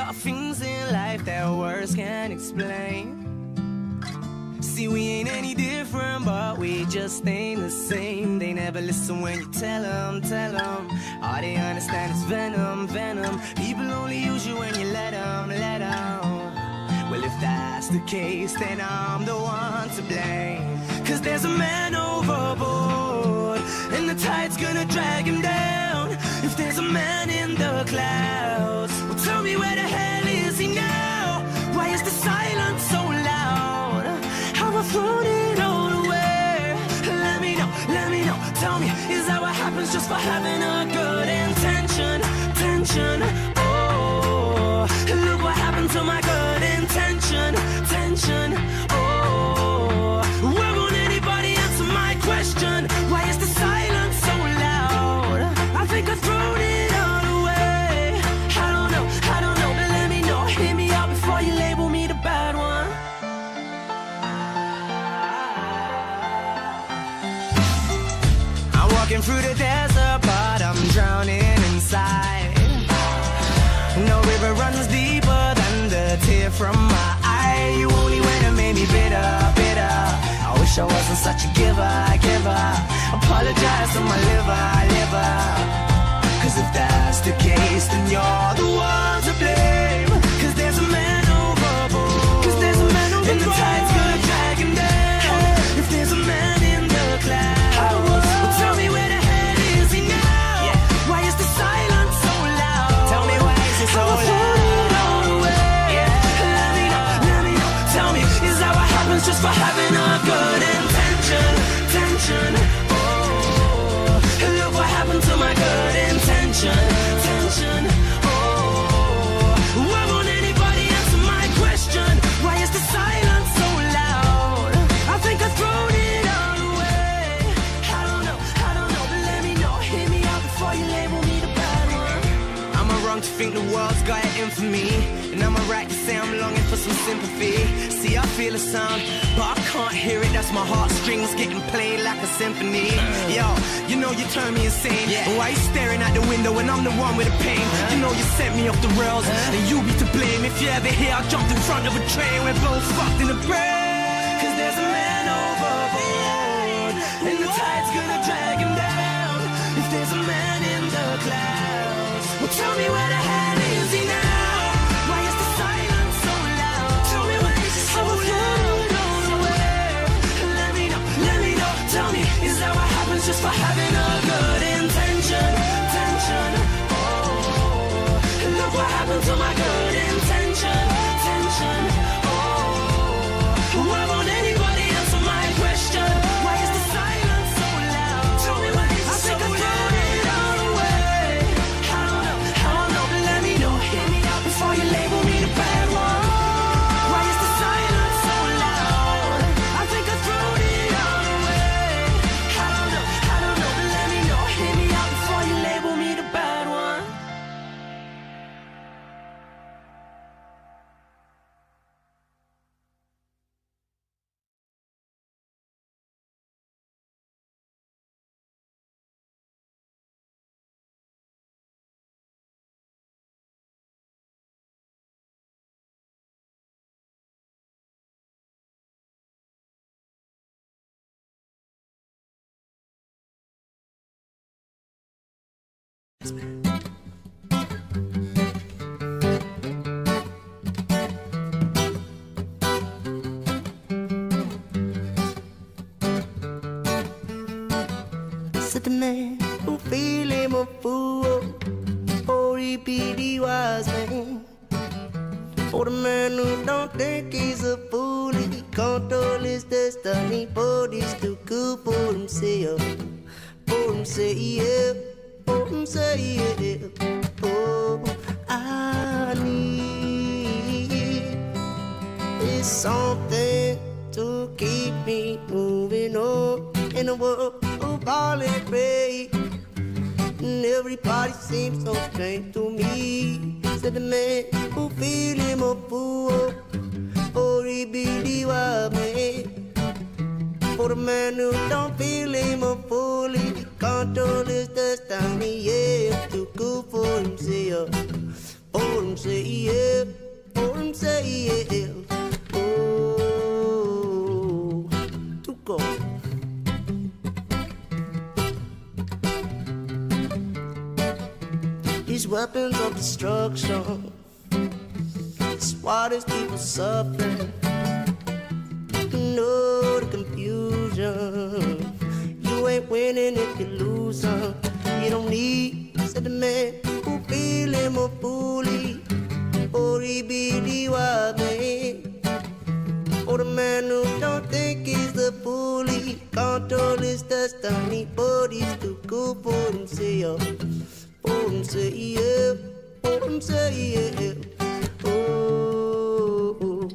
lot of things in life that words can't explain. See, we ain't any different, but we just ain't the same. They never listen when you tell them. All they understand is venom. People only use you when you let them. Well, if that's the case, then I'm the one to blame. Cause there's a man overboard, and the tide's gonna drag him down. If there's a man in the clouds, well, tell me where the hell is he now? Why is the silence so loud? How I've thrown it all away. Let me know. Tell me, is that what happens just for having a good intention? Oh, look what happened to my good intention. Oh, why won't anybody answer my question? Why is the silence so loud? I think I've thrown it all away. I don't know, but let me know. Hear me out before you label me the bad one. I'm walking through the desert, but I'm drowning inside. No river runs deeper than the tear from my eye. You only went and made me bitter. I wish I wasn't such a giver. Apologize to my liver. Cause if that's the case, then you're the one to blame. Cause there's a man overboard, and the tide's gonna drag him down. If there's a man in the clouds, well, tell me where the hell is he now? Why is the silence so loud? Tell me why is it so loud? Let me know. Tell me, is that what happens just for having a good intention? Oh, look what happened to my good intention. Oh, why won't anybody answer my question? Why is the silence so loud? I think I've thrown it all away. I don't know, but let me know. Hear me out before you label me the bad one. Am I wrong to think the world's got it in for me? And am I right to say I'm longing for some sympathy? See, I feel a sound, but I can't hear it. That's my heartstrings getting played like a symphony. Yo, you know you turn me insane. Why you staring at the window when I'm the one with the pain? You know you sent me off the rails, and you be to blame. If you ever hear I jumped in front of a train, we're both fucked in the brain. Cause there's a man overboard, and the tide's gonna drag him down. If there's a man in the clouds, well, tell me where the hell is he now? Why is the silence so loud? Tell me why is it so loud? Let me know. Tell me, is that what happens just for having a good intention? Oh, look what happened to my good intention. Oh, why won't anybody answer my question? Why is the silence so loud? Tell me why is it so loud? I think I've thrown it all away. I don't know, but let me know. Hear me out before you label me the bad one. Why is the silence so loud? I think I've thrown it all away. I don't know, but let me know. Hear me out before you label me the bad one. Said the man who feel him a fool, or he be the wise man. For the man who don't think he's a fool, he control his destiny, but he's too good for himself. Oh, I need is something to keep me moving on in a world of all and gray. And everybody seems so strange to me. Said the man who feel him a fool, or he be the wild man. For the man who don't feel him a fool, he control his destiny, yeah, too good for himself, yeah. these weapons of destruction. That's why these people suffering. You know the confusion. You ain't winning if you lose some. You don't need, said the man who feeling more fully. Or he be the wild man. Or the man who don't think he's the bully. Control his destiny, but he's too cool for himself. For himself, for himself. Oh, oh.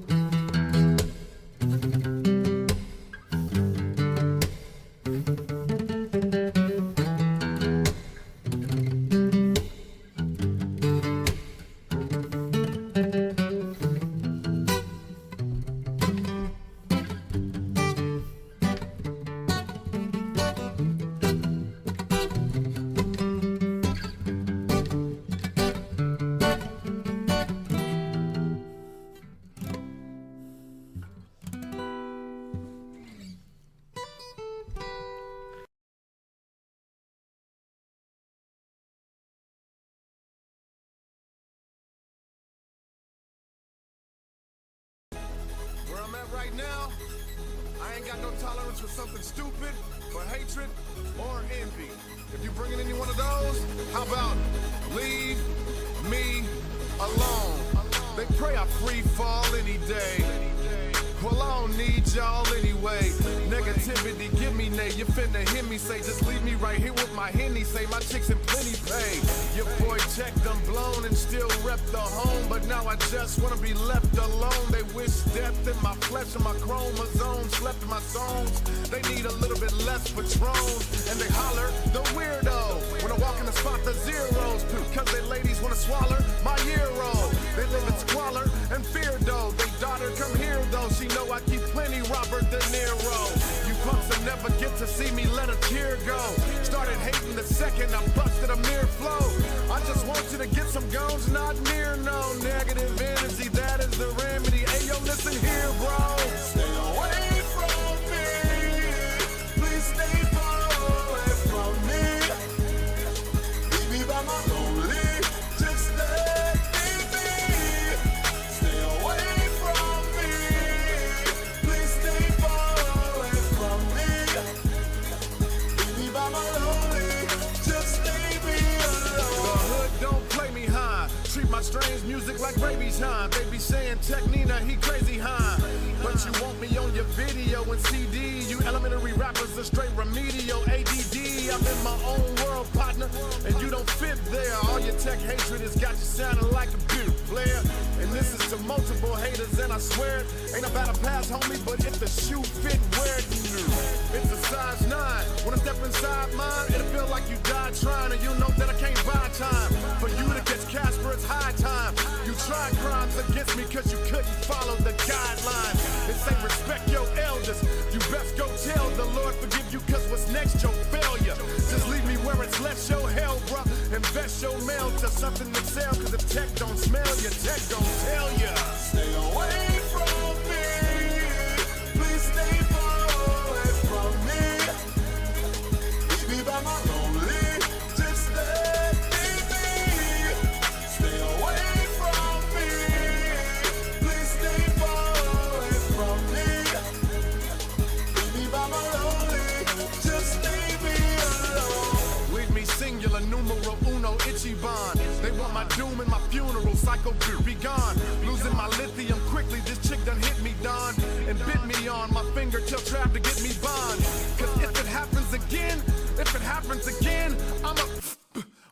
Where I'm at right now, I ain't got no tolerance for something stupid, for hatred, or envy. If you're bringing any one of those, how about leave me alone? They pray I free fall any day. Well, I don't need y'all anyway. Negativity, give me nay. You finna hear me say, just leave me right here with my Henny. Say my chicks in plenty pay. Your boy check them blown and still rep the home. But now I just wanna be left alone. They wish death in my flesh and my chromosomes slept in my songs. They need a little bit less Patron. And they holler, the weirdo. When I walk in the spot, the zeros. Cause they ladies wanna swallow my euro. They live in squalor and fear though. They daughter come here though. She know I keep plenty Robert De Niro. You punks will never get to see me let a tear go. Started hating the second I busted a mere flow. I just want you to get some goons, not near no negative energy. That is the remedy. Hey yo, listen here, bro. Stay away from me. Please stay far away from me. Leave me by my lonely. Just let me be. Stay away from me. Please stay far away from me. Leave me by my lonely. Just leave me alone. The hood don't play me high. Treat my strange music like baby's high. They be saying Tech Nina, he crazy high. But you want me on your video and CD. You elementary rappers are straight remedial ADD. I'm in my own world, partner, and you don't fit there. All your tech hatred has got you sounding like a beauty player. And this is to multiple haters, and I swear it ain't about a pass, homie, but if the shoe fit, wear it. It's a size 9. When I step inside mine, it'll feel like you died trying, and you know that I can't buy time. For you to catch Casper, it's high time. You tried crimes against me cause you couldn't follow the guidelines. It say respect your elders. You best go tell the Lord forgive you cause what's next your failure. Just leave me where it's less your hell, bruh. Invest your mail to something that sell cause if tech don't smell your tech don't tell ya. Stay away from me. Please stay far away from me. Leave me by my lonely. Just let me be. Stay away from me. Please stay far away from me. Leave me by my lonely. Just leave me alone. Leave me singular, numero uno, Ichiban. They want my doom and my funeral, psycho be gone. Losing my lithium quickly, this chick done hit me, Don. And bit me on my finger till trapped to get me bond. Cause if it happens again, I'm a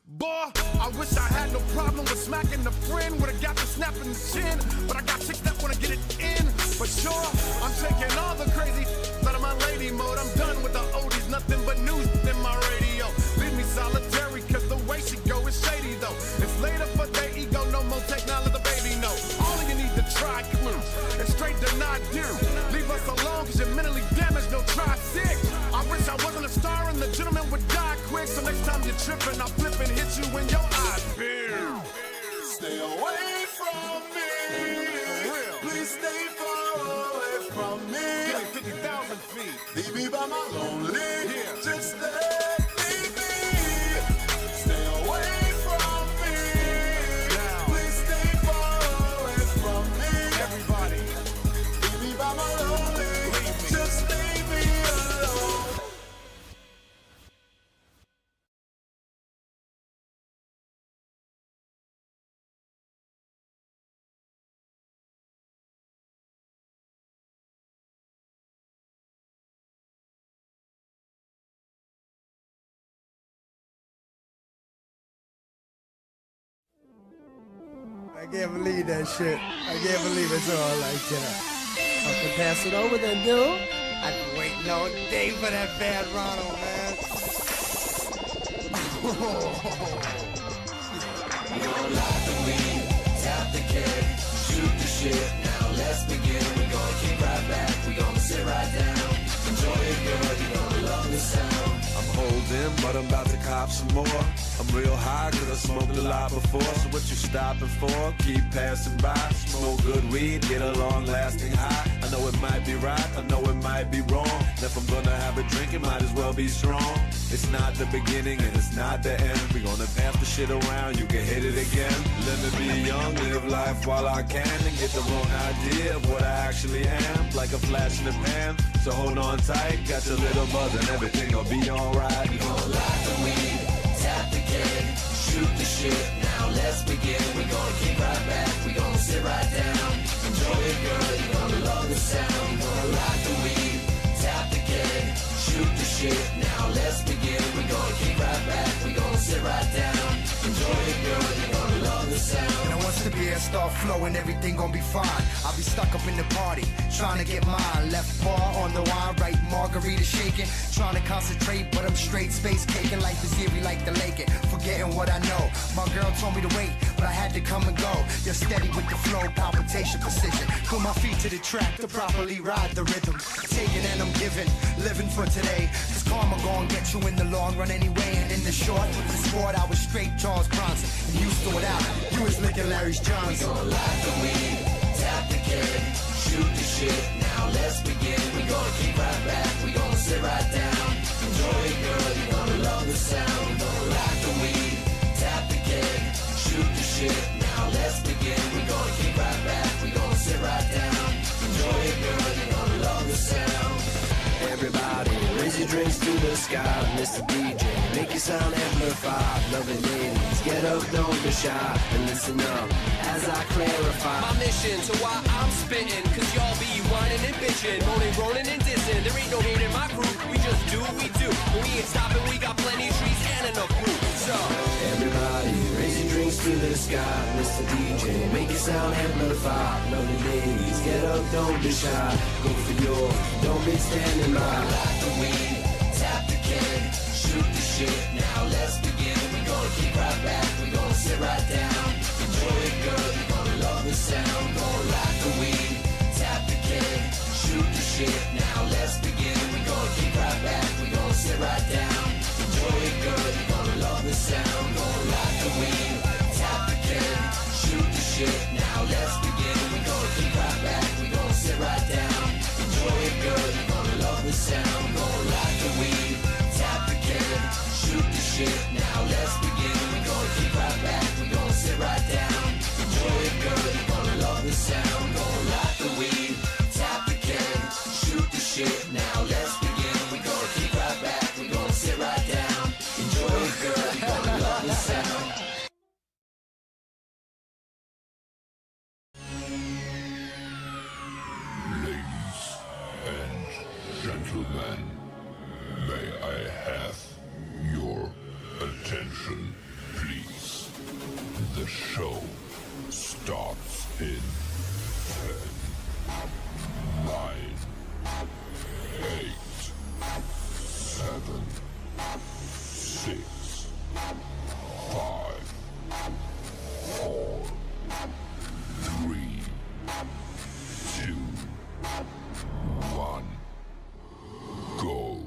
boy. I wish I had no problem with smacking the friend. Would've got the snap in the chin. But I got chicks that wanna get it in. For sure, I'm taking all the crazy out of my lady mode. I'm done with the oldies, nothing but news in my radio. Leave me solitary, cause the way she go is shady though. It's later for their ego, no more technology, the baby no. All you need to try clue and straight deny do. Leave us alone cause you're mentally damaged, no try sick. I wish I wasn't a star and the gentleman would die quick. So next time you're tripping, I'll flip and hit you in your eyes. Stay away from me. Please stay far away from me. Give me 50,000 feet. Leave me by my lonely. Just let me be. Stay away from me. can't believe that shit. I can't believe it's all like that. Fucking pass it over then, dude. I've been waiting all day for that bad Ronald, man. We gon' light the weed, tap the keg, shoot the shit. Now let's begin. We gon' kick right back. We gon' sit right down. Enjoy it, girl. You gonna love the sound. I'm holding, but I'm about to cop some more. I'm real high cause I smoked a lot before. So what you stopping for? Keep passing by. Smoke good weed, get a long lasting high. I know it might be right, I know it might be wrong. And if I'm gonna have a drink, it might as well be strong. It's not the beginning and it's not the end. We gonna pass the shit around, you can hit it again. Let me be young, live life while I can. And get the wrong idea of what I actually am. Like a flash in the pan, so hold on tight. Got your little buzz and everything'll be alright. We gon' light the weed, tap the keg, shoot the shit. Now let's begin. We gon' kick right back. We gon' sit right down. Enjoy it, girl. You gonna love the sound. We gon' light the weed, tap the keg, shoot the shit. Now let's begin. We gon' kick right back. We gon' sit right down. Enjoy it, girl. You gonna love the sound. And once the beer start flowing, everything gon' be fine. I'll be stuck up in the party, trying to get mine. Left paw on the wine, right margarita shaking. Trying to concentrate, but I'm straight space caking. Life is eerie like the lake, forgetting what I know. My girl told me to wait, but I had to come and go. You're steady with the flow, palpitation, precision. Put my feet to the track to properly ride the rhythm. Taking and I'm giving, living for today. Cause karma gon' get you in the long run anyway. And in the short, the sport, I was straight Charles Bronson. And you stood out, you was licking Larry's Johnson. We gon' light the weed, tap the keg, shoot the shit. Now let's begin. We gon' kick right back. We gon' sit right down. Enjoy it, girl. You gonna love the sound. We gon' light the weed, tap the keg, shoot the shit. Now let's begin. We gon' kick right back. We gon' sit right down. Enjoy it, girl. You gonna love the sound. Everybody, raise your drinks to the sky, Mr. DJ. Make your sound amplified. Loving ladies, get up, don't be shy, and listen up as I clarify my mission to why I'm spitting. Cause y'all be whining and bitching, moaning, rolling and dissing. There ain't no hate in my group, we just do what we do. And we ain't stopping, we got plenty of trees and enough proof. So everybody, raise your drinks to the sky, Mr. DJ. Make your sound amplified. Loving ladies, get up, don't be shy. Go for yours, don't be standing by. Light the weed, tap the keg, shoot the shit. Now let's begin. We gon' kick right back. We gon' sit right down. Enjoy it, girl. You gonna love the sound. Gon' light the weed, tap the keg, shoot the shit. Now let's begin. We gon' kick right back. We gon' sit right down. Enjoy it, girl. You gonna love the sound. Gon' light the weed, tap the keg, shoot the shit. Now let's begin. We gon' kick right back. We gon' sit right down. Enjoy it, girl. You gonna love the sound. Gon' light the weed, tap the keg, shoot the shit. Now let's begin. We gon' kick right back. We gon' sit right down. Enjoy it, girl. You gonna love the sound. Gon' light the weed, tap the keg, shoot the shit. Now let's begin. We gon' kick right back. We gon' sit right down. Enjoy it, girl. You gonna love the sound. Gentlemen, may I have your attention, please? The show starts in 10, 9, 8, 7, 6, 5, 4, 3, 2, 1. Go.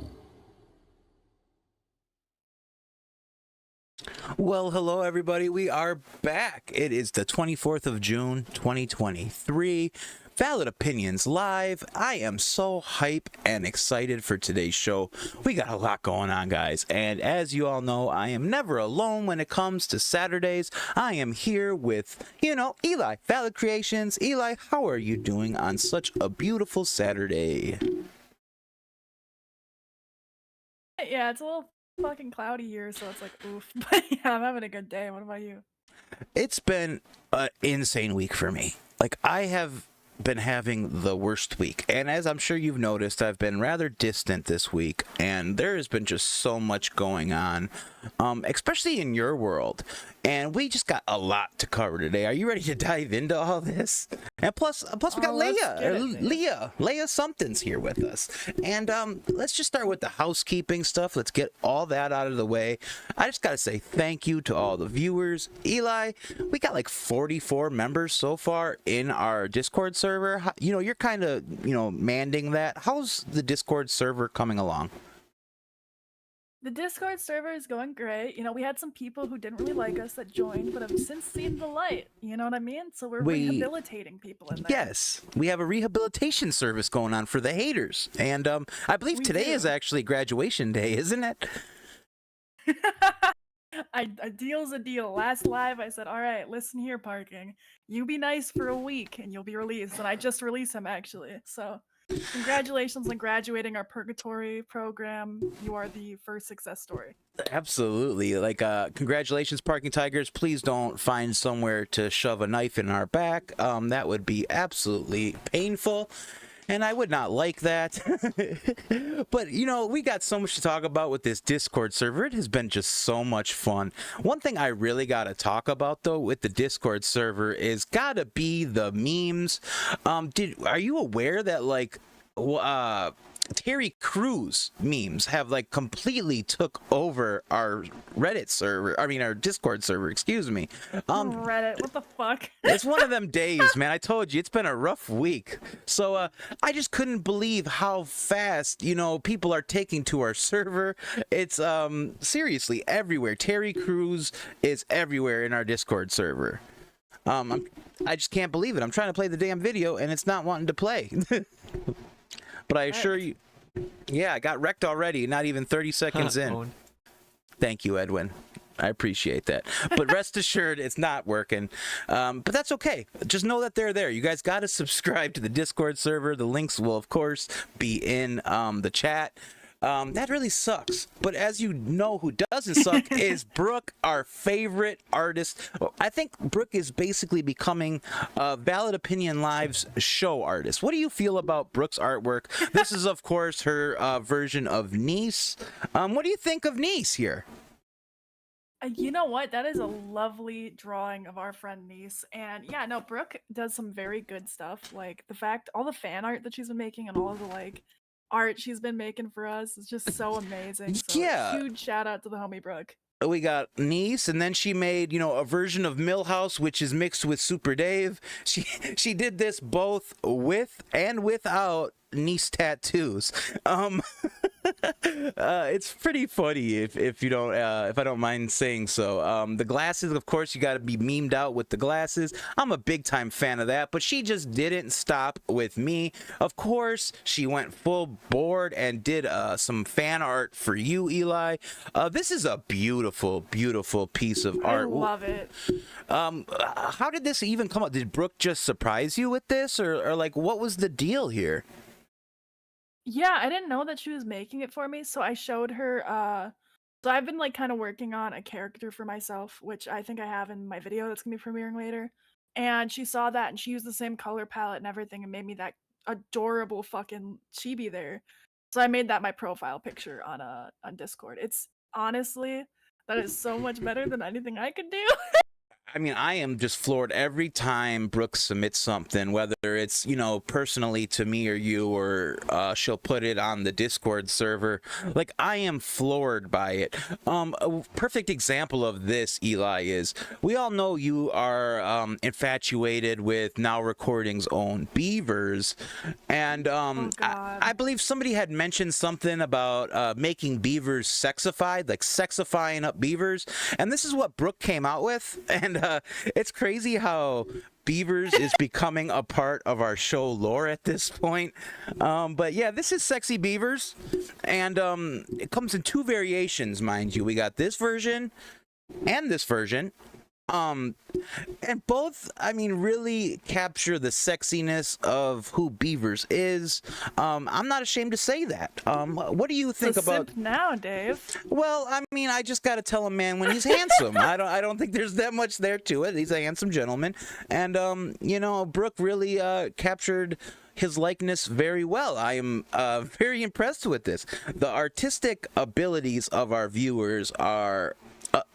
Well, hello everybody. We are back. It is the 24th of June, 2023. Valid Opinions Live. I am so hype and excited for today's show. We got a lot going on, guys. And as you all know, I am never alone when it comes to Saturdays. I am here with, Eli, Valid Creations. Eli, how are you doing on such a beautiful Saturday? Yeah, it's a little fucking cloudy here, so it's like, oof. But yeah, I'm having a good day. What about you? It's been an insane week for me. Like, I have been having the worst week. And as I'm sure you've noticed, I've been rather distant this week, and there has been just so much going on, especially in your world. And we just got a lot to cover today. Are you ready to dive into all this? And plus we got Leigha Something's here with us. And let's just start with the housekeeping stuff. Let's get all that out of the way. I just got to say thank you to all the viewers. Eli, we got like 44 members so far in our Discord server. You know, you're kind of, manning that. How's the Discord server coming along? The Discord server is going great. We had some people who didn't really like us that joined, but have since seen the light. You know what I mean? So we're rehabilitating people in there. Yes, we have a rehabilitation service going on for the haters. And I believe today is actually graduation day, isn't it? A deal's a deal. Last live, I said, all right, listen here, Parking. You be nice for a week and you'll be released. And I just released him, actually. So congratulations on graduating our purgatory program. You are the first success story. Absolutely. Like, congratulations, Parking Tigers. Please don't find somewhere to shove a knife in our back. That would be absolutely painful. And I would not like that. But, we got so much to talk about with this Discord server. It has been just so much fun. One thing I really got to talk about, though, with the Discord server is got to be the memes. Are you aware that, like, Terry Crews memes have like completely took over our Reddit server? I mean, our Discord server, excuse me. Reddit, what the fuck? It's one of them days, man. I told you, it's been a rough week. So I just couldn't believe how fast, people are taking to our server. It's seriously everywhere. Terry Crews is everywhere in our Discord server. I just can't believe it. I'm trying to play the damn video and it's not wanting to play. But I assure you, yeah, I got wrecked already, not even 30 seconds in. Thank you, Edwin. I appreciate that. But rest assured, it's not working. But that's okay. Just know that they're there. You guys got to subscribe to the Discord server. The links will, of course, be in the chat. That really sucks. But as you know, who doesn't suck is Brooke, our favorite artist. I think Brooke is basically becoming Valid Opinion Live's show artist. What do you feel about Brooke's artwork? This is, of course, her version of Neece. What do you think of Neece here? You know what? That is a lovely drawing of our friend Neece. And yeah, no, Brooke does some very good stuff. Like all the fan art that she's been making and all of the art she's been making for us is just so amazing. So yeah, huge shout out to the homie Brooke. We got Neece, and then she made, a version of Millhouse, which is mixed with Super Dave. She did this both with and without Neece tattoos. It's pretty funny if you don't if I don't mind saying so. The glasses, of course, you got to be memed out with the glasses. I'm a big time fan of that, but she just didn't stop with me. Of course, she went full board and did some fan art for you, Eli. This is a beautiful piece of art. I love it. How did this even come up? Did Brooke just surprise you with this, or like what was the deal here? Yeah, I didn't know that she was making it for me, so I showed her. So I've been kind of working on a character for myself, which I think I have in my video that's gonna be premiering later. And she saw that, and she used the same color palette and everything, and made me that adorable fucking chibi there. So I made that my profile picture on Discord. It's honestly, that is so much better than anything I could do. I mean, I am just floored every time Brooke submits something, whether it's, personally to me or you, or she'll put it on the Discord server. Like, I am floored by it. A perfect example of this, Eli, is we all know you are infatuated with Now Recording's own Beavers. And I believe somebody had mentioned something about making Beavers sexified, like sexifying up Beavers. And this is what Brooke came out with. And it's crazy how Beavers is becoming a part of our show lore at this point. But yeah, this is Sexy Beavers, and it comes in two variations, mind you. We got this version and this version. And both, I mean, really capture the sexiness of who Beavers is. I'm not ashamed to say that. What do you think It's a about simp now, Dave? Well, I mean, I just got to tell a man when he's handsome. I don't think there's that much there to it. He's a handsome gentleman, and you know, Brooke really captured his likeness very well. I am very impressed with this. The artistic abilities of our viewers are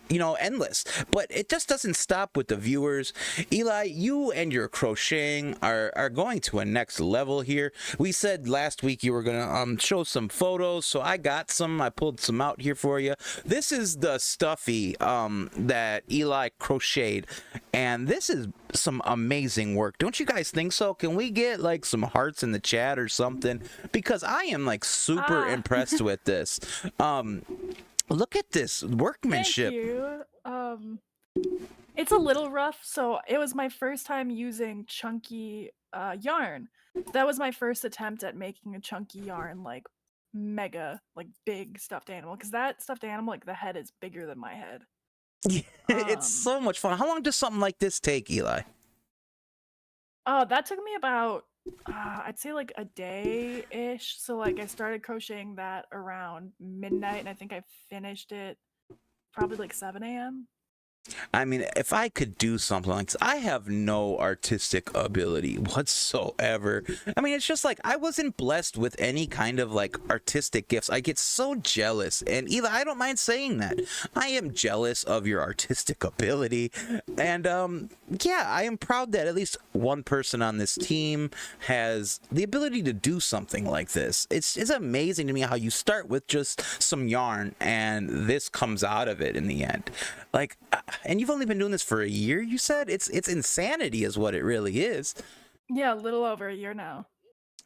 you know, endless, but it just doesn't stop with the viewers. Eli, you and your crocheting are going to a next level here. We said last week you were gonna show some photos, so I got some. I pulled some out here for you. This is the stuffy that Eli crocheted, and this is some amazing work. Don't you guys think so? Can we get like some hearts in the chat or something? Because I am like super impressed with this. Look at this workmanship. Thank you. It's a little rough, so it was my first time using chunky yarn. That was my first attempt at making a chunky yarn, like mega, like big stuffed animal. Because that stuffed animal, like the head is bigger than my head. It's so much fun. How long does something like this take, Eli? Oh, that took me about I'd say like a day-ish. So like I started crocheting that around midnight, and I think I finished it probably like 7 a.m. I mean, if I could do something like this, I have no artistic ability whatsoever. I mean, it's just like I wasn't blessed with any kind of like artistic gifts. I get so jealous, and Eli, I don't mind saying that. I am jealous of your artistic ability, and yeah, I am proud that at least one person on this team has the ability to do something like this. It's amazing to me how you start with just some yarn, and this comes out of it in the end. Like, and you've only been doing this for a year, you said? It's insanity is what it really is. Yeah, a little over a year now.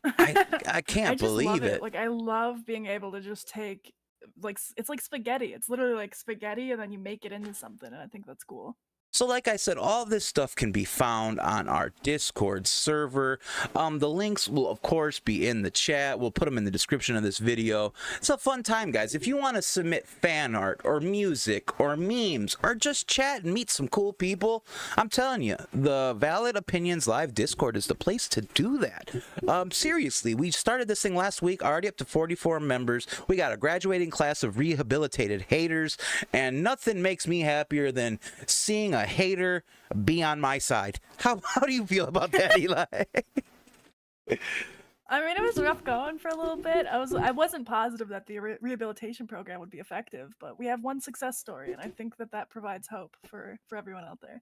I can't I just believe love it. Like I love being able to just take like it's like spaghetti. It's literally like spaghetti, and then you make it into something, and I think that's cool. So like I said, all this stuff can be found on our Discord server. The links will, of course, be in the chat. We'll put them in the description of this video. It's a fun time, guys. If you want to submit fan art or music or memes or just chat and meet some cool people, I'm telling you, the Valid Opinions Live Discord is the place to do that. Seriously, we started this thing last week, already up to 44 members. We got a graduating class of rehabilitated haters, and nothing makes me happier than seeing a hater be on my side. How do you feel about that, Eli? I mean, it was rough going for a little bit. I wasn't positive that the rehabilitation program would be effective, but we have one success story, and I think that provides hope for everyone out there.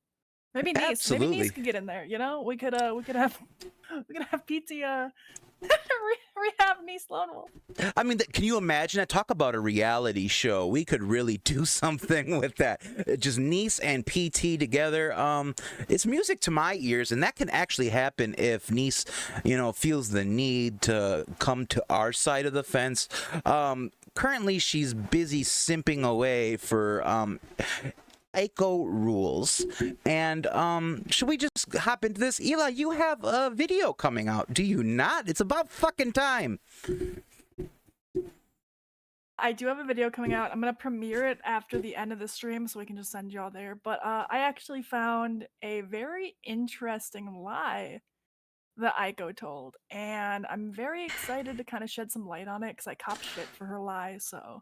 Maybe Neece, Absolutely. maybe Neece could get in there. You know, we could have PT rehab Neece Lonewolf. I mean, can you imagine that? Talk about a reality show. We could really do something with that. Just Neece and PT together. It's music to my ears, and that can actually happen if Neece, you know, feels the need to come to our side of the fence. Currently, she's busy simping away for Echo rules. And should we just hop into this? Eli, you have a video coming out, do you not? It's about fucking time. I do have a video coming out. I'm gonna premiere it after the end of the stream, so we can just send y'all there. But I actually found a very interesting lie that Aiko told, and I'm very excited to kind of shed some light on it because I copped shit for her lie. So,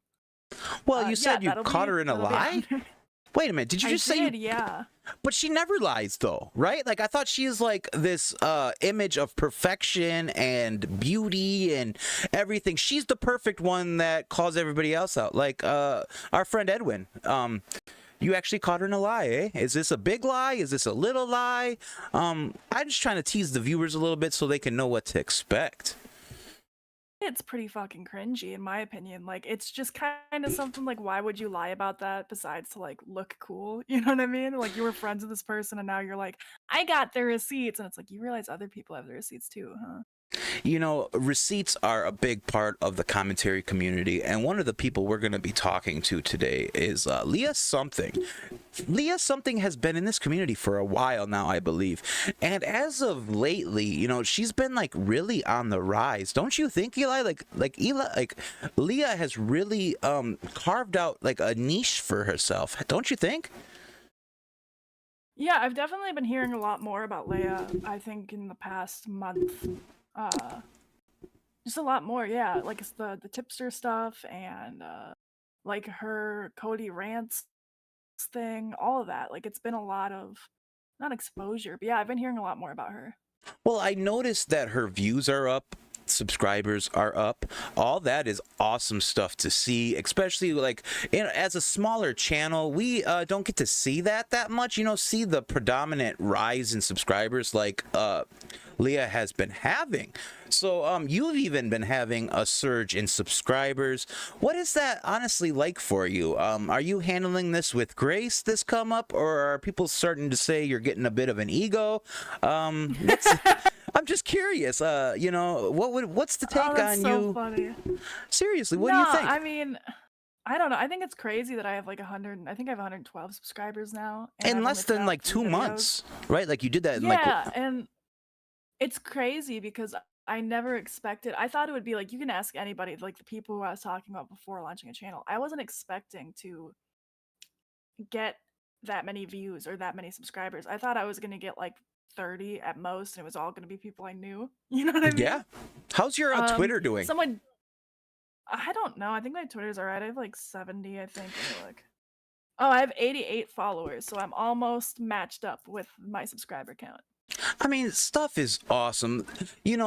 well, you said you caught her in a that'll be lie? on. Wait a minute, did you just say? Yeah. But she never lies, though, right? Like, I thought she is like this image of perfection and beauty and everything. She's the perfect one that calls everybody else out. Like our friend Edwin. You actually caught her in a lie, eh? Is this a big lie? Is this a little lie? I'm just trying to tease the viewers a little bit so they can know what to expect. It's pretty fucking cringy, in my opinion. Like, it's just kind of something like, why would you lie about that besides to, like, look cool? You know what I mean? Like, you were friends with this person, and now you're like, I got their receipts. And it's like, you realize other people have their receipts too, huh? You know, receipts are a big part of the commentary community, and one of the people we're going to be talking to today is Leigha Something. Leigha Something has been in this community for a while now, I believe, and as of lately, you know, she's been like really on the rise. Don't you think, Eli? Like Leigha has really carved out like a niche for herself. Don't you think? Yeah, I've definitely been hearing a lot more about Leigha, I think, in the past month. Uh, just a lot more, yeah. Like it's the tipster stuff and like her Cody rants thing, all of that. Like it's been a lot of not exposure, but yeah, I've been hearing a lot more about her. Well, I noticed that her views are up, subscribers are up. All that is awesome stuff to see, especially like as a smaller channel, we don't get to see that much. See the predominant rise in subscribers like Leigha has been having. So you've even been having a surge in subscribers. What is that honestly like for you? Are you handling this with grace, this come up, or are people starting to say you're getting a bit of an ego? I'm just curious. What's the take on so you? Funny. Seriously, what do you think? I mean, I don't know. I think it's crazy that I have like 100. I think I have 112 subscribers now. In I've less only put than out like 3 2 videos. months, right? Like you did that in Yeah, and it's crazy because I never expected. I thought it would be like you can ask anybody, like the people who I was talking about before launching a channel. I wasn't expecting to get that many views or that many subscribers. I thought I was gonna get like 30 at most, and it was all gonna be people I knew. You know what I mean? Yeah. How's your Twitter doing? Someone, I don't know. I think my Twitter's alright. I have like 70, I think. Let me look. Oh, I have 88 followers, so I'm almost matched up with my subscriber count. I mean, stuff is awesome. We're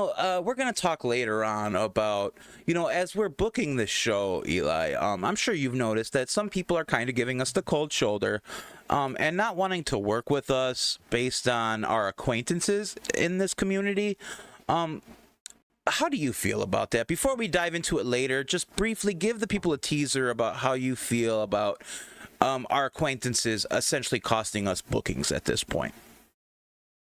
going to talk later on about, as we're booking this show, Eli, I'm sure you've noticed that some people are kind of giving us the cold shoulder and not wanting to work with us based on our acquaintances in this community. How do you feel about that? Before we dive into it later, just briefly give the people a teaser about how you feel about our acquaintances essentially costing us bookings at this point.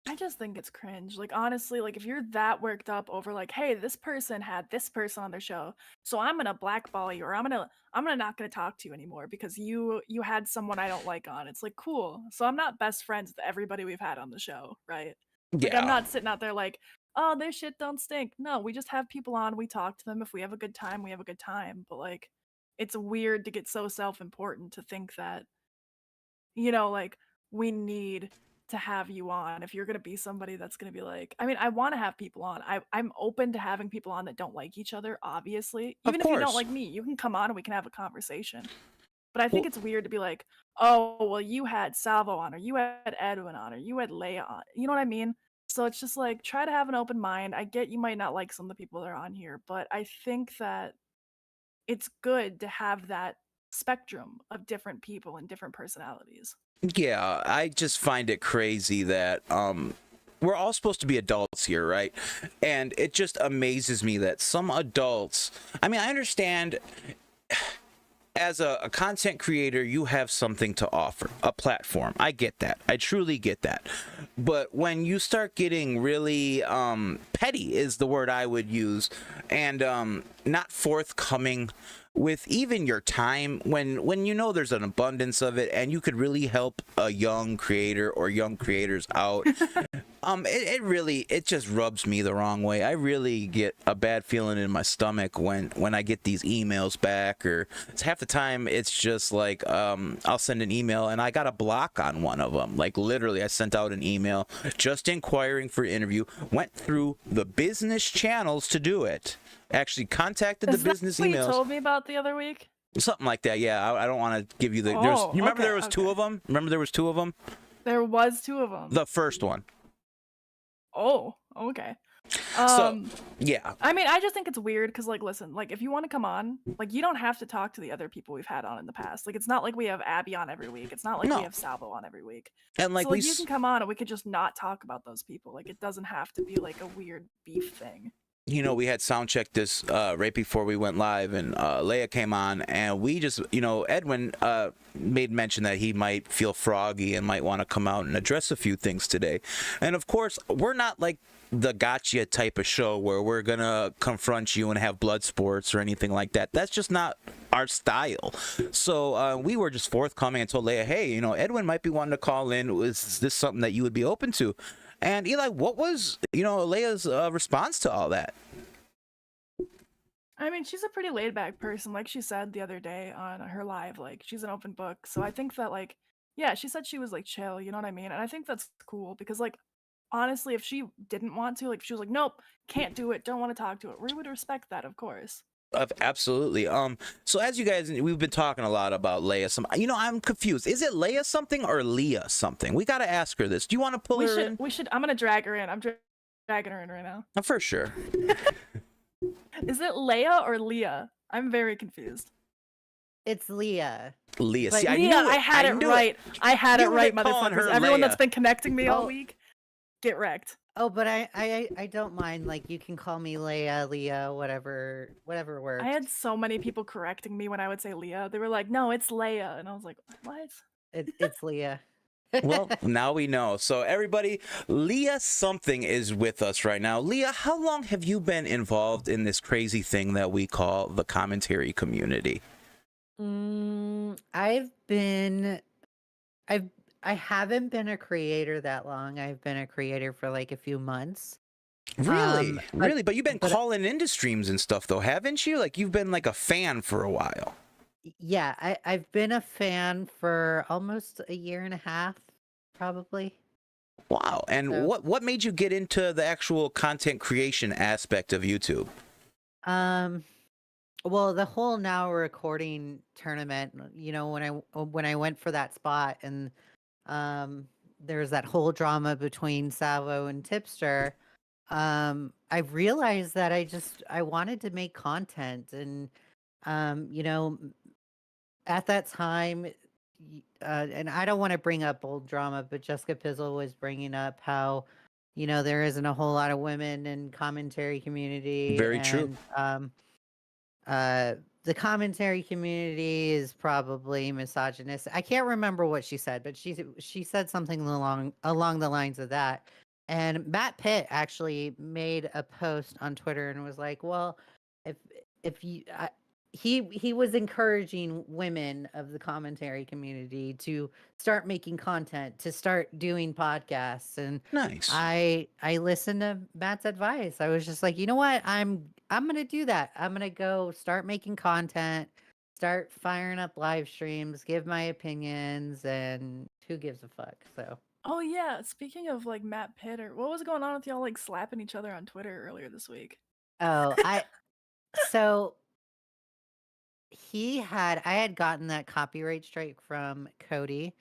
I just think it's cringe. Like honestly, like if you're that worked up over like, hey, this person had this person on their show, so I'm gonna blackball you, or I'm not gonna talk to you anymore because you had someone I don't like on. It's like cool. So I'm not best friends with everybody we've had on the show, right? Like Yeah. I'm not sitting out there like, oh, their shit don't stink. No, we just have people on, we talk to them. If we have a good time, we have a good time. But like it's weird to get so self-important to think that, like we need to have you on if you're going to be somebody that's going to be like, I mean, I want to have people on. I'm open to having people on that don't like each other, obviously. Even if you don't like me, you can come on and we can have a conversation. But I think it's weird to be like, oh, well, you had Salvo on, or you had Edwin on, or you had Leigha on. You know what I mean? So it's just like, try to have an open mind. I get you might not like some of the people that are on here, but I think that it's good to have that spectrum of different people and different personalities. Yeah, I just find it crazy that we're all supposed to be adults here, right? And it just amazes me that some adults, I mean, I understand as a content creator, you have something to offer, a platform. I get that. I truly get that. But when you start getting really petty is the word I would use, and not forthcoming with even your time when there's an abundance of it and you could really help a young creator or young creators out, it just rubs me the wrong way. I really get a bad feeling in my stomach when I get these emails back, or it's half the time it's just like I'll send an email and I got a block on one of them. Like literally I sent out an email just inquiring for an interview, went through the business channels to do it, actually contacted the business what emails. You told me about the other week? Something like that, yeah. I don't want to give you the... you remember there was 2 of them? Remember there was 2 of them? There was 2 of them. The first one. Oh, okay. So, yeah. I mean, I just think it's weird because, like, listen, like, if you want to come on, like, you don't have to talk to the other people we've had on in the past. Like, it's not like we have Abby on every week. It's not like we have Salvo on every week. And, like, so, like, you can come on and we could just not talk about those people. Like, it doesn't have to be, like, a weird beef thing. We had sound checked this right before we went live, and Leigha came on, and we just, Edwin made mention that he might feel froggy and might want to come out and address a few things today. And of course, we're not like the gotcha type of show where we're gonna confront you and have blood sports or anything like that. That's just not our style. So we were just forthcoming and told Leigha, hey, Edwin might be wanting to call in. Is this something that you would be open to? And Eli, what was, Leia's response to all that? I mean, she's a pretty laid back person. Like she said the other day on her live, like she's an open book. So I think that like Yeah, she said she was like chill, you know what I mean? And I think that's cool because like honestly, if she didn't want to, like if she was like, nope, can't do it, don't want to talk to it, we would respect that, of course. Absolutely. So as you guys, we've been talking a lot about Leigha. I'm confused. Is it Leigha something or Leah something? We got to ask her this. Do you want to pull her in? We should. I'm gonna drag her in. I'm dragging her in right now. For sure. Is it Leia or Leah? I'm very confused. It's Leah. Leah. But See, I Leah, knew it. I had it knew right. I had it You right, were calling motherfuckers. her Everyone that's Leia. been connecting me all week, get wrecked. Oh, but I don't mind. Like, you can call me Leah, whatever works. I had so many people correcting me when I would say Leah. They were like, "No, it's Leia," and I was like, "What?" It's Leah. Well, now we know. So everybody, Leigha Something is with us right now. Leah, how long have you been involved in this crazy thing that we call the commentary community? I haven't been a creator that long. I've been a creator for like a few months. Really? Really? But you've been calling into streams and stuff though, haven't you? Like you've been like a fan for a while. Yeah, I've been a fan for almost a year and a half, probably. Wow. And So- what made you get into the actual content creation aspect of YouTube? Well, the whole now recording tournament, when I went for that spot and there's that whole drama between Salvo and Tipster, I realized that I wanted to make content and at that time, and I don't want to bring up old drama, but Jessica Pizzle was bringing up how, there isn't a whole lot of women in commentary community. Very true. The commentary community is probably misogynist. I can't remember what she said, but she said something along the lines of that. And Matt Pitt actually made a post on Twitter and was like, "Well, if you." He was encouraging women of the commentary community to start making content, to start doing podcasts, and Nice. I listened to Matt's advice. I was just like, you know what, I'm gonna do that. I'm gonna go start making content, start firing up live streams, give my opinions, and who gives a fuck? So. Oh yeah, speaking of like Matt Pitt, what was going on with y'all like slapping each other on Twitter earlier this week? Oh, so. I had gotten that copyright strike from Cody,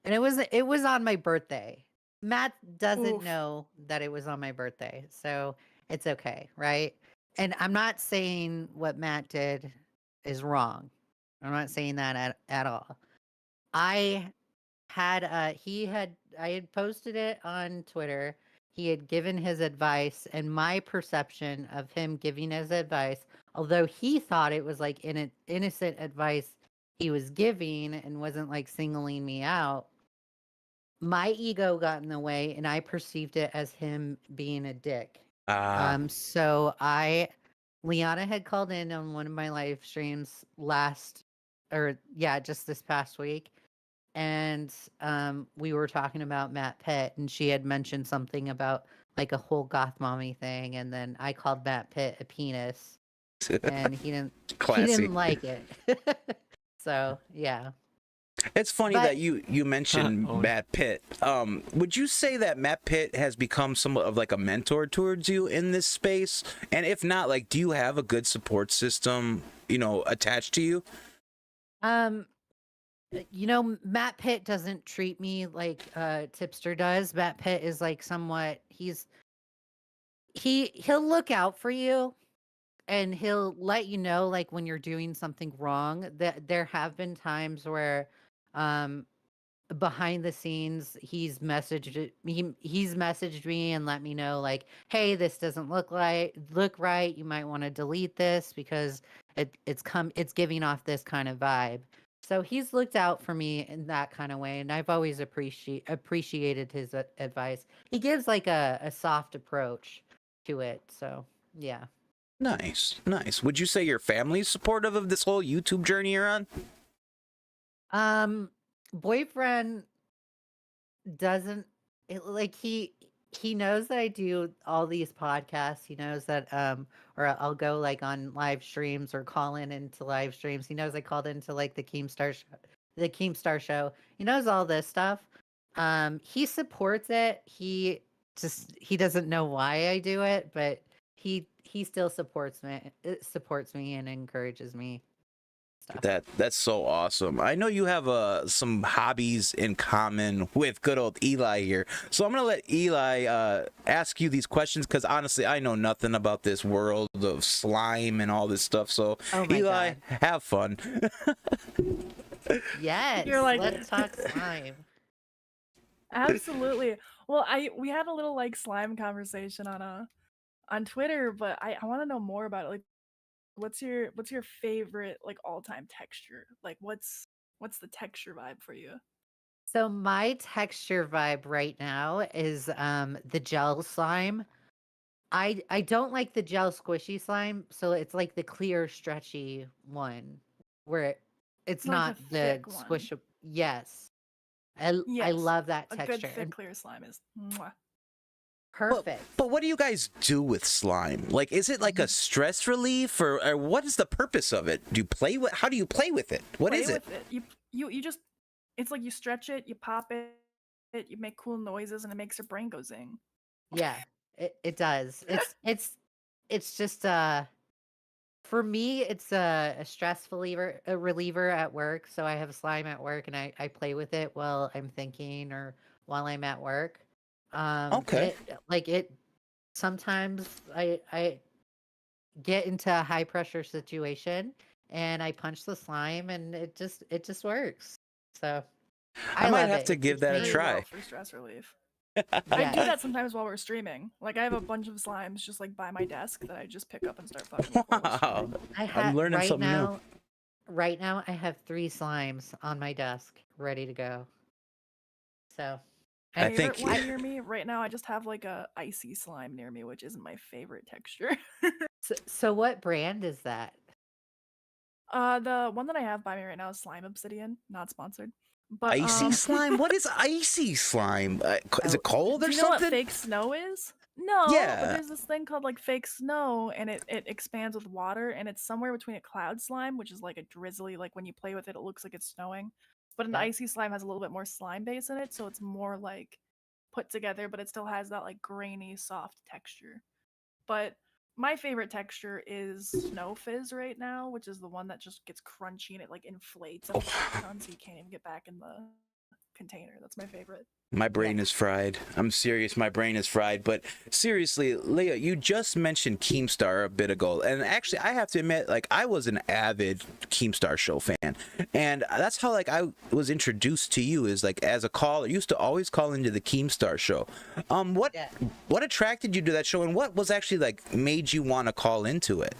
and it was on my birthday. Matt doesn't Oof. know that it was on my birthday, so it's okay, right? And I'm not saying what Matt did is wrong. I'm not saying that at all. I had posted it on Twitter. He had given his advice, and my perception of him giving his advice, although he thought it was like innocent advice he was giving and wasn't like singling me out, my ego got in the way and I perceived it as him being a dick. So Liana had called in on one of my live streams just this past week. And we were talking about Matt Pitt, and she had mentioned something about like a whole goth mommy thing, and then I called Matt Pitt a penis, and he didn't like it. So yeah. It's funny that you mentioned Matt Pitt. Would you say that Matt Pitt has become somewhat of like a mentor towards you in this space? And if not, like, do you have a good support system, attached to you? Matt Pitt doesn't treat me like Tipster does. Matt Pitt is like somewhat he'll look out for you and he'll let you know like when you're doing something wrong. That there have been times where behind the scenes he's messaged me and let me know like, hey, this doesn't look right. You might want to delete this because it's giving off this kind of vibe. So he's looked out for me in that kind of way, and I've always appreciated his advice. He gives like a soft approach to it, so yeah. Nice. Would you say your family's supportive of this whole YouTube journey you're on? Boyfriend doesn't he knows that I do all these podcasts. He knows that or I'll go like on live streams or call into live streams. He knows I called into like the Keemstar the Keemstar show. He knows all this stuff. He supports it. He doesn't know why I do it, but he still supports me and encourages me. Stuff. That's so awesome. I know you have some hobbies in common with good old Eli here, so I'm gonna let Eli ask you these questions because honestly, I know nothing about this world of slime and all this stuff. So Eli, have fun. Yes, You're like, let's talk slime. Absolutely. Well, we had a little like slime conversation on Twitter, but I want to know more about it. Like, what's your favorite like all-time texture? Like, what's the texture vibe for you? So my texture vibe right now is the gel slime. I don't like the gel squishy slime, so it's like the clear stretchy one where it's Like not the the thick one. squish. Yes. I Yes, love that a texture. good thick clear slime is mwah. Perfect. But what do you guys do with slime? Like, is it like a stress relief, or what is the purpose of it? Do you play with? How do you play with it? What Play is it? with it. You just, it's like you stretch it, you pop it, you make cool noises, and it makes your brain go zing. Yeah, it does. It's just for me it's a stress reliever at work. So I have slime at work and I play with it while I'm thinking or while I'm at work. Okay. It sometimes I get into a high pressure situation and I punch the slime and it just works. So I might love have it. to It give gives that a me- Really try. well for stress relief. I do Yes. that sometimes while we're streaming. Like, I have a bunch of slimes just like by my desk that I just pick up and start fucking with while we're Wow. streaming. I'm learning something new. Right now, I have 3 slimes on my desk ready to go. So, I Favorite think one near me right now, I just have like a icy slime near me, which isn't my favorite texture. so what brand is that? The one that I have by me right now is Slime Obsidian, not sponsored. But icy slime. What is icy slime? Is it cold do or you know something? what fake snow is? No, but Yeah. there's this thing called like fake snow, and it expands with water, and it's somewhere between a cloud slime, which is like a drizzly, like when you play with it, it looks like it's snowing. But an Yeah. icy slime has a little bit more slime base in it, so it's more like put together, but it still has that like grainy, soft texture. But my favorite texture is Snow Fizz right now, which is the one that just gets crunchy and it like inflates and so you can't even get back in the container. That's my favorite. My brain is fried. I'm serious. My brain is fried. But seriously, Leigha, you just mentioned Keemstar a bit ago. And actually, I have to admit, like, I was an avid Keemstar show fan. And that's how, like, I was introduced to you is, like, as a caller. I used to always call into the Keemstar show. What attracted you to that show? And what was actually, like, made you want to call into it?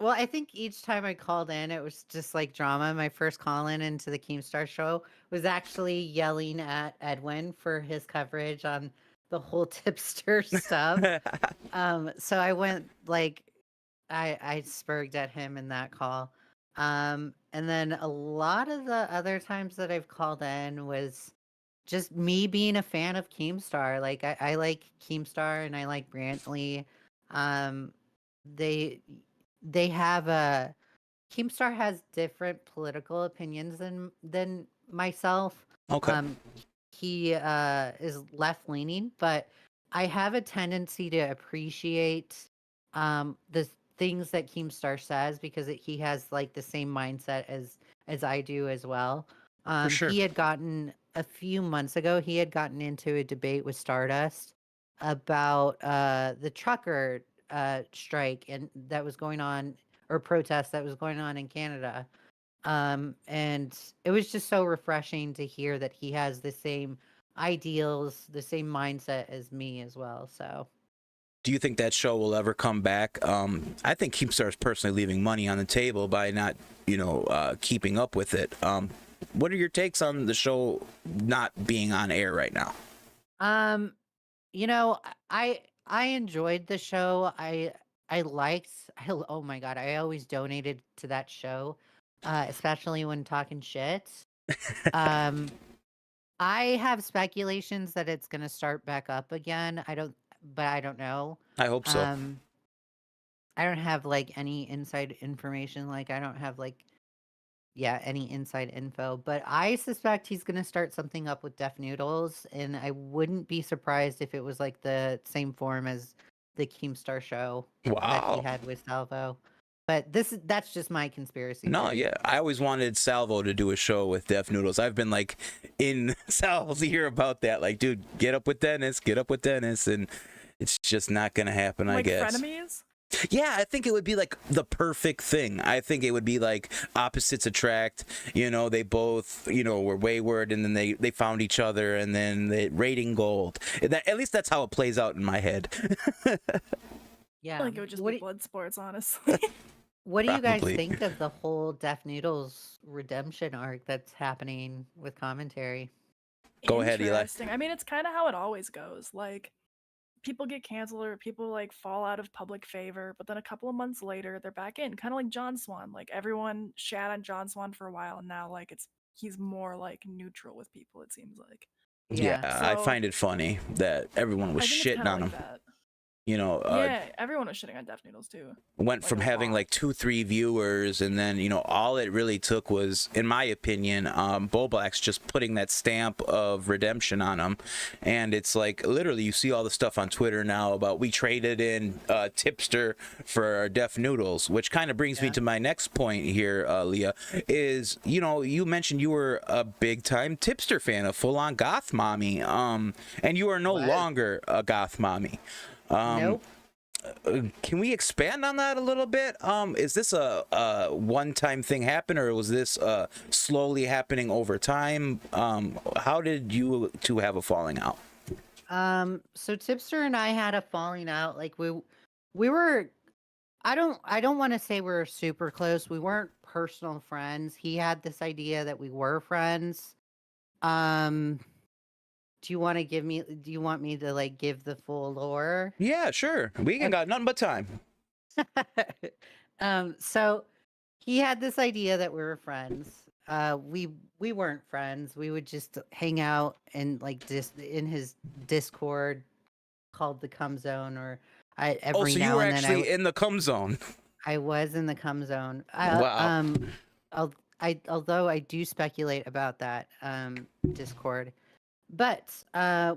Well, I think each time I called in, it was just like drama. My first call in into the Keemstar show was actually yelling at Edwin for his coverage on the whole tipster stuff. So I went like, I spurged at him in that call. And then a lot of the other times that I've called in was just me being a fan of Keemstar. Like I like Keemstar and I like Brantley. They have a Keemstar has different political opinions than myself. Okay. He is left leaning, but I have a tendency to appreciate the things that Keemstar says because he has like the same mindset as I do as well. For sure. He had gotten a few months ago. He had gotten into a debate with Stardust about the trucker strike and that was going on or protest that was going on in Canada. And it was just so refreshing to hear that he has the same ideals, the same mindset as me as well. So do you think that show will ever come back? I think Keemstar is personally leaving money on the table by not, keeping up with it. What are your takes on the show not being on air right now? I enjoyed the show. Oh my God, I always donated to that show, especially when talking shit. I have speculations that it's going to start back up again. I don't know. I hope so. I don't have like any inside information. Like I don't have like any inside info. But I suspect he's gonna start something up with Def Noodles, and I wouldn't be surprised if it was like the same form as the Keemstar show that he Wow. had with Salvo. But that's just my conspiracy No, theory. yeah. I always wanted Salvo to do a show with Def Noodles. I've been like in Salvo's ear about that. Like, dude, get up with Dennis, and it's just not gonna happen, I guess. Frenemies? Yeah, I think it would be like the perfect thing. I think it would be like opposites attract. You know, they both, were wayward, and then they found each other, and then the rating gold. At least that's how it plays out in my head. Yeah. I feel like it would just What be do- blood sports, honestly. What do you guys Probably. think of the whole Def Noodles redemption arc that's happening with commentary? Go ahead, Eli. Interesting. I mean, it's kind of how it always goes. Like, people get canceled or people like fall out of public favor, but then a couple of months later, they're back in. Kind of like John Swan. Like, everyone shat on John Swan for a while, and now like he's more like neutral with people. It seems like. Yeah, I So- find it funny that everyone was I think it's shitting kinda on like him. that. Yeah, Everyone was shitting on Def Noodles too. went like from a having lot. like 2-3 viewers, and then all it really took was, in my opinion, Boblack's just putting that stamp of redemption on him. And it's like literally you see all the stuff on Twitter now about we traded in Tipster for Def Noodles, which kind of brings me to my next point here, Leah, is you mentioned you were a big time Tipster fan, a full-on goth mommy, and you are no longer a goth mommy. Nope. Can we expand on that a little bit? Is this a one-time thing happen, or was this slowly happening over time? How did you two have a falling out? So Tipster and I had a falling out. Like we were, I don't want to say we were super close. We weren't personal friends. He had this idea that we were friends. Do you want me to like give the full lore? Yeah, sure. We ain't got nothing but time. So he had this idea that we were friends. We weren't friends. We would just hang out and like just in his Discord called the CUMZONE, or every So you now were and then actually in the CUMZONE. I was in the CUMZONE. Wow. Although I do speculate about that Discord. But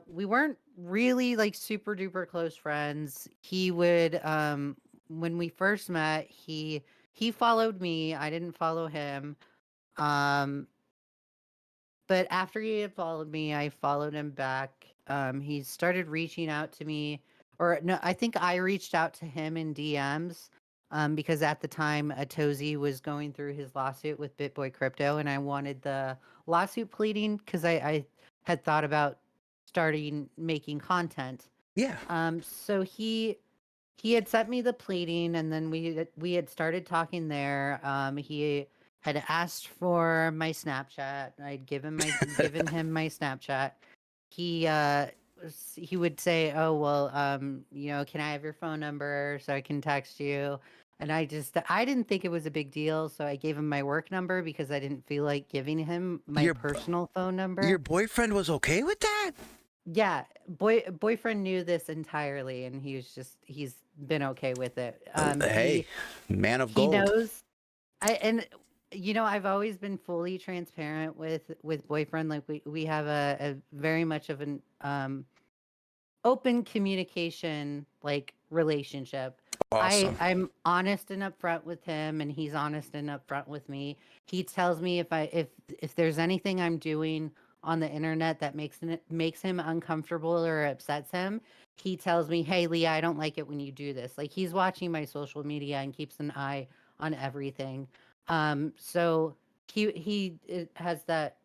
we weren't really like super duper close friends. He would when we first met, he followed me. I didn't follow him. But after he had followed me, I followed him back. He started reaching out to me, or no, I think I reached out to him in DMs. Because at the time, Atozy was going through his lawsuit with BitBoy Crypto, and I wanted the lawsuit pleading because I had thought about starting making content. Yeah. So he had sent me the pleading, and then we had started talking there. He had asked for my Snapchat. I'd given him my Snapchat. He would say, "Oh well, can I have your phone number so I can text you?" And I didn't think it was a big deal, so I gave him my work number because I didn't feel like giving him my personal phone number. Your boyfriend was okay with that? Yeah, boyfriend knew this entirely, and he's been okay with it. Hey, man of He gold. knows. I've always been fully transparent with boyfriend. Like we have a very much of an open communication like relationship. Awesome. I'm honest and upfront with him, and he's honest and upfront with me. He tells me if there's anything I'm doing on the internet that makes him uncomfortable or upsets him, he tells me, "Hey, Leah, I don't like it when you do this." Like he's watching my social media and keeps an eye on everything. So he has that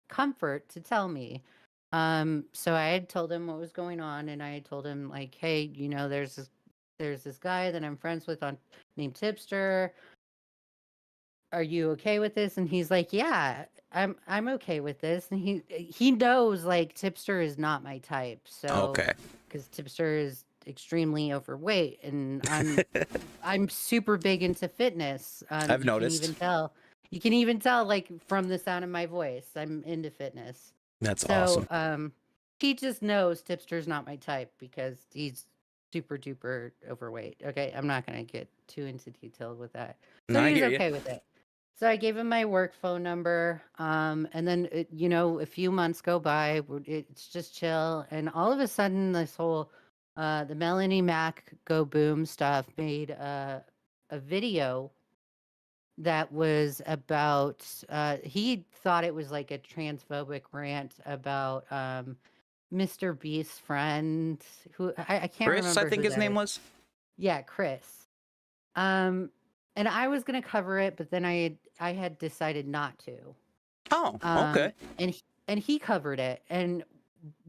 comfort to tell me. So I had told him what was going on, and I had told him like, "Hey, there's this guy that I'm friends with named Tipster. Are you okay with this?" And he's like, "Yeah, I'm okay with this." And he knows like Tipster is not my type. So Okay. because Tipster is extremely overweight, and I'm super big into fitness. I've noticed. You can even tell like from the sound of my voice, I'm into fitness. That's So awesome. he just knows Tipster's not my type because he's super duper overweight. Okay, I'm not gonna get too into detail with that. So No, I he's hear ya. okay with it. So I gave him my work phone number, and then you know, a few months go by. It's just chill, and all of a sudden, this whole the Melanie Mac Go Boom stuff made a video that was about. He thought it was like a transphobic rant about Mr. Beast's friend, who I can't Chris, I remember think who his that name is. was. Yeah, Chris. And I was gonna cover it, but then I had decided not to. Oh, okay. And he covered it, and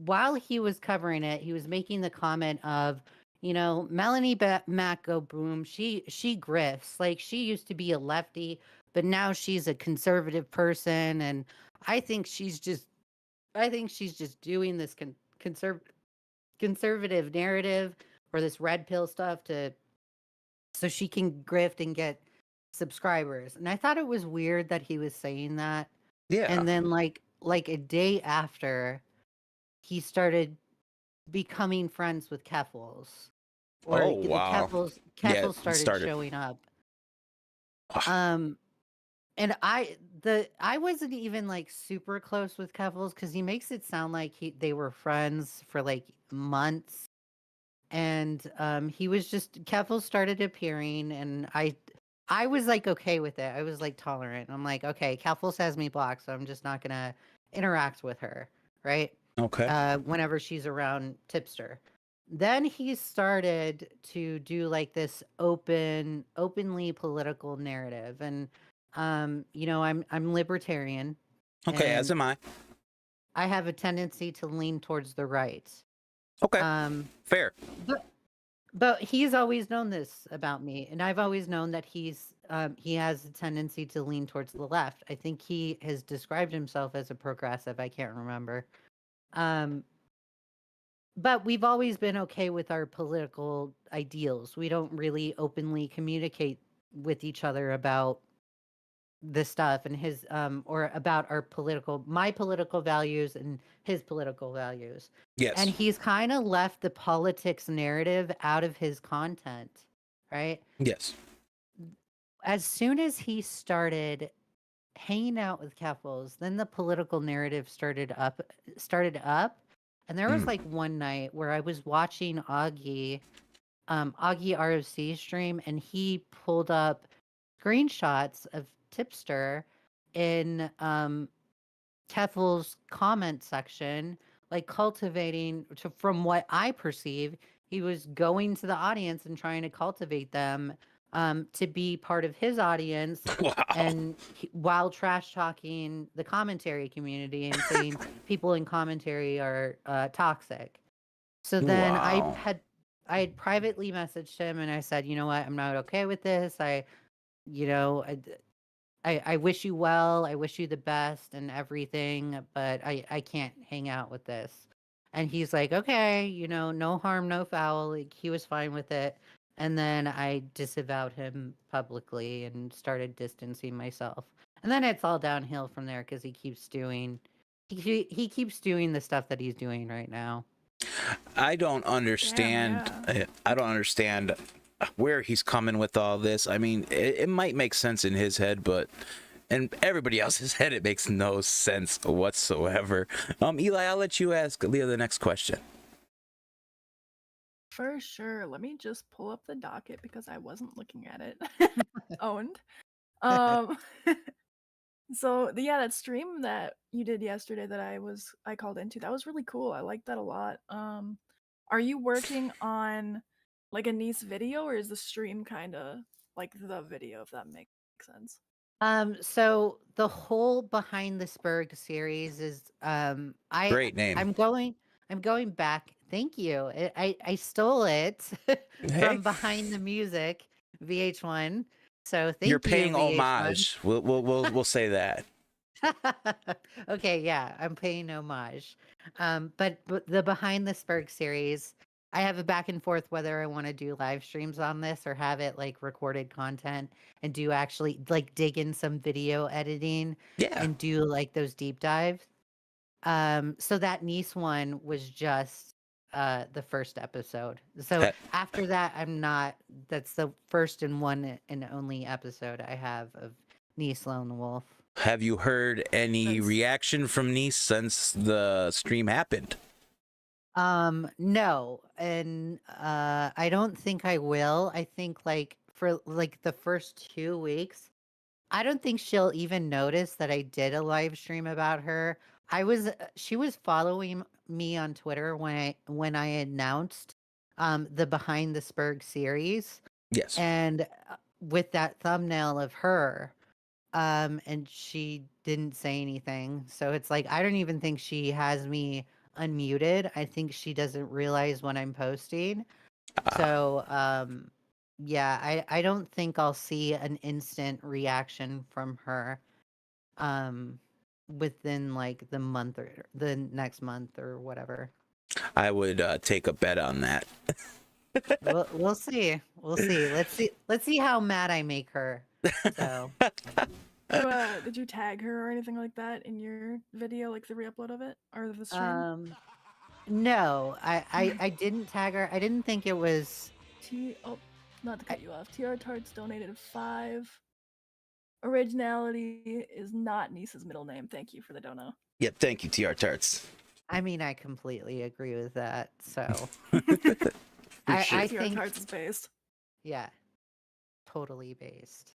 while he was covering it, he was making the comment of, you know, Melanie Mac Go Boom. She grifts, like she used to be a lefty, but now she's a conservative person, and I think she's just doing this conservative narrative or this red pill stuff so she can grift and get subscribers. And I thought it was weird that he was saying that. Yeah. And then like a day after, he started becoming friends with Keffels. Or Oh, the wow. Keffels Yeah, started showing up. And I wasn't even like super close with Keffels because he makes it sound like they were friends for like months. And he was just Keffels started appearing, and I was like okay with it. I was like tolerant. I'm like, okay, Keffels has me blocked, so I'm just not gonna interact with her, right? Okay. Whenever she's around Tipster. Then he started to do like this openly political narrative. And you know, I'm libertarian. Okay, as And am I. I have a tendency to lean towards the right. Okay. Fair. But he's always known this about me, and I've always known that he has a tendency to lean towards the left. I think he has described himself as a progressive. I can't remember. But we've always been okay with our political ideals. We don't really openly communicate with each other about this stuff and his or about my political values and his political values. Yes. And he's kind of left the politics narrative out of his content, right? Yes. As soon as he started hanging out with Keffels, then the political narrative started up. And there was like one night where I was watching Augie ROC stream, and he pulled up screenshots of Tipster in Keffels' comment section, like cultivating from what I perceive, he was going to the audience and trying to cultivate them to be part of his audience. Wow. And while trash talking the commentary community and saying people in commentary are toxic. So then Wow. I had privately messaged him, and I said, you know what, I'm not okay with this. I wish you well. I wish you the best and everything, but I can't hang out with this. And he's like, okay, you know, no harm, no foul. Like, he was fine with it. And then I disavowed him publicly and started distancing myself. And then it's all downhill from there because he keeps doing the stuff that he's doing right now. I don't understand. I don't understand where he's coming with all this. I mean, it might make sense in his head, but in everybody else's head, it makes no sense whatsoever. Eli, I'll let you ask Leah the next question. For sure. Let me just pull up the docket because I wasn't looking at it. Owned. So yeah, that stream that you did yesterday that I called into, that was really cool. I liked that a lot. Are you working on like a Neece video, or is the stream kind of like the video, if that makes sense? So the whole Behind the Spurg series is Great name. I'm going back. Thank you. I stole it from Behind the Music VH1. So thank you. You're paying VH1. homage. We'll say that. Okay, yeah, I'm paying homage. But the Behind the Spurg series, I have a back and forth whether I want to do live streams on this or have it like recorded content and do actually like dig in some video editing and do like those deep dives. So that Neece one was just the first episode. So after that, that's the first and one and only episode I have of Neece Lonewolf. Have you heard any reaction from Neece since the stream happened? No, and I don't think I will. I think like for like the first 2 weeks, I don't think she'll even notice that I did a live stream about her. She was following me on Twitter when I announced the Behind the Spurg series. Yes. And with that thumbnail of her, and she didn't say anything. So it's like I don't even think she has me unmuted. I think she doesn't realize when I'm posting. So yeah, I don't think I'll see an instant reaction from her within like the month or the next month or whatever. I would take a bet on that. We'll see. We'll see. Let's see how mad I make her. So did you tag her or anything like that in your video, like the re-upload of it or the stream? No, I didn't tag her. I didn't think it was not to cut you off. TR Tarts donated 5. Originality is not Niece's middle name. Thank you for the dono. Yeah, thank you, TR Tarts. I mean, I completely agree with that. So I think Tarts is based. Yeah, totally based.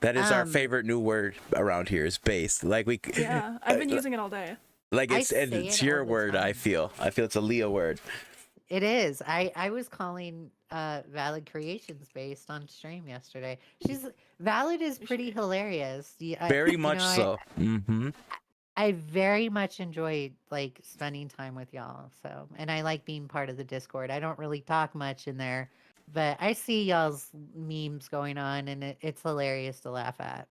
That is our favorite new word around here is based. Like we. Yeah, I've been using it all day. Like it's your word. I feel it's a Leah word. It is. I was calling Valid Creations based on stream yesterday. Valid is pretty hilarious. Very much so. I very much enjoyed like spending time with y'all. So, and I like being part of the Discord. I don't really talk much in there, but I see y'all's memes going on, and it's hilarious to laugh at.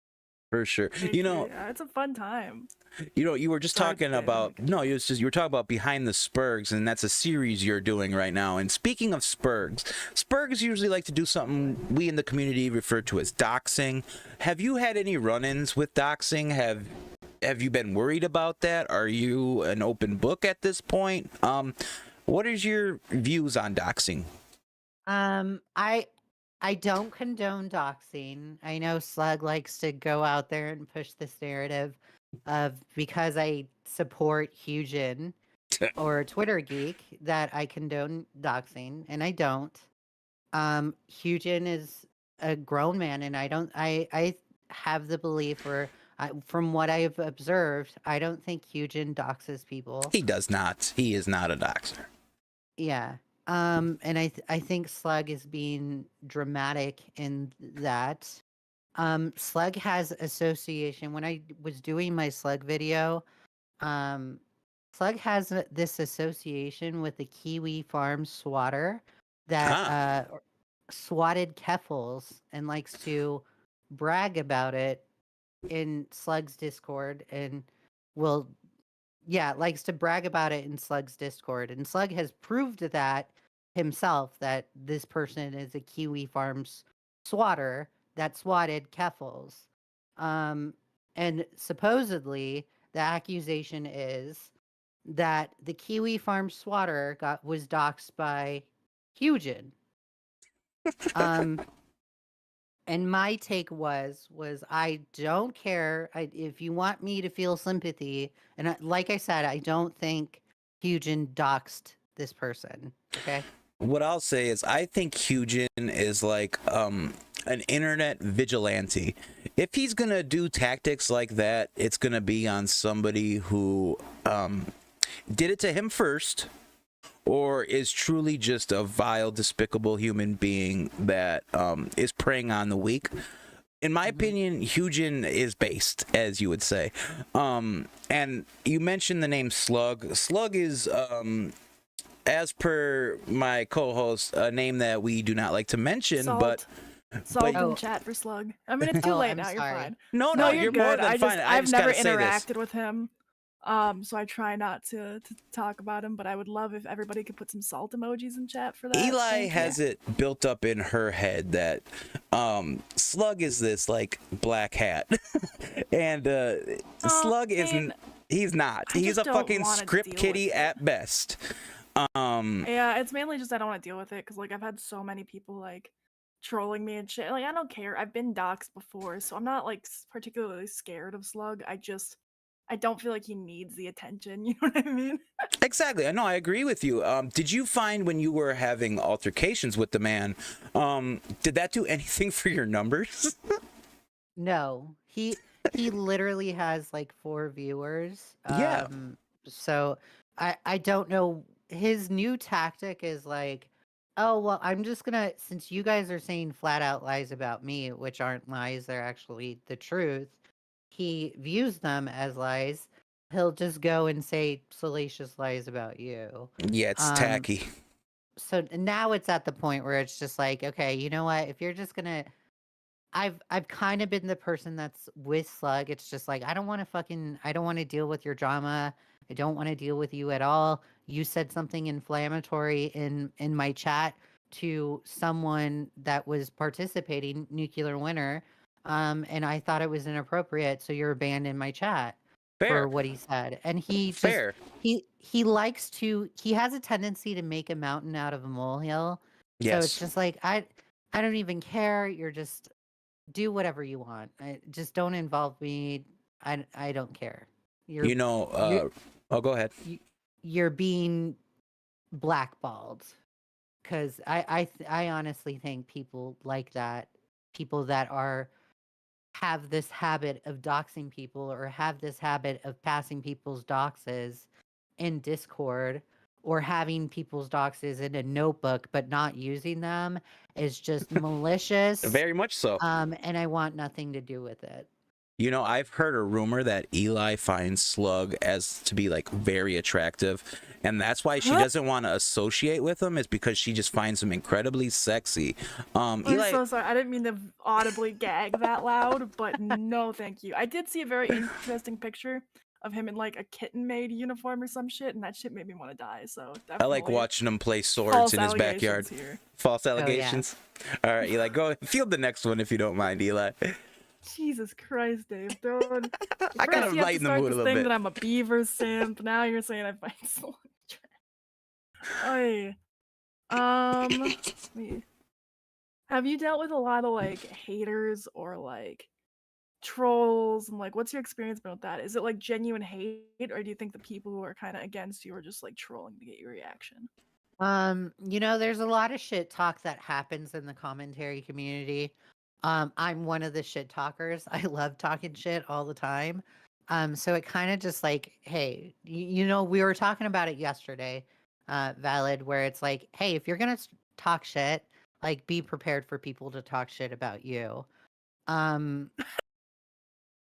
For sure. Yeah, it's a fun time. You were just talking about you were talking about Behind the Spurgs, and that's a series you're doing right now. And speaking of Spurgs usually like to do something we in the community refer to as doxing. Have you had any run-ins with doxing? Have you been worried about that? Are you an open book at this point? What is your views on doxing? I don't condone doxing. I know Slug likes to go out there and push this narrative of because I support Hugin or Twitter Geek that I condone doxing, and I don't. Hugin is a grown man, and I have the belief, or from what I've observed, I don't think Hugin doxes people. He does not. He is not a doxer. Yeah. And I think Slug is being dramatic in that. Slug has association. When I was doing my Slug video, Slug has this association with the Kiwi Farm swatter that swatted Keffels and likes to brag about it in Slug's Discord and likes to brag about it in Slug's Discord. And Slug has proved that himself that this person is a Kiwi Farms swatter that swatted Keffels. And supposedly the accusation is that the Kiwi Farm swatter was doxxed by Hugin. And my take was I don't care if you want me to feel sympathy. And like I said, I don't think Hugin doxed this person. Okay. What I'll say is I think Hugin is like an internet vigilante. If he's going to do tactics like that, it's going to be on somebody who did it to him first, or is truly just a vile, despicable human being that is preying on the weak. In my opinion, Hugin is based, as you would say. And you mentioned the name Slug. Slug is, as per my co-host, a name that we do not like to mention, but... Salt in chat for Slug. I mean, it's too late now. You're fine. No, you're good. more than fine. I've never interacted with him. So I try not to talk about him, but I would love if everybody could put some salt emojis in chat for that. Eli has it built up in her head that Slug is this like black hat, and Slug isn't. He's not. He's a fucking script kiddie at best. Yeah, it's mainly just I don't want to deal with it because like I've had so many people like trolling me and shit. Like, I don't care. I've been doxxed before, so I'm not like particularly scared of Slug. I don't feel like he needs the attention. You know what I mean? Exactly. I know. I agree with you. Did you find when you were having altercations with the man, did that do anything for your numbers? No, he literally has like 4 viewers. Yeah. So I don't know. His new tactic is like, oh well, I'm just gonna, since you guys are saying flat out lies about me, which aren't lies, they're actually the truth. He views them as lies. He'll just go and say salacious lies about you. Yeah, it's tacky. So now it's at the point where it's just like, okay, you know what? If you're just gonna, I've kind of been the person that's with Slug. It's just like I don't want to deal with your drama. I don't want to deal with you at all. You said something inflammatory in my chat to someone that was participating, Nuclear Winter, and I thought it was inappropriate, so you're banned in my chat Fair. for what he said. And he just Fair. he likes to, he has a tendency to make a mountain out of a molehill. So Yes. it's just like I don't even care. You're just, do whatever you want. Just don't involve me. I don't care. You know, oh, go ahead. You're being blackballed, because I honestly think people like that, people that have this habit of doxing people or have this habit of passing people's doxes in Discord or having people's doxes in a notebook but not using them is just malicious. Very much so. And I want nothing to do with it. You know, I've heard a rumor that Eli finds Slug as to be like very attractive, and that's why she doesn't want to associate with him, is because she just finds him incredibly sexy. I'm Eli, so sorry. I didn't mean to audibly gag that loud, but no, thank you. I did see a very interesting picture of him in like a kitten maid uniform or some shit, and that shit made me want to die. So I like definitely watching him play swords false in his backyard. allegations here. False allegations. All right, Eli, go field the next one if you don't mind, Eli. Jesus Christ, Dave. Don't. I kind of lighten the mood a little bit. That I'm a beaver simp. Now you're saying I find Slug attractive. Have you dealt with a lot of like haters or like trolls, and like what's your experience been with that? Is it like genuine hate, or do you think the people who are kind of against you are just like trolling to get your reaction? You know, there's a lot of shit talk that happens in the commentary community. I'm one of the shit talkers. I love talking shit all the time. So it kind of just like, hey, you know, we were talking about it yesterday, Valid, where it's like, hey, if you're gonna talk shit, like be prepared for people to talk shit about you.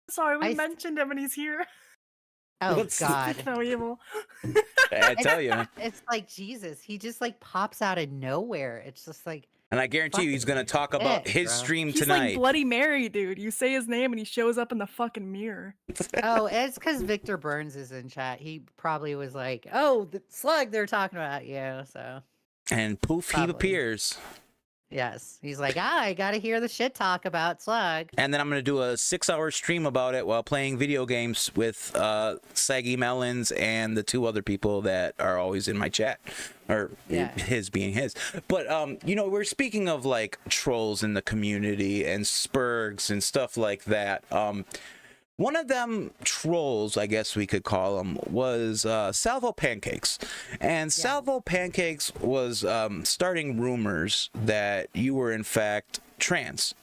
Sorry, we mentioned him and he's here. Oh God. So evil. I tell you, man. It's like Jesus. He just like pops out of nowhere. It's just like, and I guarantee you he's going to talk about his stream He's tonight. like Bloody Mary, dude. You say his name and he shows up in the fucking mirror. Oh, it's because Victor Burns is in chat. He probably was like, oh, the Slug, they're talking about you. So, and poof, he appears. Yes. He's like, I got to hear the shit talk about Slug. And then I'm going to do a 6-hour stream about it while playing video games with Saggy Melons and the 2 other people that are always in my chat. Or his being his. But, you know, we're speaking of, like, trolls in the community and spurgs and stuff like that. One of them trolls, I guess we could call them, was SalvoPancakes. And SalvoPancakes was starting rumors that you were, in fact, trans.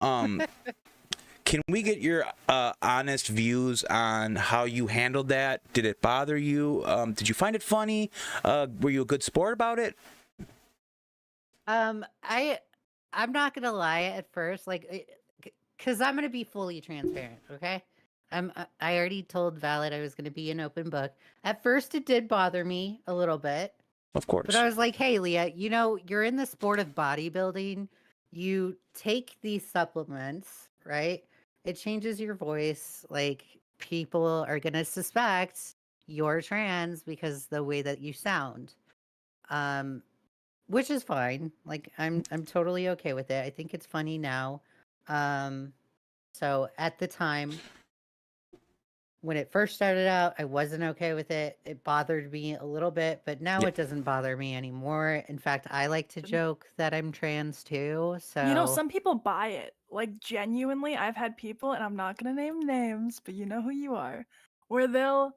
Can we get your honest views on how you handled that? Did it bother you? Did you find it funny? Were you a good sport about it? I'm not gonna lie at first, like, because I'm gonna be fully transparent, okay? I already told Valid I was gonna be an open book. At first, it did bother me a little bit. Of course. But I was like, hey, Leah, you know, you're in the sport of bodybuilding. You take these supplements, right? It changes your voice. Like, people are gonna suspect you're trans because the way that you sound. Which is fine. Like, I'm totally okay with it. I think it's funny now. So at the time, when it first started out, I wasn't okay with it. It bothered me a little bit, but now Yeah. it doesn't bother me anymore. In fact, I like to joke that I'm trans too. You know, So some people buy it. Like genuinely, I've had people, and I'm not gonna name names, but you know who you are, where they'll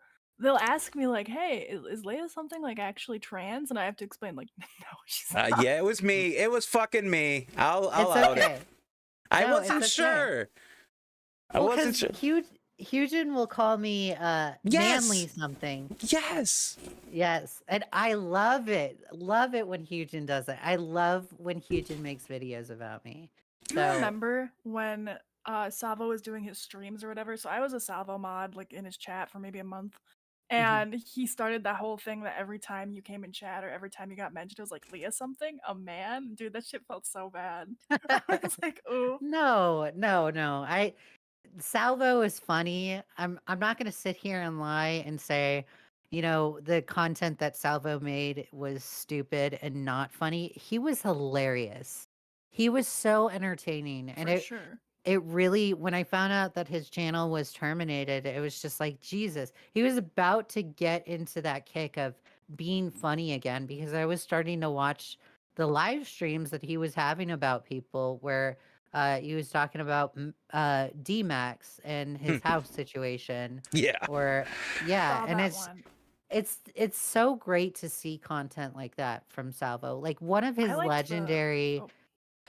ask me like, "Hey, is Leigha Something like actually trans?" And I have to explain like, "No, she's not." Yeah, it was me. It was fucking me. I'll it's out it. okay. I No, wasn't it's okay. sure. I Well, wasn't because sure. Hyujin will call me manly something. Yes. Yes, and I love it. Love it when Hyujin does it. I love when Hyujin makes videos about me. Do you So remember when Salvo was doing his streams or whatever? So I was a Salvo mod like in his chat for maybe a month. And he started that whole thing that every time you came in chat or every time you got mentioned, it was like Leigha Something, a man. Dude, that shit felt so bad. I was like, ooh. no, no, no. Salvo is funny. I'm not gonna sit here and lie and say, you know, the content that Salvo made was stupid and not funny. He was hilarious. He was so entertaining. And For sure. it really, when I found out that his channel was terminated, it was just like, Jesus. He was about to get into that kick of being funny again, because I was starting to watch the live streams that he was having about people where he was talking about D-Max and his house situation. Yeah. Or yeah, Saw and that one. it's so great to see content like that from Salvo. Like one of his I liked the- legendary oh.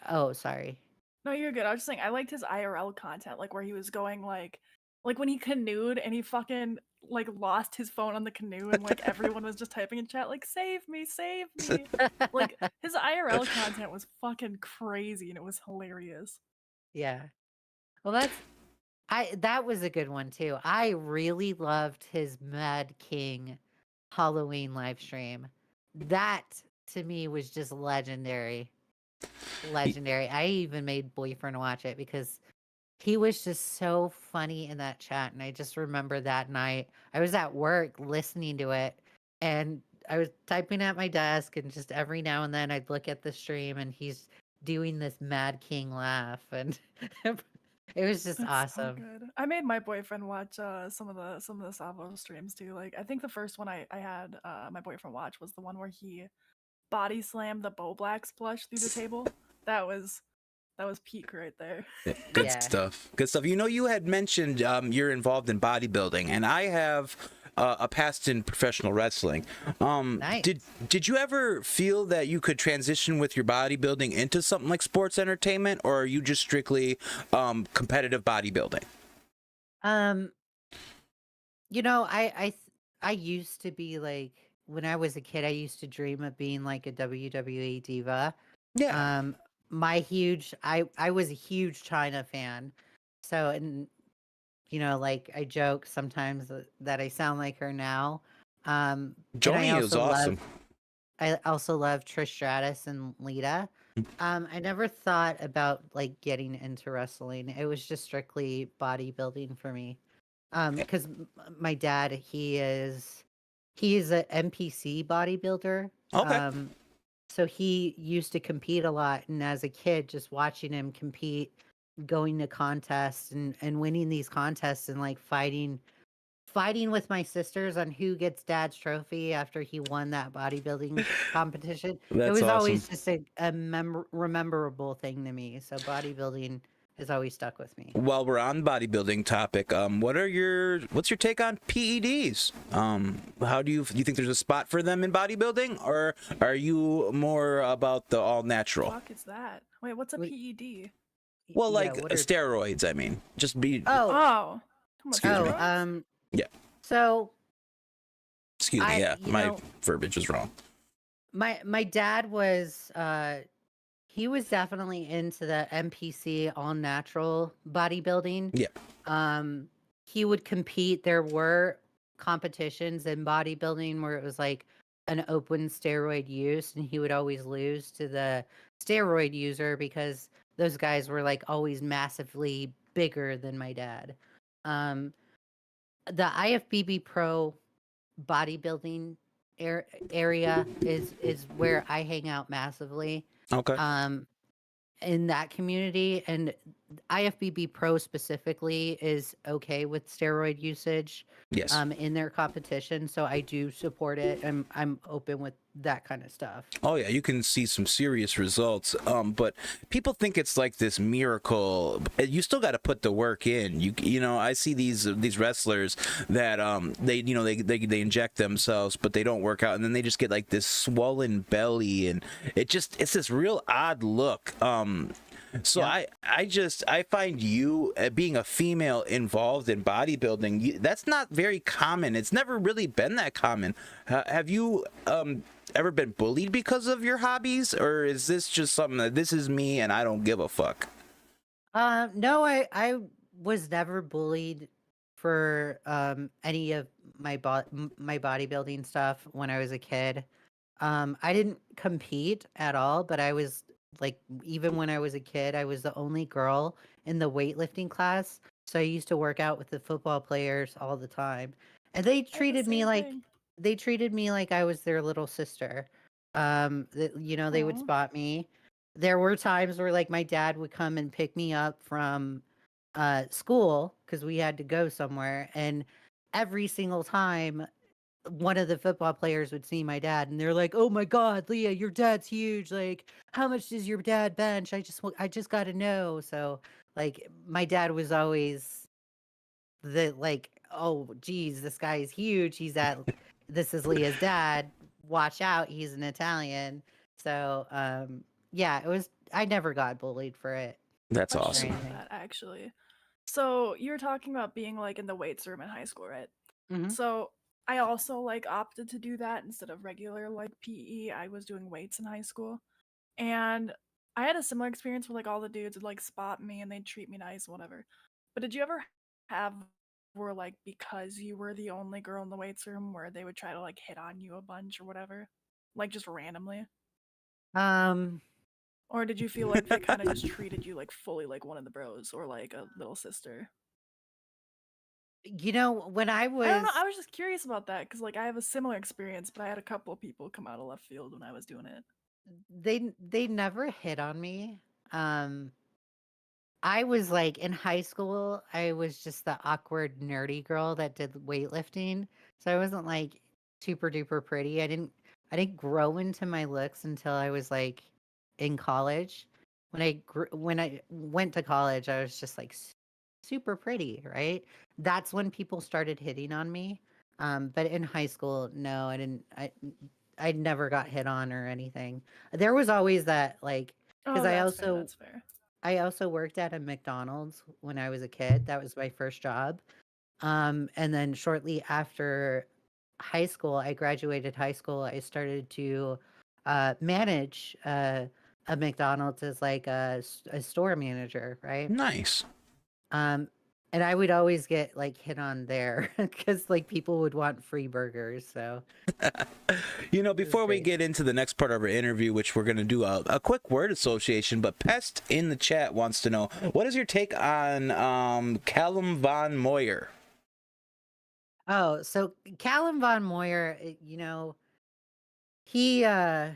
oh, sorry. No, you're good. I was just saying I liked his IRL content, like where he was going like when he canoed and he fucking like lost his phone on the canoe and like everyone was just typing in chat like save me, save me. Like his IRL content was fucking crazy and it was hilarious. Yeah. Well, that was a good one too. I really loved his Mad King Halloween live stream. That to me was just legendary. Legendary. I even made boyfriend watch it because he was just so funny in that chat. And I just remember that night I was at work listening to it and I was typing at my desk, and just every now and then I'd look at the stream and he's doing this Mad King laugh, and it was just That's so awesome. good. I made my boyfriend watch some of the Salvo streams too. Like I think the first one I had my boyfriend watch was the one where he body slammed the Bo Blacks plush through the table. That was peak right there. Good Yeah. stuff. Good stuff. You know, you had mentioned you're involved in bodybuilding, and I have a past in professional wrestling. Nice. Did you ever feel that you could transition with your bodybuilding into something like sports entertainment, or are you just strictly competitive bodybuilding? You know, I used to be like, when I was a kid, I used to dream of being like a WWE diva. Yeah. I was a huge China fan. So, and you know, like I joke sometimes that I sound like her now. And Johnny is awesome. I also love Trish Stratus and Lita. I never thought about like getting into wrestling. It was just strictly bodybuilding for me. Because my dad, he is an NPC bodybuilder. Okay. So he used to compete a lot, and as a kid, just watching him compete, going to contests and winning these contests and like fighting with my sisters on who gets dad's trophy after he won that bodybuilding competition. It That's was awesome. always just a rememberable thing to me. So bodybuilding has always stuck with me. While we're on bodybuilding topic, what's your take on PEDs? How do you think there's a spot for them in bodybuilding, or are you more about the all natural? Fuck is that? Wait, what's a PED? Well, Yeah, like what are- steroids. I mean, just be. Oh. Excuse me. Yeah. So Excuse me. Yeah, you my know, verbiage was wrong. my dad was he was definitely into the NPC all natural bodybuilding. Yeah. He would compete. There were competitions in bodybuilding where it was like an open steroid use, and he would always lose to the steroid user because those guys were like always massively bigger than my dad. The IFBB Pro bodybuilding area is where I hang out massively. Okay. In that community, and IFBB Pro specifically is okay with steroid usage Yes. in their competition, so I do support it. I'm open with that kind of stuff. Oh yeah, you can see some serious results. But people think it's like this miracle. You still got to put the work in. You know, I see these wrestlers that they inject themselves, but they don't work out, and then they just get like this swollen belly, and it's this real odd look. So I find you being a female involved in bodybuilding, that's not very common. It's never really been that common. Have you ever been bullied because of your hobbies, or is this just something that this is me and I don't give a fuck? No, I was never bullied for any of my bodybuilding stuff when I was a kid. I didn't compete at all, but I was like, even when I was a kid, I was the only girl in the weightlifting class. So I used to work out with the football players all the time, and they treated me like I was their little sister. They would Aw. spot me. There were times where like my dad would come and pick me up from school because we had to go somewhere, and every single time one of the football players would see my dad and they're like, "Oh my God, Leah, your dad's huge. Like, how much does your dad bench? I just got to know." So like my dad was always the like, "Oh geez, this guy is huge. This is Leah's dad. Watch out, he's an Italian." So yeah, I never got bullied for it. That's Question awesome. on that, actually. So you were talking about being like in the weights room in high school, right? Mhm. So I also like opted to do that instead of regular like PE. I was doing weights in high school, and I had a similar experience where like all the dudes would like spot me and they'd treat me nice, whatever. But did you ever have where like because you were the only girl in the weights room where they would try to like hit on you a bunch or whatever, like just randomly? Um, Or did you feel like they kind of just treated you like fully like one of the bros or like a little sister? when I I don't know. was I was just curious about that because like I have a similar experience, but I had a couple of people come out of left field when I was doing it. they never hit on me. Um, I was like in high school, I was just the awkward nerdy girl that did weightlifting. So I wasn't like super duper pretty. I didn't grow into my looks until I was like in college. When I went to college, I was just like super pretty, right? That's when people started hitting on me. But in high school, no, I didn't. I never got hit on or anything. There was always that like because Oh, that's fair. That's fair. I also worked at a McDonald's when I was a kid. That was my first job. And then shortly after high school, I graduated high school. I started to manage a McDonald's as like a store manager, right? Nice. And I would always get like hit on there because like people would want free burgers. So Before we great. get into the next part of our interview, which we're going to do a quick word association, but Pest in the chat wants to know, what is your take on Callum Von Moyer? Oh, so Callum Von Moyer, he do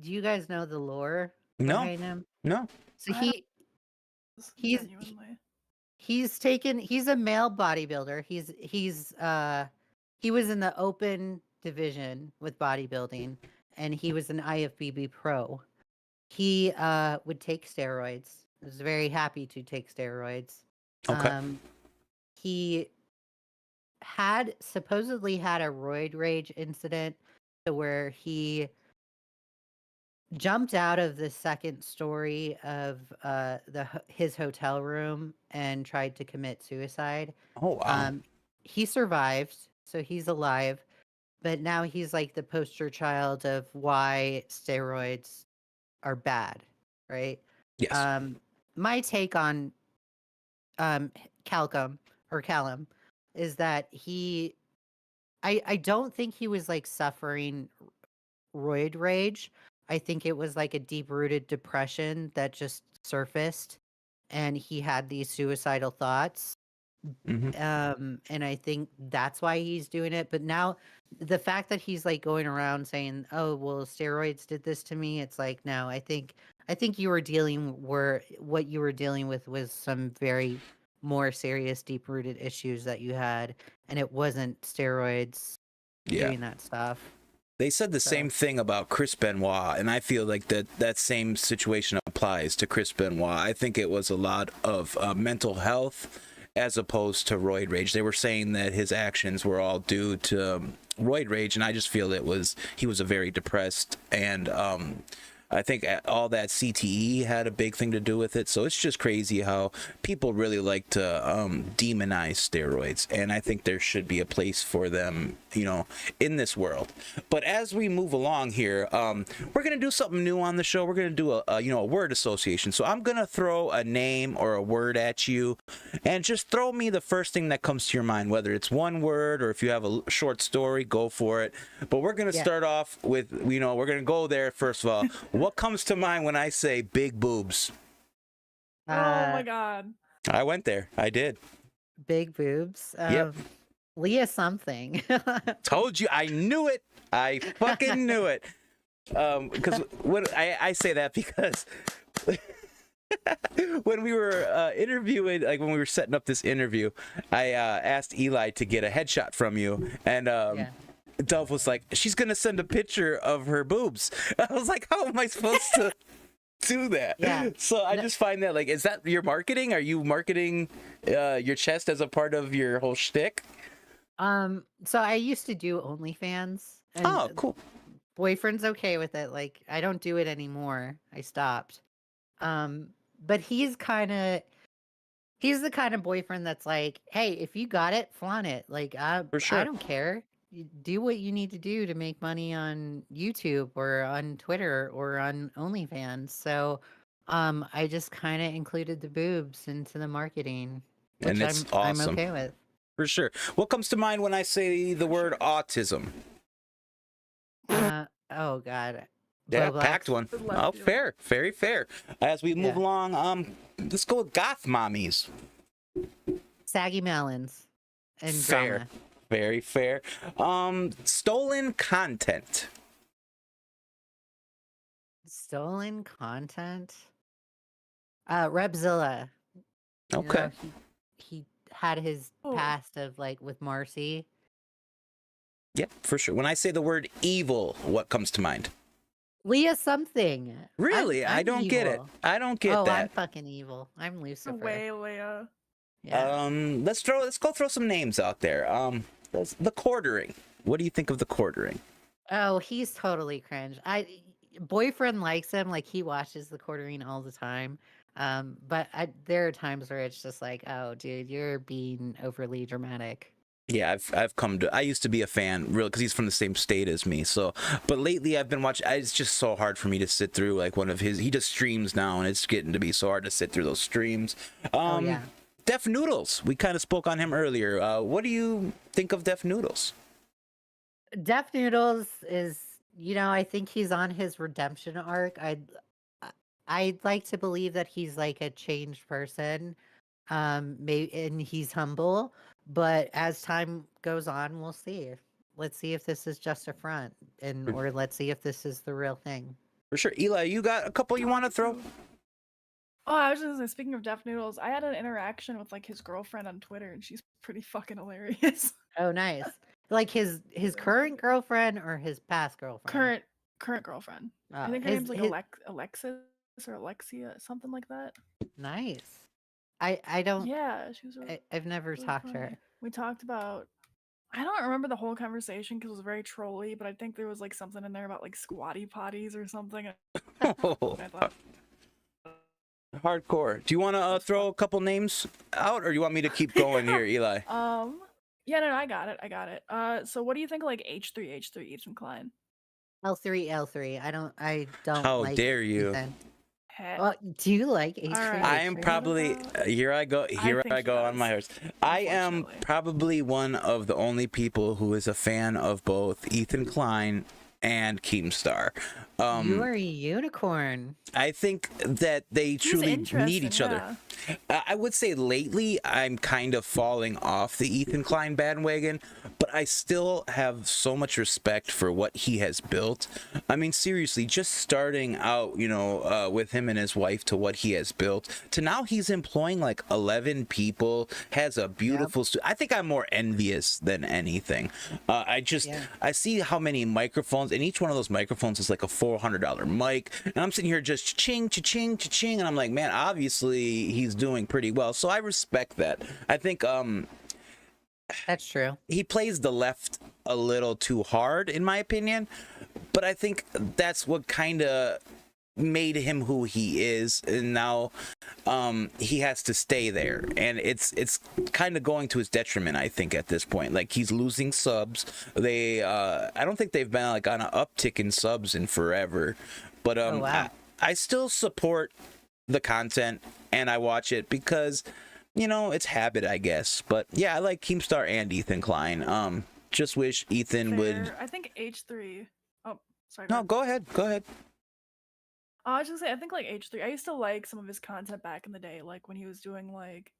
you guys know the lore No, behind him? no. So I don't- he's Genuinely. he's a male bodybuilder. He was in the open division with bodybuilding, and he was an IFBB pro. He would take steroids. Was very happy to take steroids. Okay. He had supposedly had a roid rage incident to where he jumped out of the second story of his hotel room and tried to commit suicide. Oh, wow. He survived, so he's alive, but now he's like the poster child of why steroids are bad, right? Yes. My take on Callum is that I don't think he was like suffering roid rage. I think it was like a deep rooted depression that just surfaced and he had these suicidal thoughts. And I think that's why he's doing it. But now the fact that he's like going around saying, "Oh, well, steroids did this to me," it's like, no, I think I think what you were dealing with was some very more serious, deep rooted issues that you had, and it wasn't steroids doing that stuff. They said the same thing about Chris Benoit, and I feel like that same situation applies to Chris Benoit. I think it was a lot of mental health as opposed to roid rage. They were saying that his actions were all due to roid rage, and I just feel he was a very depressed, and I think all that CTE had a big thing to do with it. So it's just crazy how people really like to demonize steroids, and I think there should be a place for them, in this world. But as we move along here, we're gonna do something new on the show. We're gonna do a word association. So I'm gonna throw a name or a word at you, and just throw me the first thing that comes to your mind, whether it's one word or if you have a short story, go for it. But we're gonna start off with, we're gonna go there first of all. What comes to mind when I say big boobs? Oh my god. I went there. I did. Big boobs. Yep. Leigha Something. Told you. I knew it. I fucking knew it. Because when I say that because when we were interviewing, like when we were setting up this interview, I asked Eli to get a headshot from you, and Dove was like, she's gonna send a picture of her boobs. I was like, how am I supposed to do that? Yeah. So I just find that, like, is that your marketing? Are you marketing your chest as a part of your whole shtick? So I used to do OnlyFans. And oh, cool. Boyfriend's okay with it. Like, I don't do it anymore. I stopped. But he's the kind of boyfriend that's like, hey, if you got it, flaunt it. Like, For sure. I don't care. You do what you need to do to make money on YouTube or on Twitter or on OnlyFans. So I just kind of included the boobs into the marketing, which And it's awesome. I'm okay with. For sure. What comes to mind when I say the word autism? Oh God. Yeah, Blow packed blocks. one. Oh, fair. Very fair. As we move along, let's go with goth mommies. Saggy melons and Fair. drama. Very fair. Stolen content. Stolen content. Repzilla. You Okay. know, he had his past of like with Marcy. Yep, for sure. When I say the word evil, what comes to mind? Leigha Something. Really? I I'm don't get it. evil. I don't get I'm that. fucking evil. I'm Lucifer. Way, Leia. Yeah. Let's go throw some names out there. The quartering. What do you think of the quartering? Oh, he's totally cringe. Boyfriend likes him. Like, he watches the quartering all the time. But there are times where it's just like, oh, dude, you're being overly dramatic. Yeah, I used to be a fan, really, because he's from the same state as me. So, but lately I've been watching. It's just so hard for me to sit through like one of his. He just streams now, and it's getting to be so hard to sit through those streams. Def Noodles. We kind of spoke on him earlier. What do you think of Def Noodles? Def Noodles is, I think he's on his redemption arc. I'd like to believe that he's like a changed person. Maybe, and he's humble. But as time goes on, we'll see. Let's see if this is just a front, or let's see if this is the real thing. For sure. Eli, you got a couple you want to throw? Oh, I was just gonna say, speaking of Def Noodles, I had an interaction with like his girlfriend on Twitter, and she's pretty fucking hilarious. Oh, nice. Like his current girlfriend or his past girlfriend? Current girlfriend. Oh, I think her name's like Alexis or Alexia, something like that. Nice. I don't. Yeah, she was. I've never really talked to funny. her. We talked about. I don't remember the whole conversation because it was very trolly, but I think there was like something in there about like squatty potties or something. I thought, Hardcore. Do you want to throw a couple names out, or do you want me to keep going here, Eli? Yeah, no, I got it. So what do you think of like H3 Ethan Klein? L3. I don't. How like dare you? Ethan. Well, do you like H3? Alright. I am probably here I go on my horse. I am probably one of the only people who is a fan of both Ethan Klein and Keemstar. You are a unicorn. I think that they truly need each other. I would say lately I'm kind of falling off the Ethan Klein bandwagon, but I still have so much respect for what he has built. I mean, seriously, just starting out, with him and his wife to what he has built to now he's employing like 11 people, has a beautiful I think I'm more envious than anything. I see how many microphones, and each one of those microphones is like a $400 mic, and I'm sitting here just cha-ching, cha-ching, cha-ching, and I'm like, man, obviously he's doing pretty well, so I respect that. I think that's true. He plays the left a little too hard, in my opinion, but I think that's what kind of made him who he is, and now he has to stay there, and it's kind of going to his detriment, I think, at this point. Like, he's losing subs. I don't think they've been like on an uptick in subs in forever, but I still support the content and I watch it because it's habit, I guess. But yeah, I like Keemstar and Ethan Klein. Just wish Ethan would. I think H3. Oh, sorry. No, go ahead. I was just gonna say, I think like H3. I used to like some of his content back in the day, like when he was doing like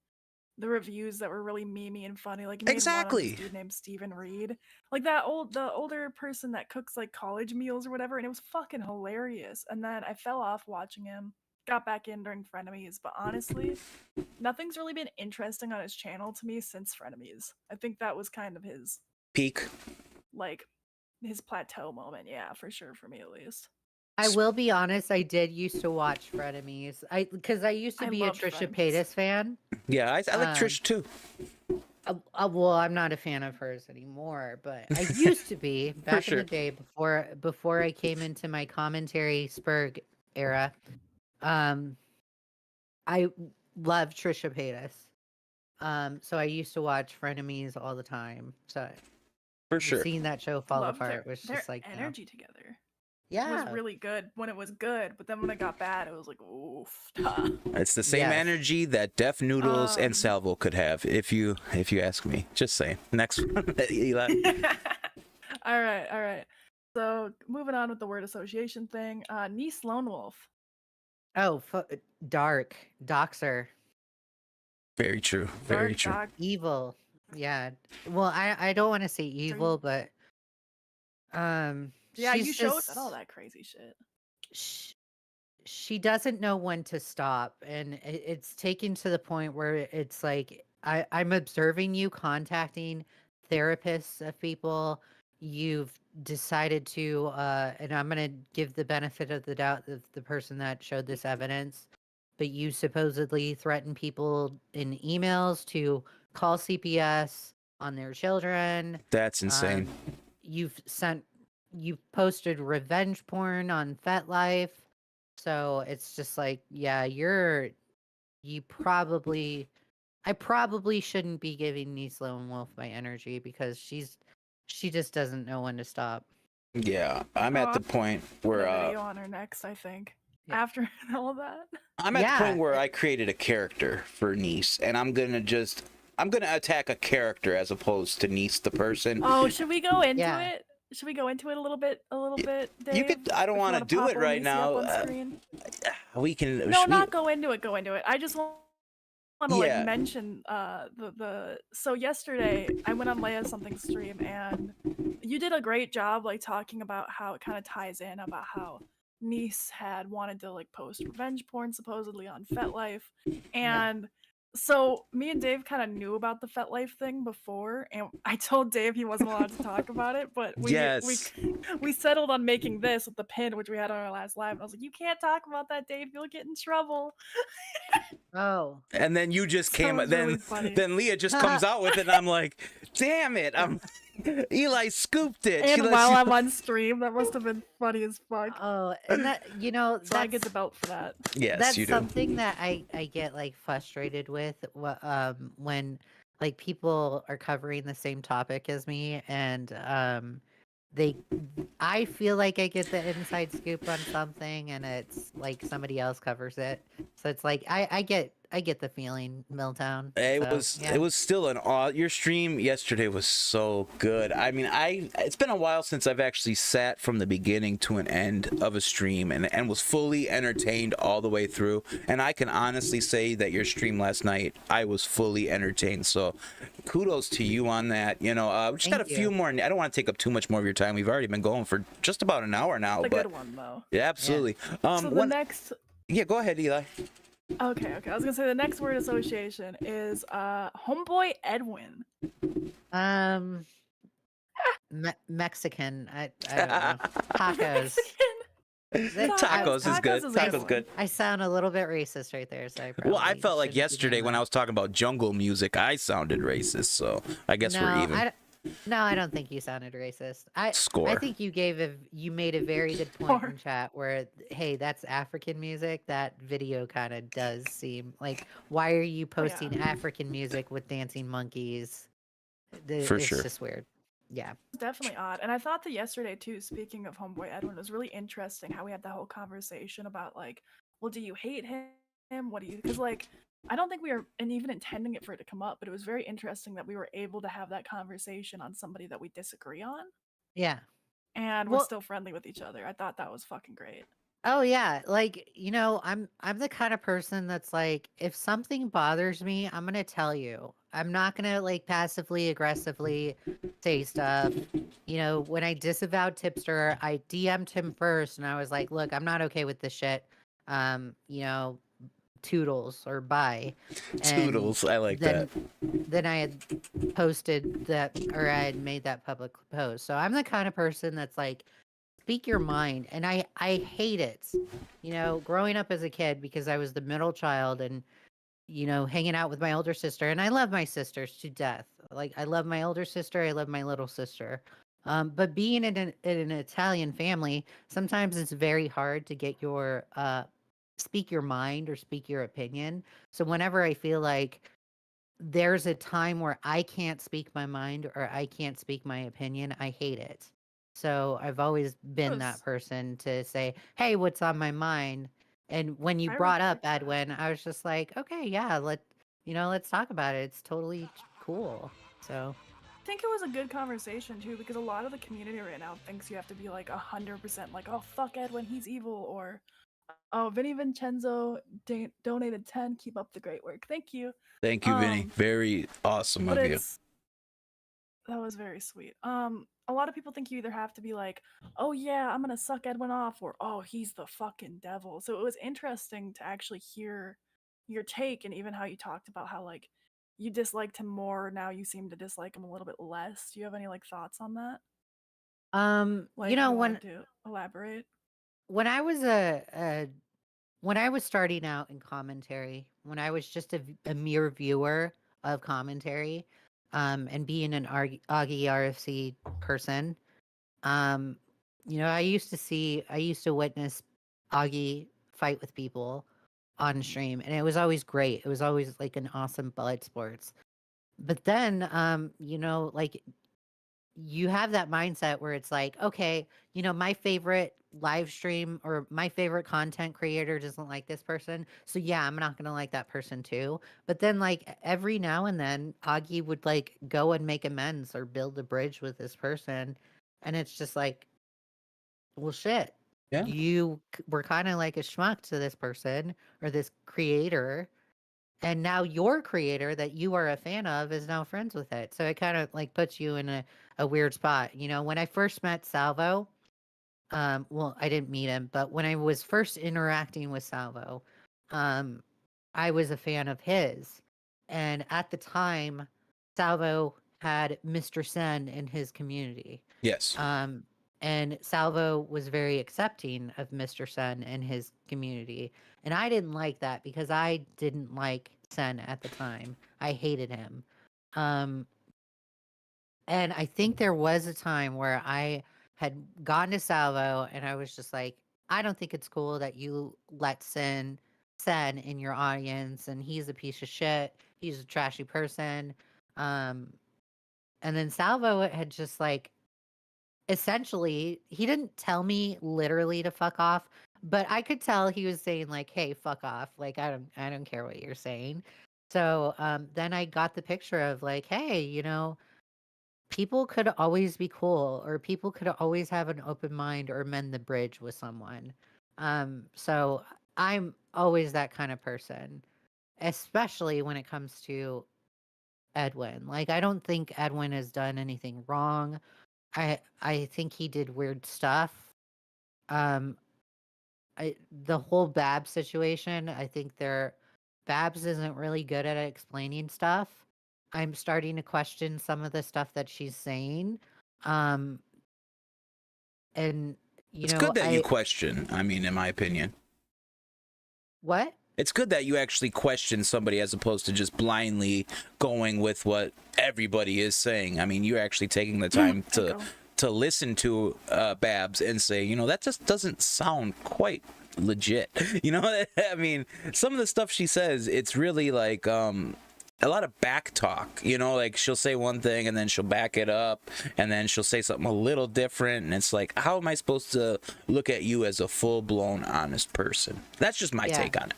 the reviews that were really memey and funny. Like, he made one on this dude named Steven Reed, like the older person that cooks like college meals or whatever, and it was fucking hilarious. And then I fell off watching him. Got back in during Frenemies, but honestly, nothing's really been interesting on his channel to me since Frenemies. I think that was kind of his peak, like his plateau moment. Yeah, for sure, for me at least. I will be honest, I did used to watch Frenemies. Because I used to be a Trisha Paytas fan. Yeah, I like Trisha too. Well, I'm not a fan of hers anymore, but I used to be back in the day before I came into my commentary Spurg era. I love Trisha Paytas. So I used to watch Frenemies all the time. So for sure, seeing that show fall apart was just like energy together. Yeah, it was really good when it was good, but then when it got bad, it was like, oof. It's the same energy that Def Noodles and Salvo could have, if you ask me. Just saying. Next one, Eli. All right. So moving on with the word association thing. Neece Lonewolf. Oh, dark doxer. Very true. Very true. Evil. Yeah. Well, I don't want to say evil, but yeah, you showed all that crazy shit. She doesn't know when to stop, and it's taken to the point where it's like I'm observing you contacting therapists of people. You've decided to, and I'm going to give the benefit of the doubt of the person that showed this evidence, but you supposedly threaten people in emails to call CPS on their children. That's insane. You've posted revenge porn on FetLife. So it's just like, yeah, I probably shouldn't be giving Neece Lonewolf my energy because she just doesn't know when to stop. Yeah, I'm at the point where video on her next, I think. Yeah. After all that, I'm at the point where I created a character for Neece, and I'm gonna attack a character as opposed to Neece the person. Oh, should we go into it? Should we go into it a little bit, Dave? You could. I don't want to do it right now. We can. No, not go into it. Go into it. I just want to like mention So yesterday I went on Leigha Something stream, and you did a great job like talking about how it kind of ties in about how Neece had wanted to like post revenge porn supposedly on FetLife, and. So me and Dave kind of knew about the FetLife thing before, and I told Dave he wasn't allowed to talk about it, but we settled on making this with the pin, which we had on our last live, and I was like, you can't talk about that, Dave, you'll get in trouble. Oh. And then you just came, then Leigha just comes out with it, and I'm like, damn it, Eli scooped it. And while I'm on stream, that must have been funny as fuck. Oh, and that, so I get the belt for that. Yes, that's you do. Something that I get like frustrated with when like people are covering the same topic as me, and I feel like I get the inside scoop on something, and it's like somebody else covers it. So it's like I get the feeling, Milltown. It So, was yeah. it was still an awe. Your stream yesterday was so good. I mean, it's been a while since I've actually sat from the beginning to an end of a stream and was fully entertained all the way through. And I can honestly say that your stream last night, I was fully entertained. So kudos to you on that. You know, we just got a Thank few you. more. I don't want to take up too much more of your time. We've already been going for just about an hour now. It's a but good one though. yeah, absolutely. So the next. Yeah, go ahead, Eli. Okay. I was gonna say the next word association is Homeboy Edwin. Mexican. I don't know. Tacos. Tacos is good. Tacos good. I sound a little bit racist right there, so I probably Well, I felt like shouldn't be yesterday doing when that. I was talking about jungle music, I sounded racist. So I guess we're even. No, I don't think you sounded racist. I Score. think you made a very good point in chat where, hey, that's African music. That video kind of does seem like, why are you posting African music with dancing monkeys? For it's sure. just weird. Yeah. It's definitely odd. And I thought that yesterday too, speaking of Homeboy Edwin, it was really interesting how we had the whole conversation about like, well, do you hate him? What do you, because like, I don't think we were even intending it for it to come up, but it was very interesting that we were able to have that conversation on somebody that we disagree on. Yeah. And we're still friendly with each other. I thought that was fucking great. Oh yeah, like, I'm the kind of person that's like, if something bothers me, I'm gonna tell you. I'm not gonna like passively aggressively say stuff. When I disavowed Tipster, I DM'd him first, and I was like, look, I'm not okay with this shit. Toodles or bye. Toodles, I like that. Then I had posted that, or I had made that public post. So I'm the kind of person that's like, speak your mind. And I hate it. Growing up as a kid, because I was the middle child and, hanging out with my older sister. And I love my sisters to death. Like, I love my older sister. I love my little sister. But being in an Italian family, sometimes it's very hard to get your, speak your mind or speak your opinion. So whenever I feel like there's a time where I can't speak my mind or I can't speak my opinion, I hate it. So I've always been that person to say, hey, what's on my mind? And when you brought up Edwin, I was just like, okay, yeah, let's talk about it. It's totally cool. So I think it was a good conversation too, because a lot of the community right now thinks you have to be like 100% like, oh fuck Edwin, he's evil, or oh, Vinny Vincenzo donated 10. Keep up the great work. Thank you. Thank you, Vinny. Very awesome of you. That was very sweet. A lot of people think you either have to be like, oh yeah, I'm gonna suck Edwin off, or oh, he's the fucking devil. So it was interesting to actually hear your take, and even how you talked about how like you disliked him more, now you seem to dislike him a little bit less. Do you have any like thoughts on that? Like, when to elaborate. when I was when I was starting out in commentary, when I was just a mere viewer of commentary, and being an Augie RFC person, I used to witness Augie fight with people on stream, and it was always great. It was always like an awesome blood sports. But then, like, you have that mindset where it's like, okay, my favorite live stream or my favorite content creator doesn't like this person. So yeah, I'm not going to like that person too. But then like every now and then Augie would like go and make amends or build a bridge with this person. And it's just like, well, shit. Yeah. You were kind of like a schmuck to this person or this creator. And now your creator that you are a fan of is now friends with it. So it kind of like puts you in a weird spot. When I first met Salvo, well, I didn't meet him, but when I was first interacting with Salvo, I was a fan of his. And at the time, Salvo had Mr. Sen in his community. Yes. And Salvo was very accepting of Mr. Sen and his community. And I didn't like that because I didn't like Sen at the time. I hated him. And I think there was a time where I had gone to Salvo and I was just like, I don't think it's cool that you let Sen in your audience, and he's a piece of shit. He's a trashy person. And then Salvo had just like, essentially, he didn't tell me literally to fuck off, but I could tell he was saying like, "Hey, fuck off! Like, I don't care what you're saying." So then I got the picture of like, "Hey, you know, people could always be cool, or people could always have an open mind or mend the bridge with someone." So I'm always that kind of person, especially when it comes to Edwin. Like, I don't think Edwin has done anything wrong. I think he did weird stuff. Um, the whole Babs situation, I think Babs isn't really good at explaining stuff. I'm starting to question some of the stuff that she's saying. Um, and you It's know, good that you question. I mean, in my opinion, what? it's good that you actually question somebody as opposed to just blindly going with what everybody is saying. I mean, you're actually taking the time to listen to Babs and say, you know, that just doesn't sound quite legit. You know, I mean, some of the stuff she says, it's really like a lot of back talk. You know, like she'll say one thing and then she'll back it up and then she'll say something a little different, and it's like, how am I supposed to look at you as a full-blown honest person? That's just my take on it.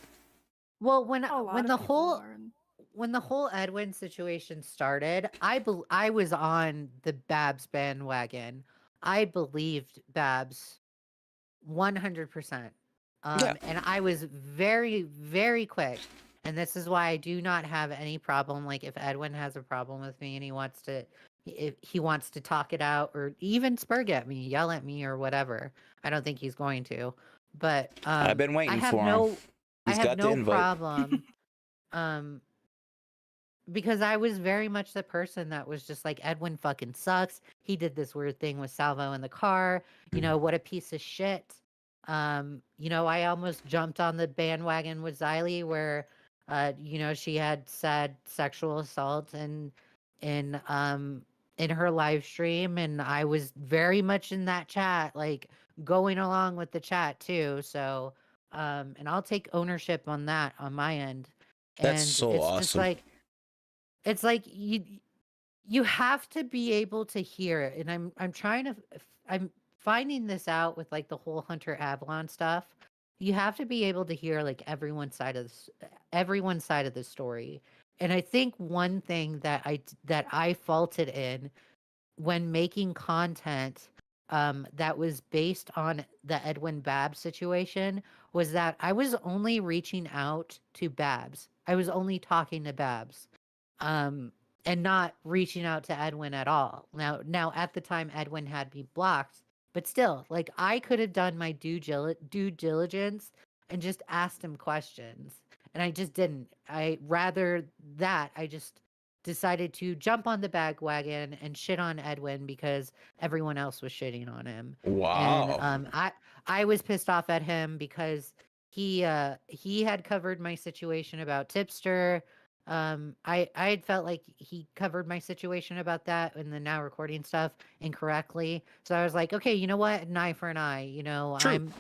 Well, when the whole Edwin situation started, I was on the Babs bandwagon. I believed Babs 100%. And I was very, very quick. And this is why I do not have any problem. Like, if Edwin has a problem with me and if he wants to talk it out or even spurg at me, yell at me or whatever, I don't think he's going to. But I've been waiting for him. I have no problem. Because I was very much the person that was just like, Edwin fucking sucks. He did this weird thing with Salvo in the car. You know, what a piece of shit. You know, I almost jumped on the bandwagon with Xylee where, you know, she had said sexual assault in her live stream, and I was very much in that chat, like going along with the chat too. So, and I'll take ownership on that on my end. That's And so it's awesome. just like, it's like you have to be able to hear it. And I'm finding this out with like the whole Hunter Avalon stuff. You have to be able to hear like everyone's side of the story. And I think one thing that I faulted in when making content that was based on the Edwin Babs situation was that I was only reaching out to Babs. I was only talking to Babs. And not reaching out to Edwin at all. Now at the time Edwin had me blocked, but still, like, I could have done my due diligence and just asked him questions, and I just didn't. I just decided to jump on the bandwagon and shit on Edwin because everyone else was shitting on him. Wow. And I was pissed off at him because he had covered my situation about Tipster. I had felt like he covered my situation about that and the now recording stuff incorrectly. So I was like, okay, you know what? An eye for an eye. You know, True.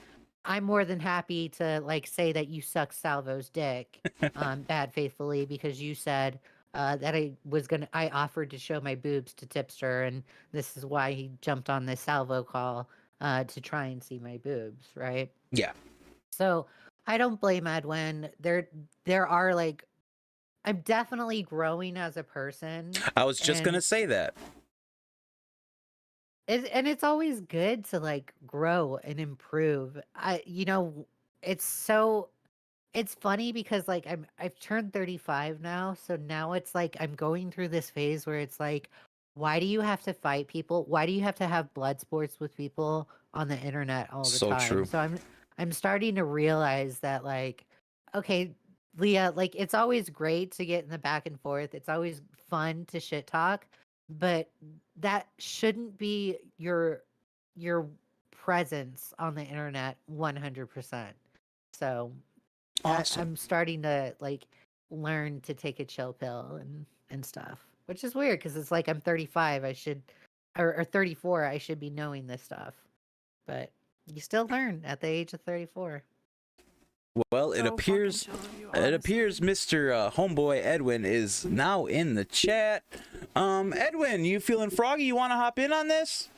I'm more than happy to like say that you suck Salvo's dick, bad faithfully, because you said that I offered to show my boobs to Tipster, and this is why he jumped on this Salvo call to try and see my boobs, right? Yeah. So I don't blame Edwin. There are like, I'm definitely growing as a person. I was just gonna say that. And it's always good to like grow and improve. You know, it's funny because like I've turned 35 now, so now it's like I'm going through this phase where it's like, why do you have to fight people? Why do you have to have blood sports with people on the internet all the So time? true. So I'm starting to realize that, like, okay, Leah, like, it's always great to get in the back and forth. It's always fun to shit talk, but that shouldn't be your presence on the internet 100%. So Awesome. I'm starting to like learn to take a chill pill and stuff, which is weird because it's like I'm 35. I should, or 34. I should be knowing this stuff, but you still learn at the age of 34. Well, it appears Mr. Homeboy Edwin is now in the chat. Edwin, you feeling froggy? You want to hop in on this?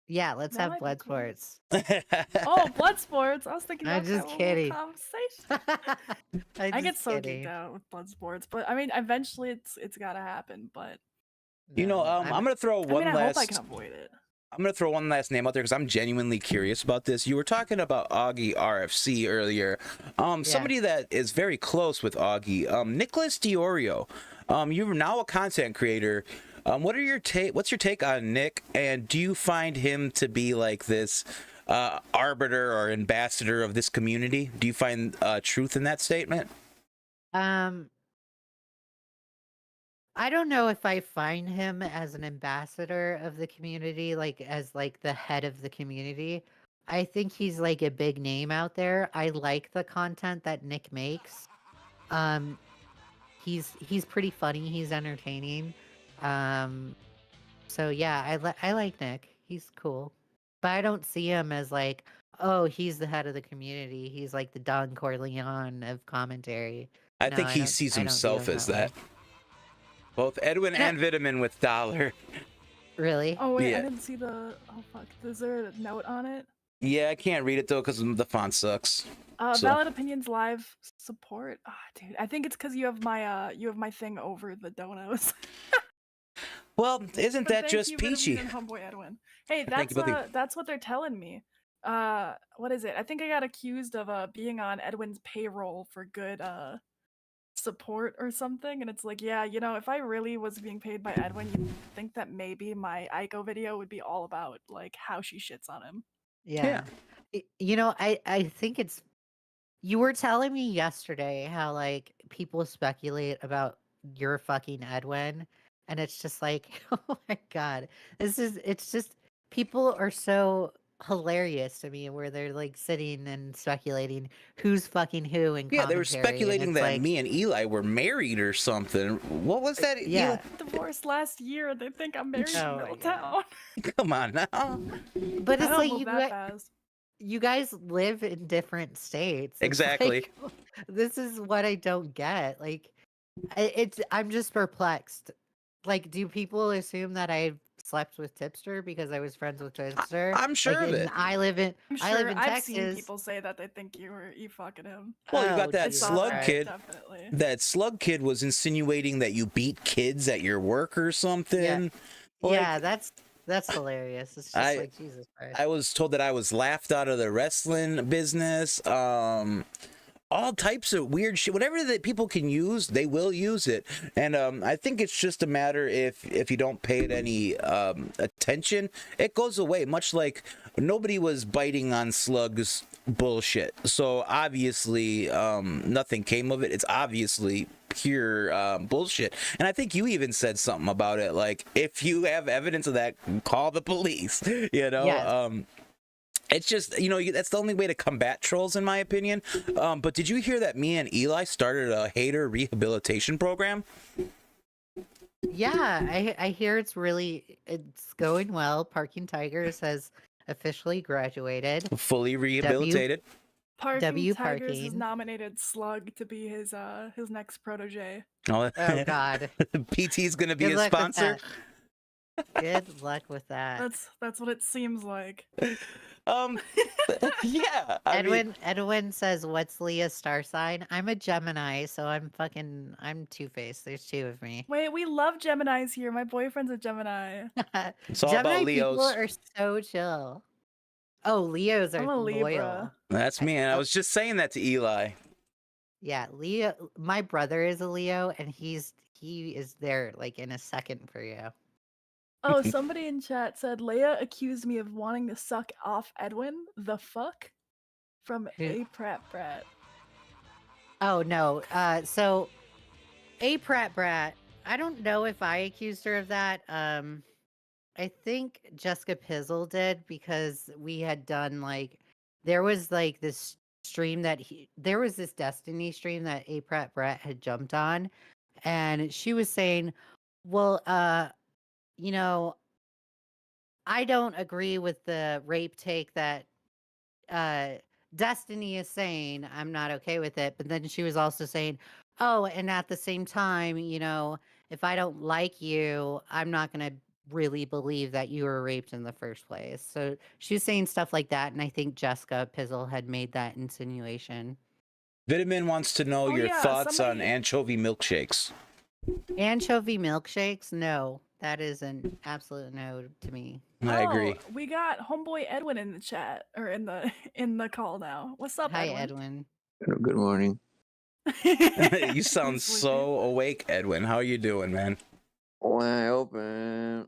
Yeah, let's That have might be blood cool. sports. Oh, blood sports. I was thinking I'm about just that kidding. conversation. I'm I get just so kidding. geeked out with blood sports, but I mean, eventually it's gotta happen. But You know, No, I'm gonna throw I mean, one I hope I can last. avoid it. I'm gonna throw one last name out there because I'm genuinely curious about this. You were talking about Augie RFC earlier. Somebody that is very close with Augie, Nicholas Diorio. You're now a content creator. What's your take on Nick? And do you find him to be like this arbiter or ambassador of this community? Do you find truth in that statement? I don't know if I find him as an ambassador of the community, like as like the head of the community. I think he's like a big name out there. I like the content that Nick makes. He's pretty funny. He's entertaining. So yeah, I like Nick. He's cool, but I don't see him as like, oh, he's the head of the community. He's like the Don Corleone of commentary. I No, think he don't- sees I don't view himself him as way. that. Both Edwin and Vitamin with Dollar. Really? Oh wait, Yeah. I didn't see the. Oh fuck, is there a note on it? Yeah, I can't read it though because the font sucks. So- Valid Opinions live support. Ah, dude, I think it's because you have my thing over the donos. Well, isn't But that thank just you, Vitamin peachy? and Homeboy Edwin. Hey, Thank you, buddy. that's what they're telling me. What is it? I think I got accused of being on Edwin's payroll for good support or something, and it's like, yeah, you know, if I really was being paid by Edwin, you'd think that maybe my Aiko video would be all about like how she shits on him. Yeah. You know, I think it's you were telling me yesterday how like people speculate about your fucking Edwin, and it's just like, oh my god. It's just people are so hilarious to me where they're like sitting and speculating who's fucking who in Yeah, they were commentary, and speculating it's that like, me and Eli were married or something. What was that? yeah. Divorced last year, they think I'm married Oh in my Middletown. Come on now. But I it's don't like move that fast. you guys live in different states. It's Exactly. like, this is what I don't get. Like, I'm just perplexed. Like, do people assume that I slept with Tipster because I was friends with Tipster? I'm sure like, of and it. I live in I'm I live sure in I've Texas. seen people say that they think you fucking him. Well, you got Oh, that I saw slug that, kid. definitely. That slug kid was insinuating that you beat kids at your work or something. Yeah, that's hilarious. It's just I- like Jesus Christ. I was told that I was laughed out of the wrestling business. All types of weird shit. Whatever that people can use, they will use it. And I think it's just a matter if you don't pay it any attention, it goes away. Much like nobody was biting on Slug's bullshit. So obviously nothing came of it. It's obviously pure bullshit. And I think you even said something about it. Like, if you have evidence of that, call the police. You know? Yes. It's just, you know, that's the only way to combat trolls, in my opinion. But did you hear that me and Eli started a hater rehabilitation program? Yeah, I hear it's going well. Parking Tigers has officially graduated. Fully rehabilitated. Parking W Tigers has Parking. nominated Slug to be his next protege. Oh, Oh God. PT's gonna be Good a luck with sponsor. that. Good luck with that. That's what it seems like. Yeah. I mean, Edwin says, "What's Leah's star sign?" I'm a Gemini, so I'm two-faced. There's two of me. Wait, we love Geminis here. My boyfriend's a Gemini. it's all Gemini about people Leos. are so chill. Oh, Leos are I'm a Libra. loyal. That's me. And I was just saying that to Eli. Yeah, Leo. My brother is a Leo, and he is there like in a second for you. Oh, somebody in chat said Leia accused me of wanting to suck off Edwin. The fuck? From A Prat Brat. Oh no. So a Prat Brat. I don't know if I accused her of that. I think Jessica Pizzle did, because we had done like there was like this stream that there was this Destiny stream that A Prat Brat had jumped on, and she was saying, well, you know, I don't agree with the rape take that Destiny is saying. I'm not okay with it. But then she was also saying, oh, and at the same time, you know, if I don't like you, I'm not going to really believe that you were raped in the first place. So she was saying stuff like that, and I think Jessica Pizzle had made that insinuation. Vitamin wants to know Oh, your yeah, thoughts on somebody- anchovy milkshakes. Anchovy milkshakes? No, that is an absolute no to me. I agree. We got Homeboy Edwin in the chat or in the in the call now. What's up, Hi, Edwin? Good morning. You sound so awake, Edwin. How are you doing, man? When I open,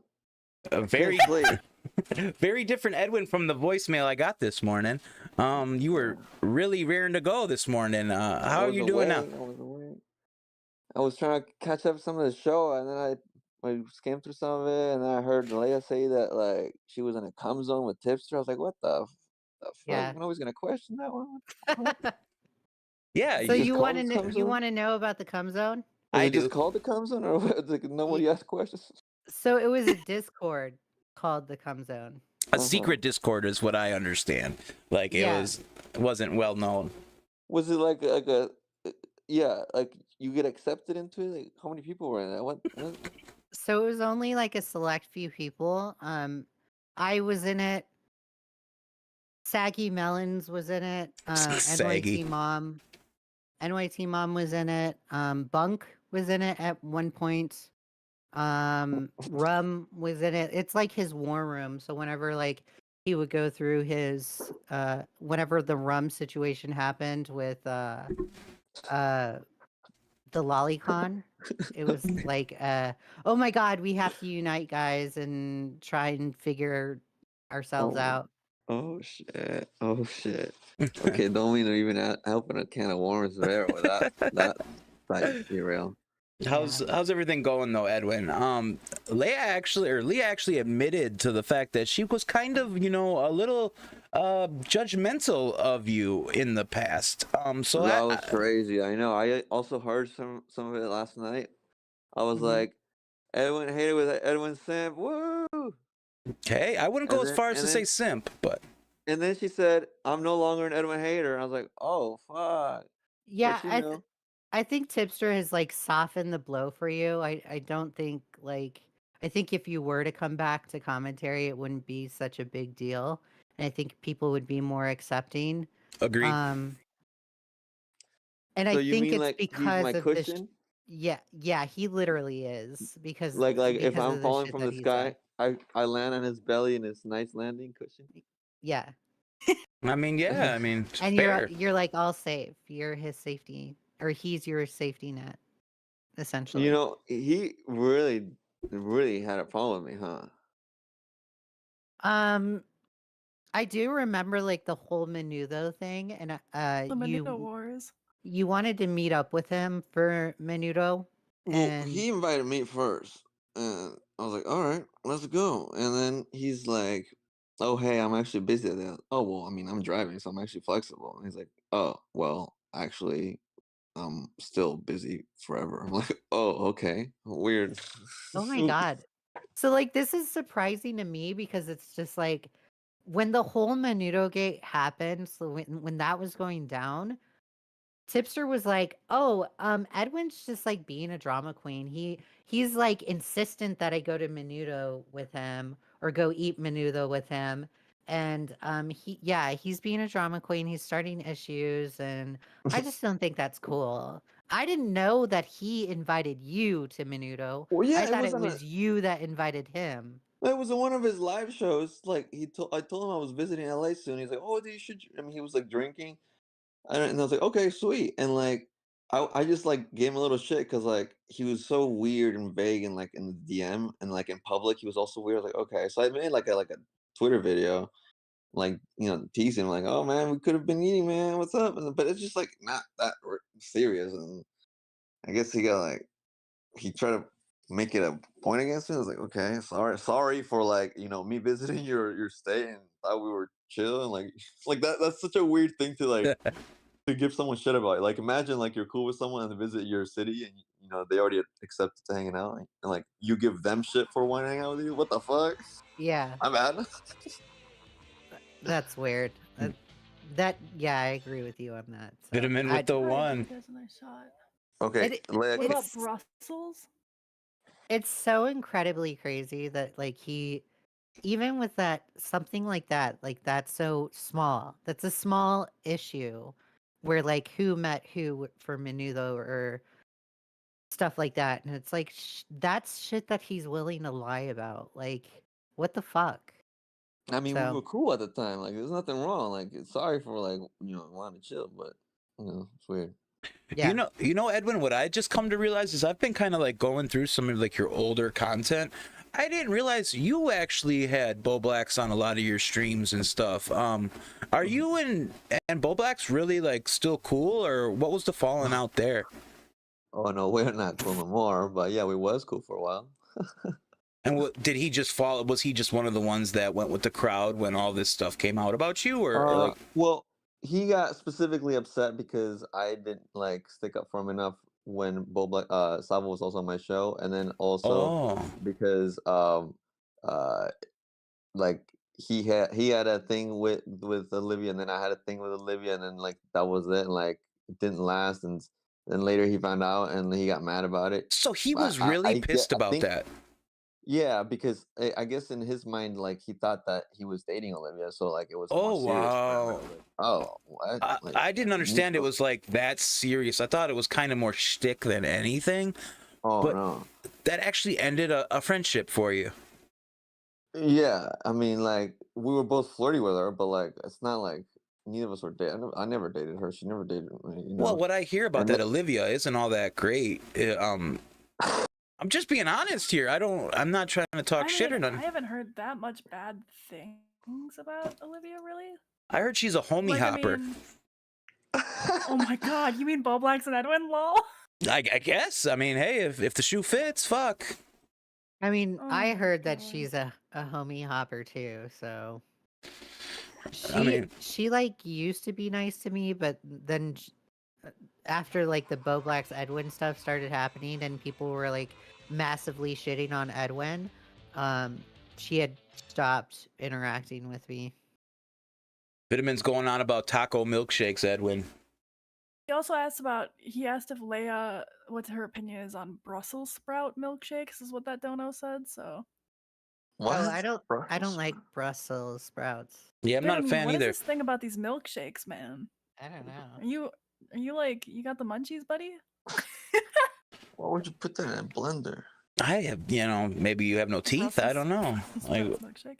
Very, can't sleep. very different Edwin from the voicemail I got this morning. You were really raring to go this morning. How are you doing now? I was trying to catch up some of the show, and then I skimmed through some of it, and then I heard Leigha say that like she was in a CUMZONE with Tipster. I was like, what the fuck? Yeah. I'm always gonna question that one. Yeah. So just you call want to this know? You CUMZONE? want to know about the CUMZONE? Is I it do. just called the CUMZONE, or what? Like, nobody asked questions? So it was a Discord called the CUMZONE. A secret Discord is what I understand. Like Yeah. it wasn't well known. Was it like a yeah, like you get accepted into it? Like, how many people were in it? What? So it was only like a select few people. I was in it. Saggy Melons was in it. Saggy. NYT Mom was in it. Bunk was in it at one point. Rum was in it. It's like his war room. So whenever like he would go through his whenever the rum situation happened with the Lolicon, it was like oh my god, we have to unite, guys, and try and figure ourselves out. Oh shit! Oh shit! Okay, don't mean to even open a can of worms there with that derail. How's everything going though, Edwin? Leigha actually admitted to the fact that she was kind of, a little judgmental of you in the past. So That was crazy. I know. I also heard some of it last night. I was like, Edwin hated with Edwin Simp. Woo! Okay, I wouldn't go as far as to say simp, but. And then she said, "I'm no longer an Edwin hater." And I was like, "Oh fuck." Yeah, But, I think Tipster has like softened the blow for you. I don't think like I think if you were to come back to commentary, it wouldn't be such a big deal, and I think people would be more accepting. Agreed. And so I you think mean it's like because he's my of cushion? yeah, he literally is because Like if because I'm of the falling shit from that the he's sky, done. I land on his belly and it's nice landing cushion. Yeah, I mean, yeah, I mean, and fair. you're like all safe. You're his safety, or he's your safety net, essentially. You know, he really had a problem with me, huh? I do remember like the whole Menudo thing, and The Menudo Wars. you wanted to meet up with him for Menudo, Well, and he invited me first, and I was like, "All right, let's go." And then he's like, "Oh, hey, I'm actually busy today." Oh, well, I mean, I'm driving, so I'm actually flexible. And he's like, "Oh, well, actually, I'm still busy forever." I'm like, "Oh, okay, weird." oh my god. So like this is surprising to me because it's just like when the whole Menudo gate happened, so when that was going down, Tipster was like, "Oh, Edwin's just like being a drama queen. He's like insistent that I go to Menudo with him or go eat Menudo with him." And he's being a drama queen. He's starting issues, and I just don't think that's cool. I didn't know that he invited you to Menudo. Well, yeah, I thought was it on was you that invited him. It was in one of his live shows. Like I told him I was visiting LA soon. He's like, "Oh, you should." I mean, he was like drinking, and I was like, "Okay, sweet." And like, I just like gave him a little shit because like he was so weird and vague and like in the DM and like in public he was also weird. I was like, okay, so I made like a Twitter video, like teasing him like, "Oh man, we could have been eating, man. What's up?" But it's just like not that serious. And I guess he tried to make it a point against me. I was like, okay, sorry for like me visiting your state and thought we were chill and like that's such a weird thing to like to give someone shit about. Like imagine like you're cool with someone and they visit your city and they already accepted to hanging out and like you give them shit for wanting to hang out with you. What the fuck? Yeah, I'm mad. that's weird. I agree with you on that. So Vitamin with the one. That's a nice shot. Okay, It- Leigha, What about Brussels? It's so incredibly crazy that like he even with that something like that's so small. That's a small issue where like who met who for Menudo or stuff like that. And it's like that's shit that he's willing to lie about. Like what the fuck? I mean, we So were cool at the time. Like, there's nothing wrong. Like, sorry for like wanting to chill, but it's weird. yeah. You know, Edwin, what I just come to realize is I've been kind of like going through some of like your older content. I didn't realize you actually had Bo Blacks on a lot of your streams and stuff. Are you and Bo Blacks really like still cool, or what was the falling out there? Oh no, we're not cool no more. But yeah, we was cool for a while. And what, did he just follow? Was he just one of the ones that went with the crowd when all this stuff came out about you, or like? Well, he got specifically upset because I didn't like stick up for him enough when Salvo was also on my show, and then also because like he had a thing with Olivia, and then I had a thing with Olivia, and then like that was it, and like it didn't last, and then later he found out and he got mad about it. So he was really pissed about that. Yeah, because I guess in his mind, like he thought that he was dating Olivia, so like it was. Oh more serious. wow! Oh, what? Like, I didn't understand it was like that serious. I thought it was kind of more shtick than anything. Oh but no! That actually ended a friendship for you. Yeah, I mean, like we were both flirty with her, but like it's not like neither of us were dating. I never dated her. She never dated me. You know? Well, what I hear about And that Olivia isn't all that great. I'm just being honest here. I'm not trying to talk shit or nothing. I haven't heard that much bad things about Olivia, really. I heard she's a homie hopper. Oh my god, you mean Bo Blacks and Edwin? Lol. I guess. I mean, hey, if the shoe fits, fuck. I mean, I heard that she's a homie hopper too, so she like used to be nice to me, but then after like the Bo Blacks Edwin stuff started happening and people were like massively shitting on Edwin, she had stopped interacting with me. Vitamin's going on about taco milkshakes, Edwin. He also asked if Leigha, what her opinion is on Brussels sprout milkshakes, is what that dono said. So. What? Oh, I don't like Brussels sprouts. Yeah, I'm not a fan either. What is this thing about these milkshakes, man? I don't know. Are you like, you got the munchies, buddy? Why would you put that in a blender? I have, maybe you have no teeth. I don't know. Like, milkshake.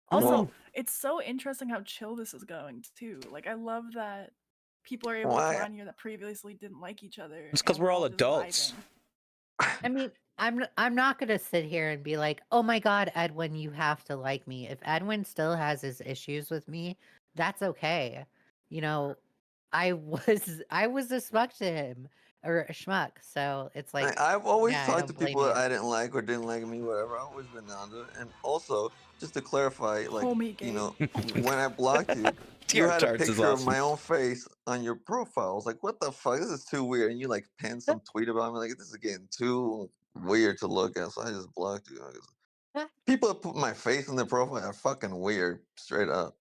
Also, it's so interesting how chill this is going too. Like, I love that people are able to come on here that previously didn't like each other. It's because we're all adults. I mean, I'm not gonna sit here and be like, oh my god, Edwin, you have to like me. If Edwin still has his issues with me, that's okay. I was a schmuck to him, or a schmuck. So it's like I've always talked to people that I didn't like or didn't like me, whatever. I've always been down to it. And also, just to clarify, like when I blocked you, you had a picture of my own face on your profile. I was like, what the fuck? This is too weird. And you like pinned some tweet about me. Like, this is getting too weird to look at. So I just blocked you. People that put my face in their profile are fucking weird, straight up.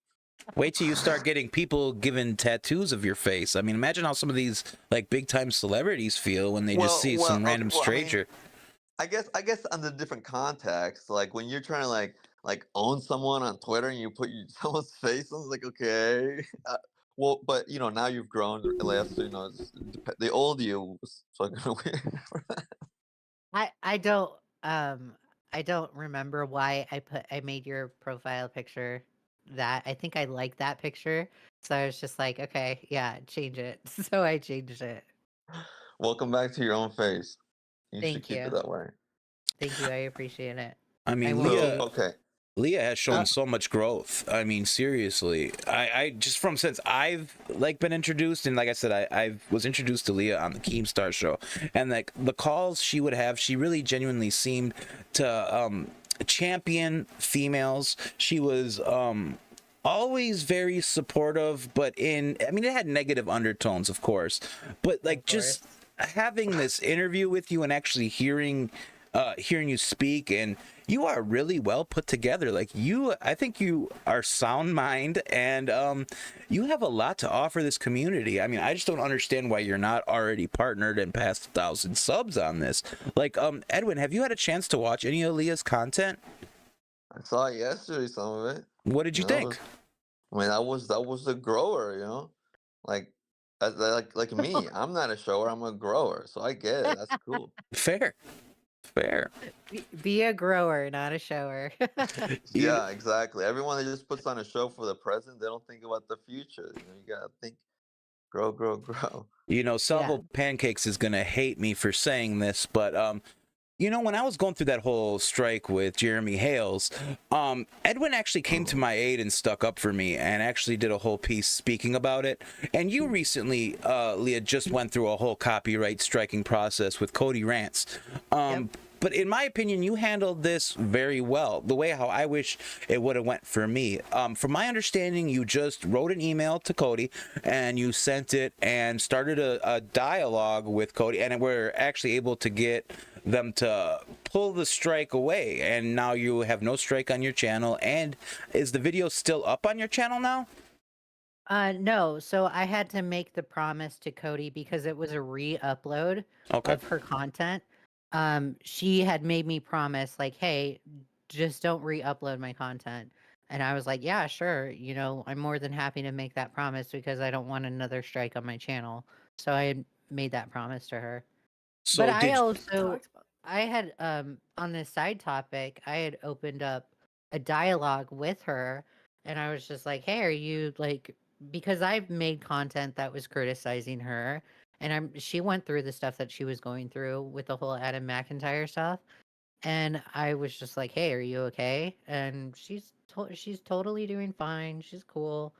Wait till you start getting people giving tattoos of your face. I mean, imagine how some of these like big time celebrities feel when they just see some random stranger. I guess on the different context, like when you're trying to like own someone on Twitter and you put someone's face on, it's like, okay. Well, but now you've grown less, so the old you was fucking weird for that. I don't remember why I made your profile picture that. I think I like that picture, so I was just like, okay, yeah, change it. So I changed it. Welcome back to your own face. You Thank should keep you. it that way. Thank you. I appreciate it. I mean, Leigha has shown so much growth. I mean, seriously, I just since I've like been introduced, and like I said, I was introduced to Leigha on the Keemstar show, and like the calls she would have, she really genuinely seemed to champion females. She was always very supportive, but it had negative undertones, of course, but like just having this interview with you and actually hearing hearing you speak, and you are really well put together. Like I think you are sound mind, and you have a lot to offer this community. I mean, I just don't understand why you're not already partnered and past 1,000 subs on this. Like, Edwin, have you had a chance to watch any of Leah's content? I saw it yesterday, some of it. What did you think? I mean, that was the grower, you know, like like me. I'm not a shower. I'm a grower, so I get it. That's cool. Fair. Be a grower, not a shower. Yeah, exactly. Everyone that just puts on a show for the present, they don't think about the future. You know, you gotta think, grow, grow, grow. You know, SalvoPancakes is gonna hate me for saying this, but you know, when I was going through that whole strike with Jeremy Hales, Edwin actually came to my aid and stuck up for me and actually did a whole piece speaking about it. And you recently, Leah, just went through a whole copyright striking process with Cody Rants. But in my opinion, you handled this very well, the way how I wish it would have went for me. From my understanding, you just wrote an email to Cody and you sent it and started a dialogue with Cody, and we're actually able to get them to pull the strike away, and now you have no strike on your channel. And is the video still up on your channel now? No, so I had to make the promise to Cody because it was a re-upload of her content. She had made me promise, like, hey, just don't re-upload my content. And I was like, yeah, sure, you know, I'm more than happy to make that promise because I don't want another strike on my channel. So I had made that promise to her. So but I had on this side topic, I had opened up a dialogue with her, and I was just like, hey, are you like, because I've made content that was criticizing her, and she went through the stuff that she was going through with the whole Adam McIntyre stuff, and I was just like, hey, are you okay? And she's totally doing fine. She's cool.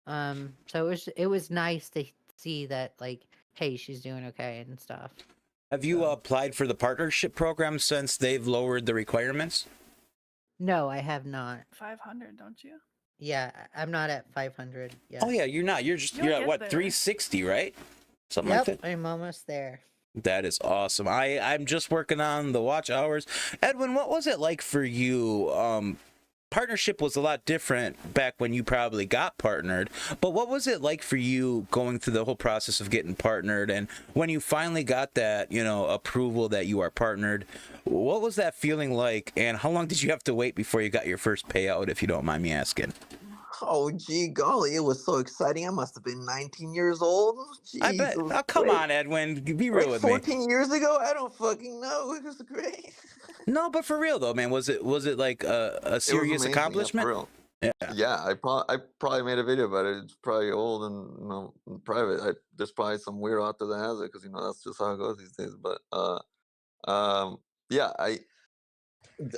So it was nice to see that, like, hey, she's doing okay and stuff. Have you applied for the partnership program since they've lowered the requirements? No, I have not. 500, don't you? Yeah, I'm not at 500 yet. Oh yeah, you're not. You're at what, 360, right? Something like that. I'm almost there. That is awesome. I'm just working on the watch hours. Edwin, what was it like for you? Partnership was a lot different back when you probably got partnered, but what was it like for you going through the whole process of getting partnered, and when you finally got that, you know, approval that you are partnered, what was that feeling like, and how long did you have to wait before you got your first payout, if you don't mind me asking? Oh, gee golly, it was so exciting. I must have been 19 years old. I bet. Oh, come on, Edwin. Be real with me. 14 years ago? I don't fucking know. It was great. No, but for real though, man, was it like a serious accomplishment? Yeah, for real. Yeah, I probably made a video about it. It's probably old and, you know, private. There's probably some weirdo out there that has it because, you know, that's just how it goes these days. But yeah, I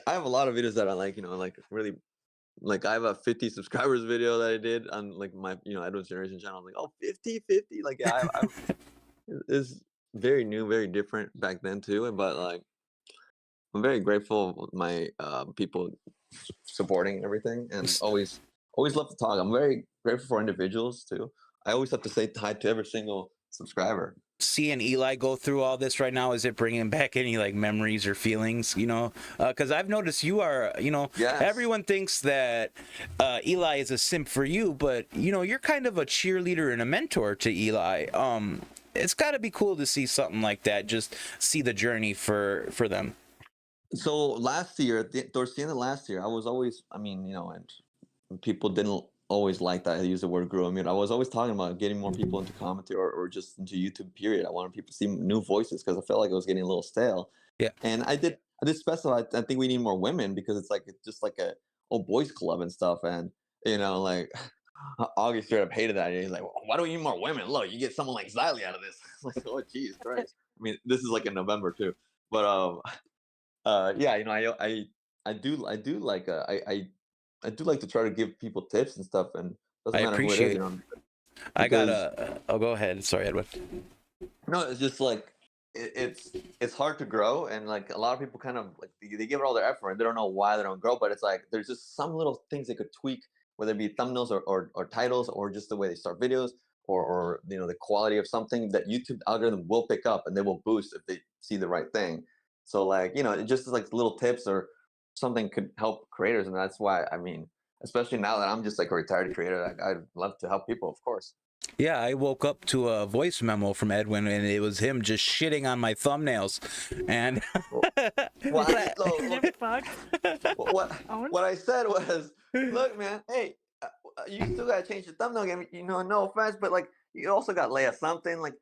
have a lot of videos that I like, you know, like really. Like, I have a 50 subscribers video that I did on, like, my, you know, Edwin's Generation channel. I'm like, oh, 50. Like, yeah, it's very new, very different back then too. But like, I'm very grateful with my people supporting everything, and always love to talk. I'm very grateful for individuals too. I always have to say hi to every single subscriber. Seeing Eli go through all this right now, is it bringing back any like memories or feelings, you know? Because I've noticed you are, you know, everyone thinks that Eli is a simp for you, but you know, you're kind of a cheerleader and a mentor to Eli. It's got to be cool to see something like that, just see the journey for them. So last year, towards the end of last year, I was always, I mean, you know, and people didn't always like that I use the word grow. I mean, I was always talking about getting more people into commentary or just into YouTube, period. I wanted people to see new voices because I felt like it was getting a little stale. Yeah. And I did specify, I think we need more women because it's just like a old boys club and stuff. And, you know, like August straight up hated that. And he's like, well, why do we need more women? Look, you get someone like Xylee out of this. Like, oh, geez, Christ. I mean, this is like in November too. But yeah, you know, I do like I do like to try to give people tips and stuff, and doesn't matter who it is, you know. I gotta. Oh, go ahead. Sorry, Edwin. No, it's just like it's hard to grow, and like a lot of people kind of like they give it all their effort, and they don't know why they don't grow. But it's like there's just some little things they could tweak, whether it be thumbnails or titles, or just the way they start videos, or you know, the quality of something that YouTube algorithm will pick up and they will boost if they see the right thing. So like, just like little tips or something could help creators, and that's why I mean, especially now that I'm just like a retired creator, I'd love to help people, of course. Yeah, I woke up to a voice memo from Edwin, and it was him just shitting on my thumbnails. And what I said was, look, man, hey, you still gotta change the thumbnail game. No offense, but like you also got Leigha Something. Like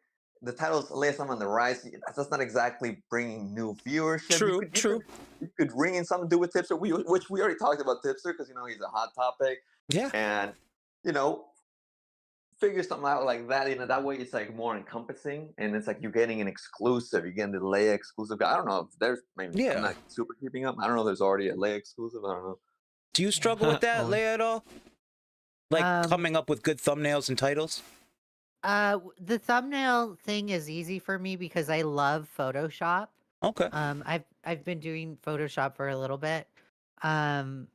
the title's Leigha Something on the rise. That's not exactly bringing new viewership. True. You could bring in something to do with Tipster, which we already talked about Tipster because he's a hot topic. Yeah. And figure something out like that. That way it's like more encompassing, and it's like you're getting an exclusive. You're getting the Leigha exclusive. I don't know if there's maybe I'm not super keeping up. I don't know if there's already a Leigha exclusive. I don't know. Do you struggle with that, Leigha, at all? Like coming up with good thumbnails and titles? The thumbnail thing is easy for me because I love Photoshop. Okay. I've been doing Photoshop for a little bit. I'm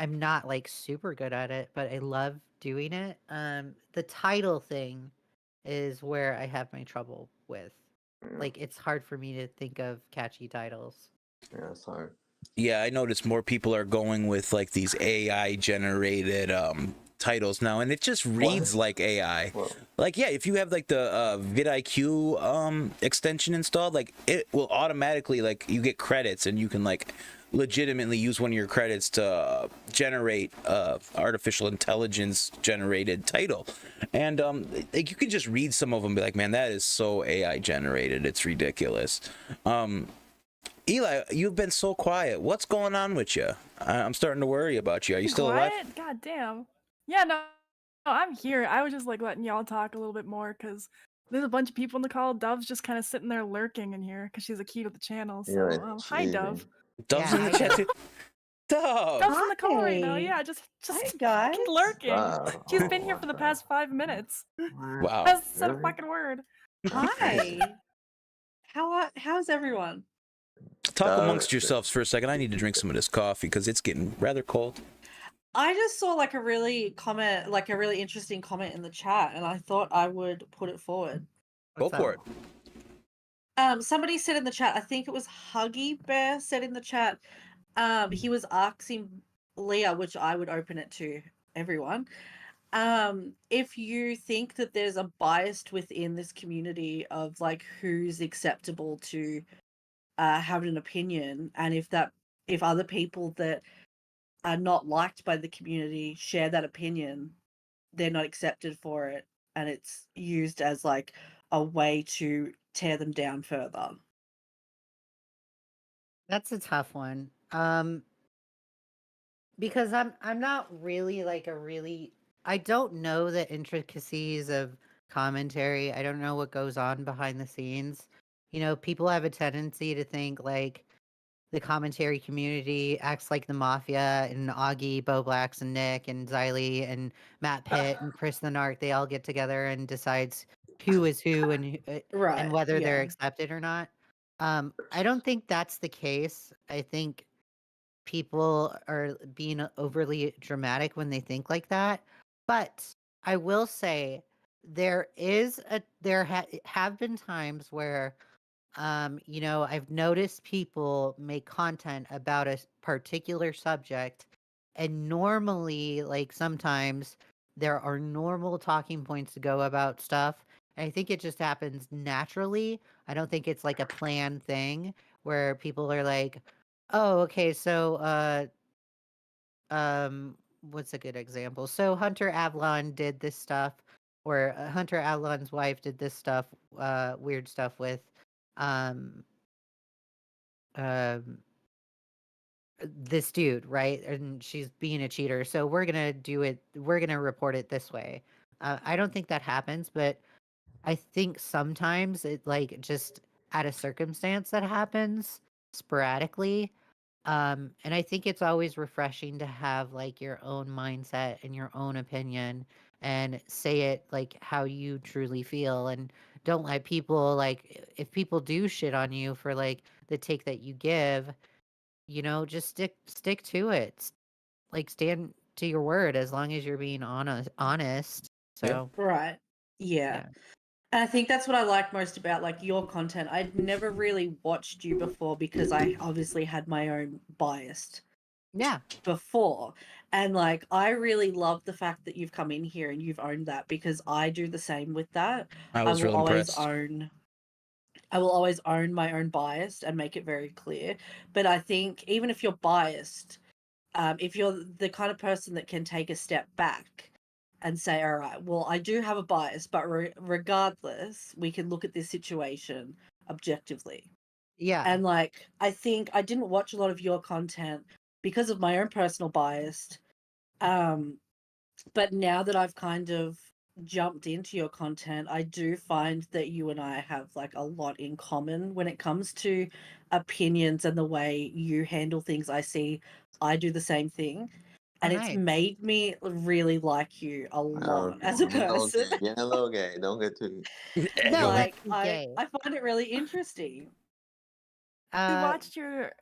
not like super good at it, but I love doing it. The title thing is where I have my trouble with. Like it's hard for me to think of catchy titles. Yeah, it's hard. Yeah, I noticed more people are going with like these AI generated titles now, and it just reads like AI. Like, yeah, if you have like the vidIQ extension installed, like it will automatically, like, you get credits and you can like legitimately use one of your credits to generate artificial intelligence generated title. And like you can just read some of them and be like, man, that is so AI generated, it's ridiculous. Eli, you've been so quiet. What's going on with you? I'm starting to worry about you. Are you still alive? God damn. Yeah, no, I'm here. I was just like letting y'all talk a little bit more because there's a bunch of people in the call. Dove's just kind of sitting there lurking in here because she's a key to the channel. So hi, Dove. Dove's in the chat too. Dove's in the call right now. Yeah, just guys. lurking. She's been here for the past 5 minutes. Wow. Hasn't said a fucking word. Hi. How's everyone? Talk amongst yourselves for a second. I need to drink some of this coffee because it's getting rather cold. I just saw like a really interesting comment in the chat, and I thought I would put it forward. Go for it. Somebody said in the chat, I think it was Huggy Bear said in the chat, he was asking Leigha, which I would open it to everyone, if you think that there's a bias within this community of like who's acceptable to have an opinion, and if other people that are not liked by the community share that opinion, they're not accepted for it, and it's used as like a way to tear them down further. That's a tough one. Because I'm not really like I don't know the intricacies of commentary. I don't know what goes on behind the scenes. People have a tendency to think like the commentary community acts like the mafia, and Augie, Bo Blacks, and Nick, and Xylee, and Matt Pitt, and Chris the Narc, they all get together and decides who is who and whether they're accepted or not. I don't think that's the case. I think people are being overly dramatic when they think like that. But I will say there have been times where I've noticed people make content about a particular subject, and normally, like sometimes there are normal talking points to go about stuff. And I think it just happens naturally. I don't think it's like a planned thing where people are like, oh, okay, so what's a good example? So Hunter Avalon did this stuff, or Hunter Avalon's wife did this stuff, weird stuff with this dude, right? And she's being a cheater. So we're going to report it this way. I don't think that happens, but I think sometimes it like just at a circumstance that happens sporadically. And I think it's always refreshing to have like your own mindset and your own opinion and say it like how you truly feel, and don't let people like, if people do shit on you for like the take that you give, just stick to it. Like stand to your word as long as you're being honest. So right. Yeah. And I think that's what I like most about like your content. I'd never really watched you before because I obviously had my own bias Yeah. before. And like I really love the fact that you've come in here and you've owned that, because I do the same with that. I was will real always impressed. I will always own my own bias and make it very clear. But I think even if you're biased, if you're the kind of person that can take a step back and say, all right, well, I do have a bias, but regardless, we can look at this situation objectively. Yeah. And like, I think I didn't watch a lot of your content because of my own personal bias. But now that I've kind of jumped into your content, I do find that you and I have like a lot in common when it comes to opinions and the way you handle things. I do the same thing. And it's nice. made me really like you a lot as a person. Getting a little gay. Don't get too. No, Like gay. I find it really interesting. We watched your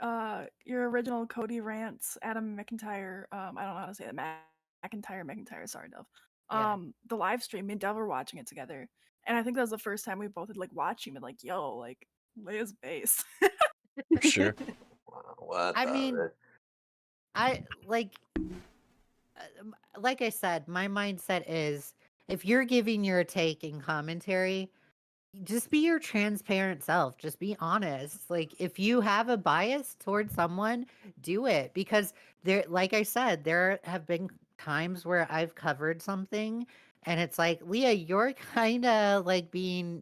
original Cody rants, Adam McIntyre. I don't know how to say it. McIntyre. Sorry, Dove. The live stream. Me and Dove were watching it together, and I think that was the first time we both had like watched him and like, yo, like Leia's bass. For sure. What? I mean, I like I said, my mindset is if you're giving your take in commentary, just be your transparent self. Just be honest. Like if you have a bias towards someone, do it, because there, like I said, there have been times where I've covered something and it's like, Leigha, you're kind of like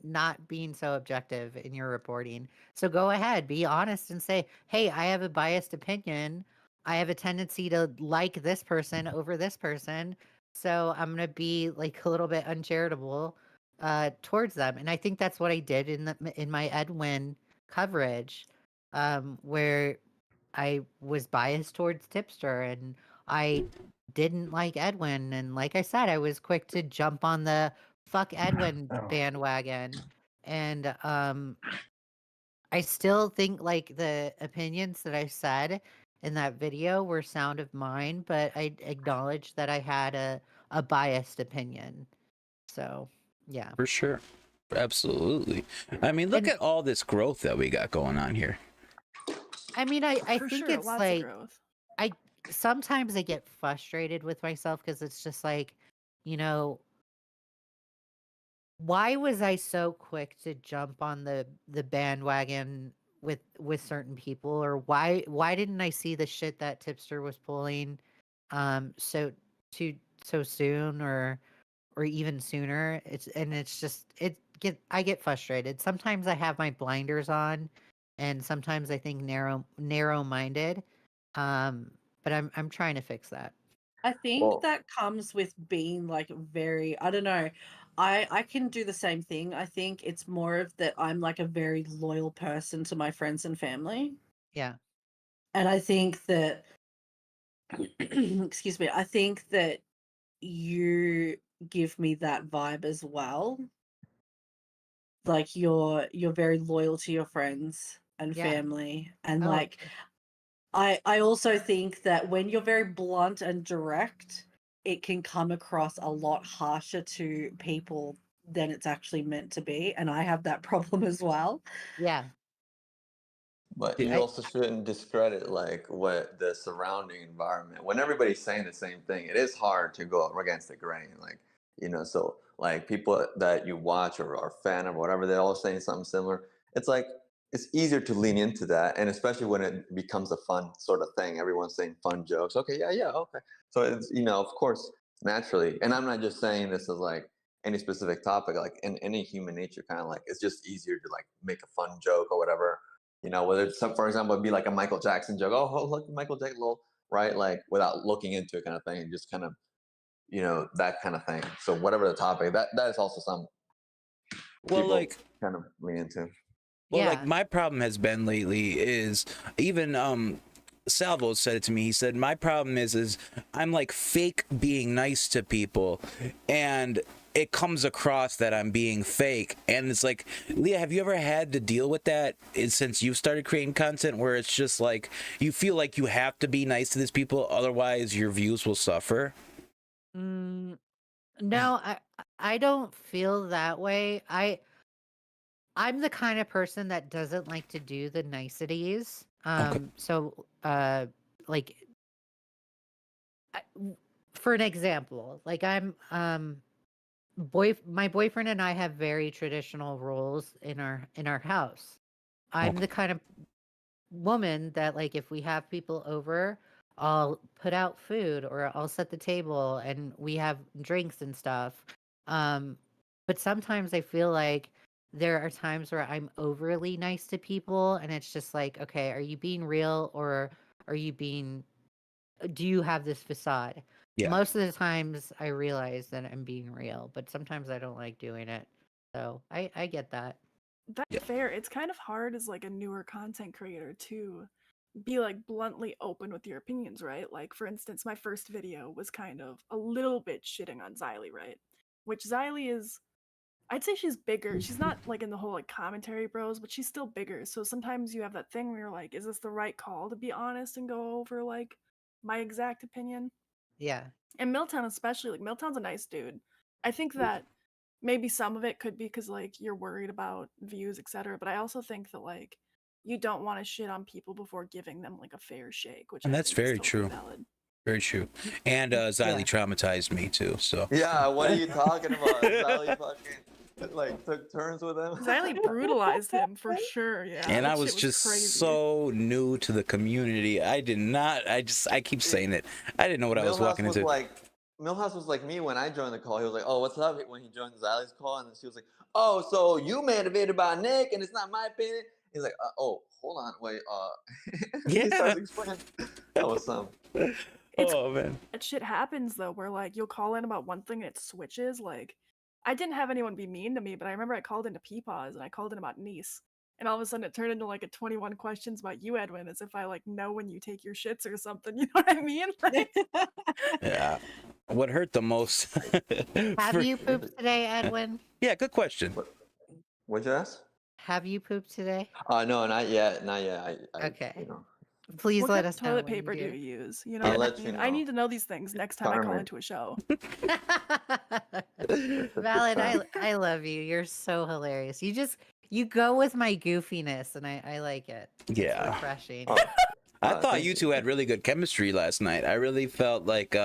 not being so objective in your reporting. So go ahead, be honest and say, hey, I have a biased opinion. I have a tendency to like this person over this person. So I'm going to be like a little bit uncharitable towards them. And I think that's what I did in my Edwin coverage, where I was biased towards Tipster and I didn't like Edwin. And like I said, I was quick to jump on the fuck Edwin bandwagon. And I still think like the opinions that I said in that video were sound of mine, but I acknowledged that I had a biased opinion. So yeah. For sure. Absolutely. I mean, look at all this growth that we got going on here. I mean, I For think sure, it's lots of like growth. sometimes I get frustrated with myself because it's just like, you know, why was I so quick to jump on the bandwagon with certain people, or why didn't I see the shit that Tipster was pulling so soon or even sooner? I get frustrated. Sometimes I have my blinders on and sometimes I think narrow-minded. But I'm trying to fix that. I think that comes with being like very, I don't know. I can do the same thing. I think it's more of that I'm like a very loyal person to my friends and family. Yeah. And I think that excuse me, I think that you give me that vibe as well. Like you're very loyal to your friends and Yeah. family. And Oh, like I also think that when you're very blunt and direct, it can come across a lot harsher to people than it's actually meant to be. And I have that problem as well. yeah. But you also shouldn't discredit like what the surrounding environment. When everybody's saying the same thing, it is hard to go against the grain. Like, you know, so like people that you watch or are fan of, whatever, they're all saying something similar. It's like it's easier to lean into that, and especially when it becomes a fun sort of thing. Everyone's saying fun jokes. Okay, yeah, okay. So it's, you know, of course, naturally. And I'm not just saying this as like any specific topic. Like in any human nature, kind of like it's just easier to like make a fun joke or whatever. You know, whether it's some, for example, it'd be like a Michael Jackson joke. Oh, look, Michael Jackson, right? Like without looking into it, kind of thing, and just kind of, you know, that kind of thing. So whatever the topic, that is also some people like kind of lean into. Well, like my problem has been lately is even Salvo said it to me. He said my problem is I'm like fake being nice to people, and it comes across that I'm being fake. And it's like, Leigha, have you ever had to deal with that since you've started creating content where it's just like you feel like you have to be nice to these people, otherwise your views will suffer? No, I don't feel that way. I'm the kind of person that doesn't like to do the niceties. So like for an example, like my boyfriend and I have very traditional rules in our house. I'm the kind of woman that, like, if we have people over, I'll put out food or I'll set the table and we have drinks and stuff. But sometimes I feel like there are times where I'm overly nice to people and it's just like, okay, are you being real or are you being do you have this facade? Yeah. Most of the times I realize that I'm being real, but sometimes I don't like doing it. So I get that. That's fair. It's kind of hard as like a newer content creator to be like bluntly open with your opinions, right? Like for instance, my first video was kind of a little bit shitting on Xylee, right? Which Xylee is, I'd say she's bigger. She's not like in the whole like commentary bros, but she's still bigger. So sometimes you have that thing where you're like, is this the right call to be honest and go over like my exact opinion? Yeah. And Milltown especially, like Milltown's a nice dude. I think that maybe some of it could be because like you're worried about views, etc. But I also think that like you don't want to shit on people before giving them like a fair shake, which And I that's think is very totally true. valid. Very true. And Xylee traumatized me too. So Yeah, what are you talking about? Xylee fucking like took turns with him. Xylee brutalized him for sure. Yeah, and that I was shit just crazy. so new to the community. I did not. I keep saying it. I didn't know what I was walking into. Millhouse was like me when I joined the call. He was like, "Oh, what's up?" When he joined Xylee's call, and then she was like, "Oh, so you motivated by Nick, and it's not my opinion." He's like, "Oh, hold on, wait." Yeah. He starts explaining. That was some. Oh man. That shit happens though, where like you'll call in about one thing and it switches. Like, I didn't have anyone be mean to me, but I remember I called into Peepaws and I called in about Neece, and all of a sudden it turned into like a 21 questions about you, Edwin, as if I like know when you take your shits or something. You know what I mean? Like, Yeah. What hurt the most? Have you pooped today, Edwin? Yeah, good question. What'd you ask? Have you pooped today? No, not yet. Not yet. Okay. You know. Please what let kind us of know toilet when paper you do do. you use? You know I'll what let I you mean? I know. need to know these things next time I call Karma. into a show. Valid, I love you. You're so hilarious. You go with my goofiness and I like it. Yeah. It's refreshing. I thought thank you two had really good chemistry last night. I really felt like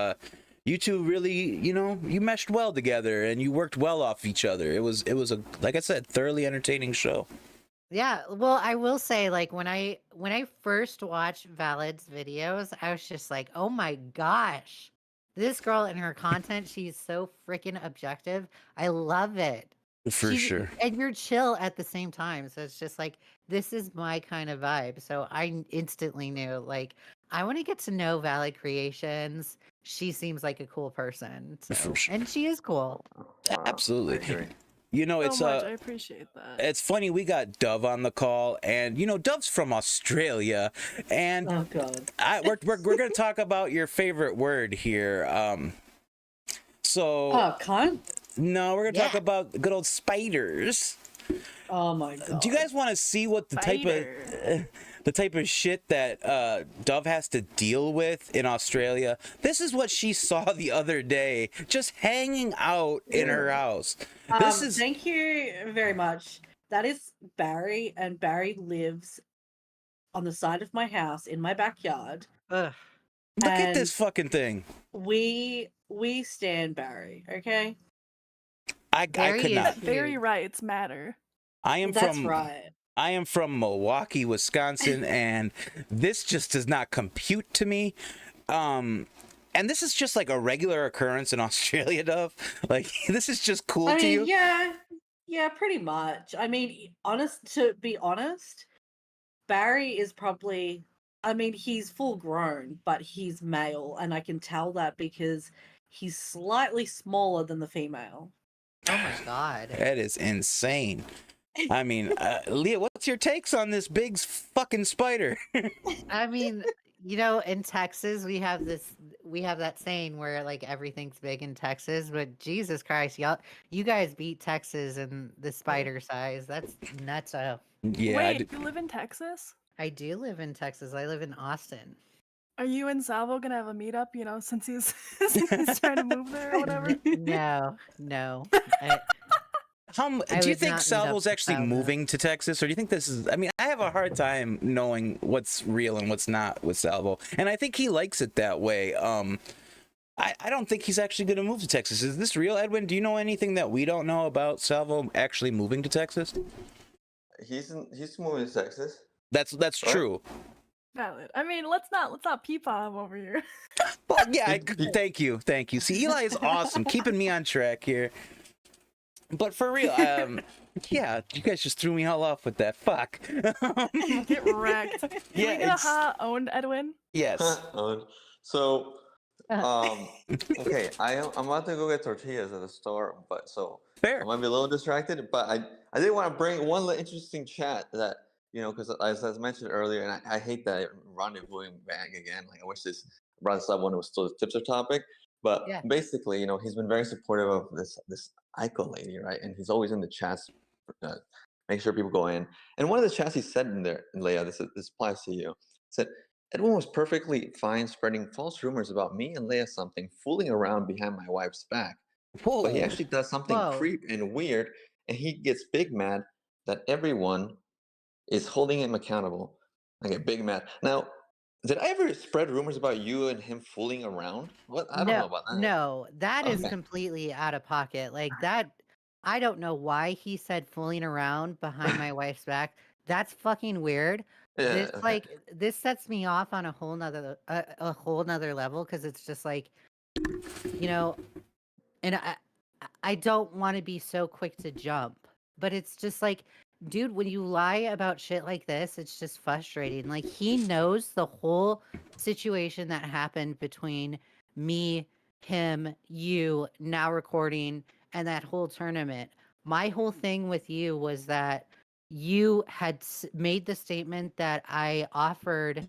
you two really, you meshed well together and you worked well off each other. It was a, like I said, thoroughly entertaining show. Yeah, well, I will say, like, when I first watched Valid's videos, I was just like, oh my gosh, this girl and her content, she's so freaking objective. I love it. For sure. And you're chill at the same time. So it's just like, this is my kind of vibe. So I instantly knew, like, I want to get to know Valid Creations. She seems like a cool person. So, For sure. and she is cool. Absolutely. I agree. It's so much. I appreciate that. It's funny, we got Dove on the call, and Dove's from Australia, and Oh god. we're gonna talk about your favorite word here. Cunt? No, we're gonna talk about good old spiders. Oh my god. Do you guys want to see what the type of shit that Dove has to deal with in Australia? This is what she saw the other day, just hanging out in her house. Thank you very much. That is Barry, and Barry lives on the side of my house in my backyard. Ugh. Look at this fucking thing. We stand Barry, okay? I could not. Very rights matter. I am That's from right. I am from Milwaukee, Wisconsin, and this just does not compute to me. And this is just like a regular occurrence in Australia, Dove. Like, this is just cool to you. Yeah, pretty much. I mean, to be honest, Barry is probably, I mean, he's full grown, but he's male, and I can tell that because he's slightly smaller than the female. Oh my god. That is insane. I mean, Leah, what's your takes on this big fucking spider? I mean, in Texas we have that saying where like everything's big in Texas, but Jesus Christ, you guys beat Texas in the spider size. That's nuts. Yeah. Wait, you live in Texas? I do live in Texas. I live in Austin. Are you and Salvo gonna have a meetup? You know, since he's he's trying to move there or whatever. No. I Do you would think not meet up Salvo's with actually Salvo. moving to Texas, or do you think this is? I mean, I have a hard time knowing what's real and what's not with Salvo, and I think he likes it that way. I don't think he's actually going to move to Texas. Is this real, Edwin? Do you know anything that we don't know about Salvo actually moving to Texas? He's moving to Texas. That's Right? true. Valid. I mean, let's not peep on him over here. Well, yeah. Thank you. See, Eli is awesome, keeping me on track here. But for real, yeah, you guys just threw me all off with that. Fuck. Get wrecked. Can we get a owned Edwin? Yes. So, okay, I'm about to go get tortillas at the store, but fair. I might be a little distracted. But I did want to bring one little interesting chat that, you know, because as I mentioned earlier, and I hate that rendezvousing back again. Like, I wish this brought this up when it was still a tipster topic. But basically, you know, he's been very supportive of this Aiko lady, right? And he's always in the chats, make sure people go in. And one of the chats he said in there, Leigha, this applies to you, said, Edwin was perfectly fine spreading false rumors about me and Leigha Something, fooling around behind my wife's back. Whoa. But he actually does something creep and weird, and he gets big mad that everyone is holding him accountable. I get big mad. Now, did I ever spread rumors about you and him fooling around? What? I don't know about that. No, that is completely out of pocket. Like that, I don't know why he said fooling around behind my wife's back. That's fucking weird. Yeah, This sets me off on a whole nother level, because it's just like, you know, and I don't want to be so quick to jump, but it's just like, dude, when you lie about shit like this, it's just frustrating. Like, he knows the whole situation that happened between me, him, you, now recording, and that whole tournament. My whole thing with you was that you had made the statement that I offered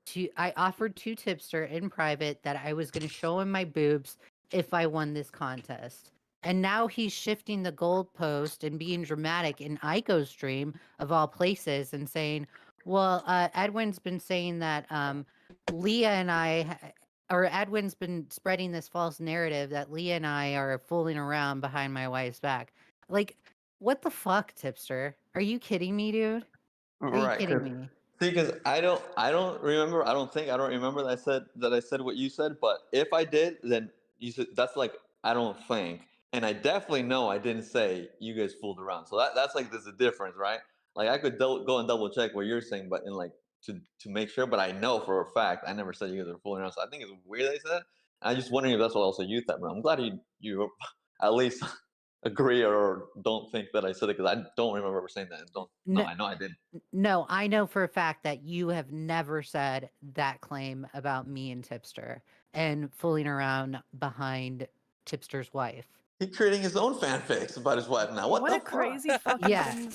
to Tipster in private that I was going to show him my boobs if I won this contest. And now he's shifting the goalpost and being dramatic in Aiko's stream, of all places, and saying, well, Edwin's been saying that Leigha and I, or Edwin's been spreading this false narrative that Leigha and I are fooling around behind my wife's back. Like, what the fuck, Tipster? Are you kidding me, dude? Are you kidding me? See, because I don't remember. I don't remember that I said what you said. But if I did, then you said that's like, I don't think. And I definitely know I didn't say you guys fooled around. So that's like, there's a difference, right? Like, I could go and double check what you're saying, but in like to make sure. But I know for a fact I never said you guys were fooling around. So I think it's weird that I said it. I'm just wondering if that's what also you thought. But I'm glad you at least agree or don't think that I said it, because I don't remember ever saying that. I know I did. No, I know for a fact that you have never said that claim about me and Tipster and fooling around behind Tipster's wife. He's creating his own fanfics about his wife now. What the a crazy fucking thing.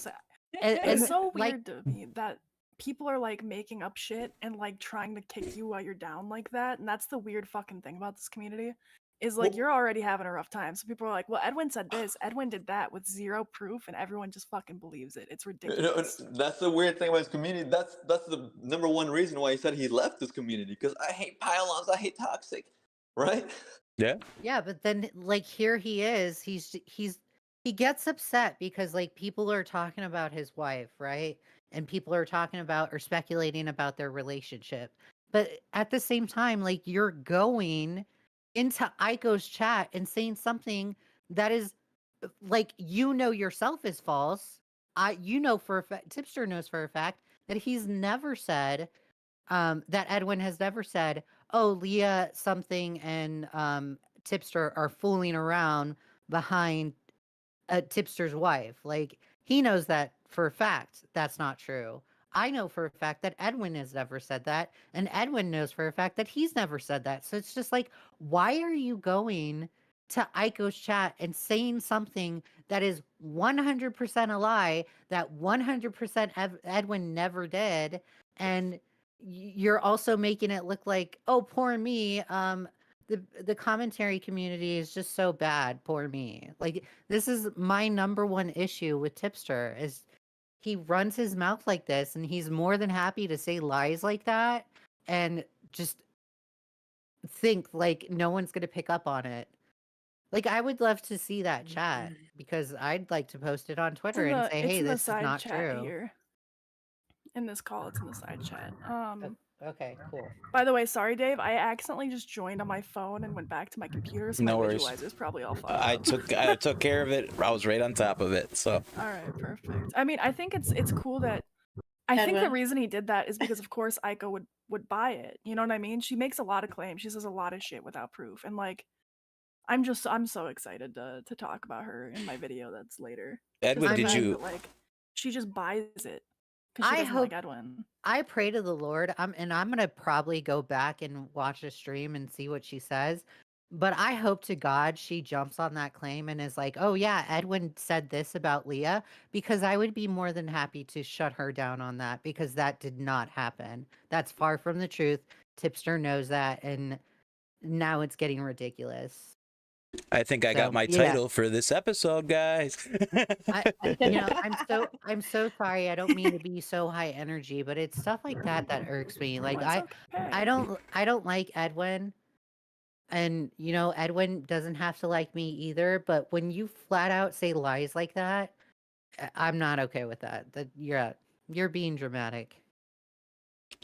It's so weird to me that people are like making up shit and like trying to kick you while you're down like that. And that's the weird fucking thing about this community. Is like, you're already having a rough time. So people are like, well, Edwin said this, Edwin did that, with zero proof, and everyone just fucking believes it. It's ridiculous. That's the weird thing about his community. That's the number one reason why he said he left this community, because I hate pylons, I hate toxic, right? Yeah. Yeah, but then like, here he is. He gets upset because like people are talking about his wife, right? And people are talking about or speculating about their relationship. But at the same time, like, you're going into Aiko's chat and saying something that is like, you know yourself is false. You know for a fact, Tipster knows for a fact that he's never said, that Edwin has never said, oh, Leigha Something and Tipster are fooling around behind Tipster's wife. Like, he knows that for a fact that's not true. I know for a fact that Edwin has never said that, and Edwin knows for a fact that he's never said that. So it's just like, why are you going to Aiko's chat and saying something that is 100% a lie, that 100% Edwin never did, and you're also making it look like, oh, poor me, the commentary community is just so bad, poor me. Like, this is my number one issue with Tipster, is he runs his mouth like this, and he's more than happy to say lies like that and just think like no one's gonna pick up on it. Like I would love to see that chat because I'd like to post it on Twitter and say, "Hey, this is not true." Here. In this call, it's in the side chat. Okay, cool. By the way, sorry, Dave. I accidentally just joined on my phone and went back to my computer, so No my worries. visualizer's probably all fucked I up. took care of it. I was right on top of it. So. All right, perfect. I mean, I think it's cool that I think the Edwin? reason he did that is because, of course, Aiko would buy it. You know what I mean? She makes a lot of claims. She says a lot of shit without proof, and like, I'm so excited to talk about her in my video that's later. Edwin, Just the did fact you? that, like, she just buys it because she I doesn't hope like Edwin. I pray to the Lord. I'm gonna probably go back and watch a stream and see what she says. But I hope to God she jumps on that claim and is like, "Oh yeah, Edwin said this about Leigha," because I would be more than happy to shut her down on that because that did not happen. That's far from the truth. Tipster knows that, and now it's getting ridiculous. I think I got my title for this episode, guys. I'm so sorry. I don't mean to be so high energy, but it's stuff like that that irks me. Like I don't like Edwin, and Edwin doesn't have to like me either. But when you flat out say lies like that, I'm not okay with that. That you're being dramatic.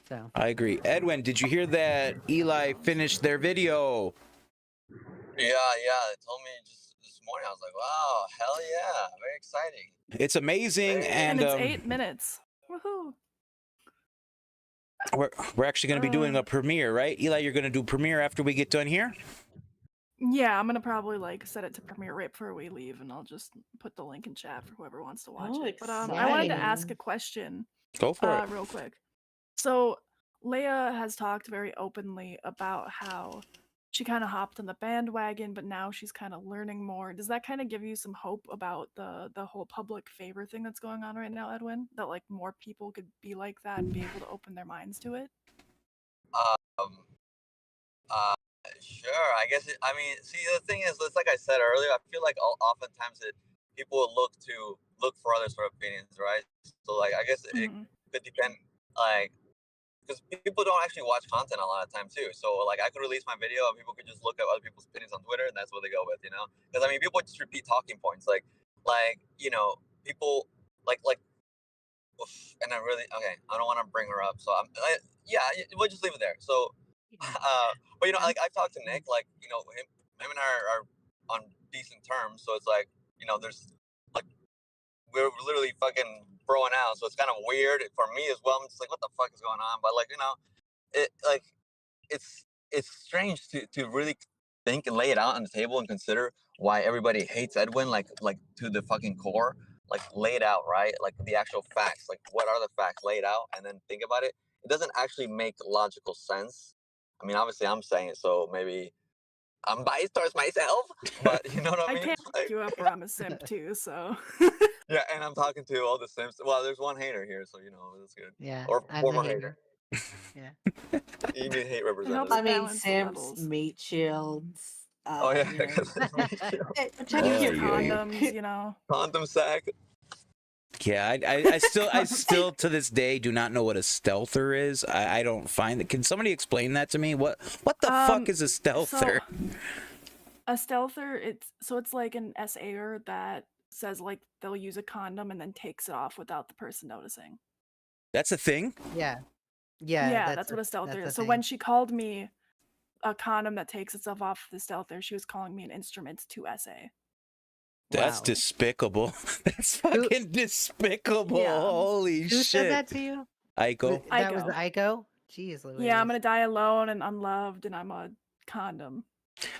So I agree. Edwin, did you hear that Eli finished their video? Yeah, they told me just this morning. I was like, wow, hell yeah, very exciting. It's amazing, and it's 8 minutes. Woohoo! We're actually going to be doing a premiere, right? Eli, you're going to do premiere after we get done here? Yeah, I'm gonna probably like set it to premiere right before we leave, and I'll just put the link in chat for whoever wants to watch it. But I wanted to ask a question. Go for it. Real quick. So Leigha has talked very openly about how she kind of hopped on the bandwagon, but now she's kind of learning more. Does that kind of give you some hope about the whole public favor thing that's going on right now, Edwin? That like more people could be like that and be able to open their minds to it? Sure. I guess. I mean, see, the thing is, it's like I said earlier. I feel like oftentimes people will look for others for opinions, right? So, like, I guess it could depend, like, because people don't actually watch content a lot of time too. So, like, I could release my video and people could just look at other people's opinions on Twitter, and that's what they go with, Because I mean, people just repeat talking points, like, people and I really I don't want to bring her up, so we'll just leave it there. So. But like I've talked to Nick, like him and I are on decent terms, so it's like there's like we're literally fucking broing out, so it's kind of weird for me as well. I'm just like, what the fuck is going on? But it's strange to really think and lay it out on the table and consider why everybody hates Edwin, like to the fucking core, like lay it out, right? Like the actual facts, like what are the facts, lay it out, and then think about it. It doesn't actually make logical sense. I mean, obviously, I'm saying it, so maybe I'm biased towards myself, but you know what I mean? I can't pick you up, or I'm a simp too, so. Yeah, and I'm talking to all the simps. Well, there's one hater here, so that's good. Yeah, or I'm former the hater. Yeah. You mean hate representative. I mean, simps, meat shields. Oh yeah, checking your condoms, Condom sack. Yeah, I still to this day do not know what a stealther is. I don't find it. Can somebody explain that to me? What the fuck is a stealther? So, a stealther, it's like an SAer that says like they'll use a condom and then takes it off without the person noticing. That's a thing? Yeah, that's what a stealther is. So when she called me a condom that takes itself off the stealther, she was calling me an instrument to SA. That's despicable. That's fucking despicable. Yeah. Holy Who shit. said that to you? Aiko. That was Aiko? Jeez Louise. Yeah, I'm gonna die alone and unloved, and I'm a condom.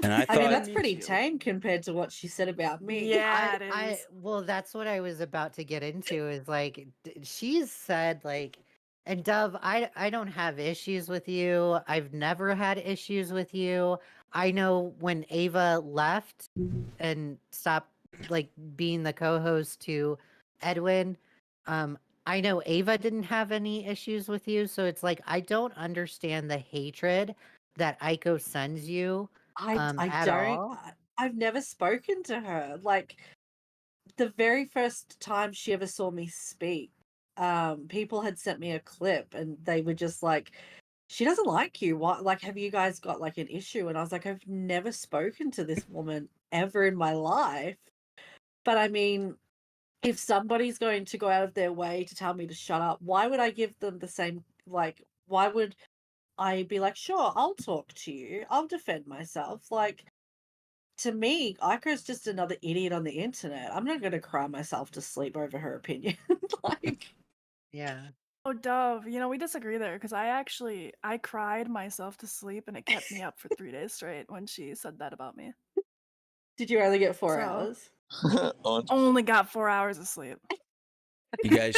And I mean, that's pretty tame compared to what she said about me. Yeah, it is. Well, that's what I was about to get into. Is like she's said like, and Dove, I don't have issues with you. I've never had issues with you. I know when Ava left and stopped like being the co-host to Edwin, I know Ava didn't have any issues with you, so it's like I don't understand the hatred that Aiko sends you. I don't. I've never spoken to her. Like the very first time she ever saw me speak, people had sent me a clip, and they were just like, she doesn't like you. What, like, have you guys got like an issue? And I was like, I've never spoken to this woman ever in my life. But I mean, if somebody's going to go out of their way to tell me to shut up, why would I give them the same, like, why would I be like, sure, I'll talk to you, I'll defend myself? Like, to me, Aiko's just another idiot on the internet. I'm not going to cry myself to sleep over her opinion. Like, Yeah. Oh, Dove, you know, we disagree there because I cried myself to sleep and it kept me up for 3 days straight when she said that about me. did you only get 4 So- hours? Only got 4 hours of sleep. You guys,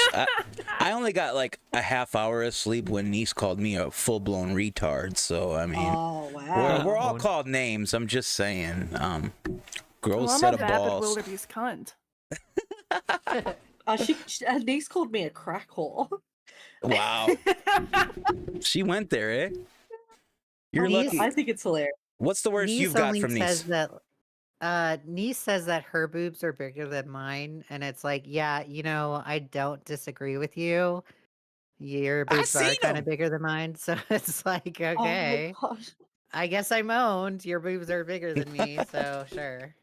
I only got like a half hour of sleep when Neece called me a full-blown retard. So I mean, Oh, wow. we're all called names. I'm just saying. Gross Well, I'm set a of vapid balls. wildebeest cunt. Niece called me a crack whore. Wow. She went there, eh? You're Niece- lucky. I think it's hilarious. What's the worst Niece you've got only from says Neece? that Niece says that her boobs are bigger than mine, and it's like, yeah, you know, I don't disagree with you. Your boobs are seen kind 'em. of bigger than mine, so it's like, okay, Oh my gosh. I guess I'm owned. Your boobs are bigger than me, so sure.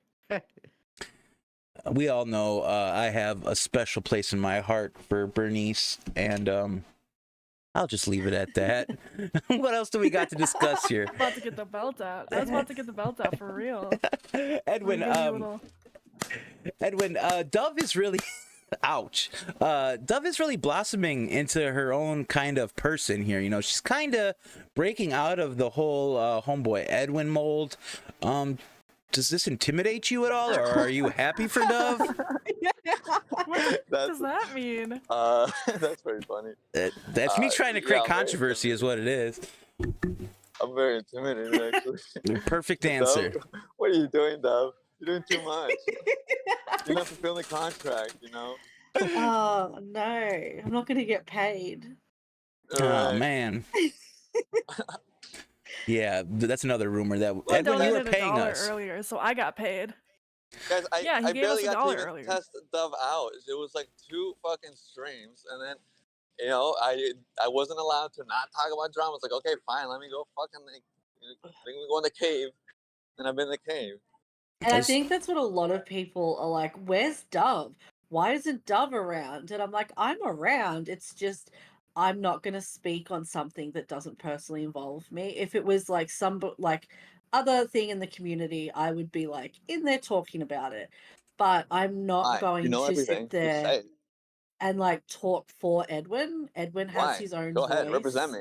We all know I have a special place in my heart for Bernice, and I'll just leave it at that. What else do we got to discuss here? About to get the belt out. I was about to get the belt out for real. Edwin, Give me a little- Edwin, Dove is really, ouch. Dove is really blossoming into her own kind of person here. You know, she's kind of breaking out of the whole Homeboy Edwin mold. Does this intimidate you at all, or are you happy for Dove? What does that mean? That's very funny. That's me trying to create yeah, I'm very controversy, is what it is. I'm very intimidated, actually. Perfect answer. Dove, what are you doing, Dove? You're doing too much. You're not fulfilling the contract, you know? Oh no, I'm not going to get paid. Oh Alright. man. Yeah, that's another rumor that I Edwin, you were donated paying $1 us. earlier, so I got paid. Guys, Yeah, he I gave us barely got $1 to even earlier. test Dove out. It was like 2 fucking streams, and then, you know, I wasn't allowed to not talk about drama. It's like, okay, fine, let me go fucking, like, let me go in the cave, and I've been in the cave. And I think that's what a lot of people are like, where's Dove? Why isn't Dove around? And I'm like, I'm around. It's just, I'm not going to speak on something that doesn't personally involve me. If it was like some, like, other thing in the community, I would be like in there talking about it. But I'm not Why? going You know to everything. sit Just say there it. and like talk for Edwin. Edwin has Why? his own Go voice. ahead, represent me.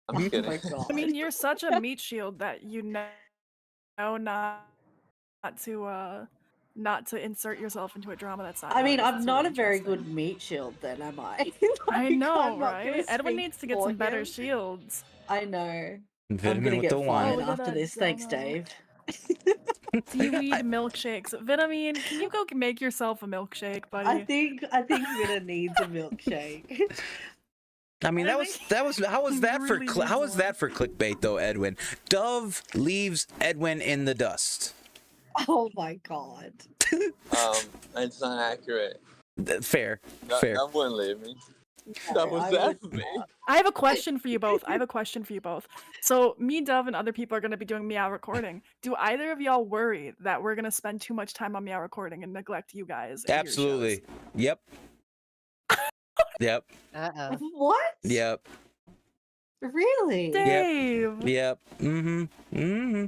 I'm just Oh kidding. my god. I mean, you're such a meat shield that you know not to insert yourself into a drama that's not. I mean, yours. I'm It's not really a very interesting. good meat shield then, am I? I Like, know, I'm not gonna right? Edwin speak needs to get for some better him. shields. I know. I'm Vitamin gonna with get the wine. fired we got after a this. Thanks, demo. Dave. Seaweed milkshakes. Vitamin, can you go make yourself a milkshake, buddy? I think Vita needs a milkshake. I mean, I that was how was he that for really how needs was that for clickbait though, Edwin? Dove leaves Edwin in the dust. Oh my god. It's not accurate. Fair, That fair. wouldn't leave me. No, That was I that would for me. not. I have a question for you both. So me, Dove, and other people are going to be doing Meow recording. Do either of y'all worry that we're going to spend too much time on Meow recording and neglect you guys? And Absolutely. Yep. Yep. Uh-oh. What? Yep. Really? Dave. Yep. Mm-hmm. Mm-hmm.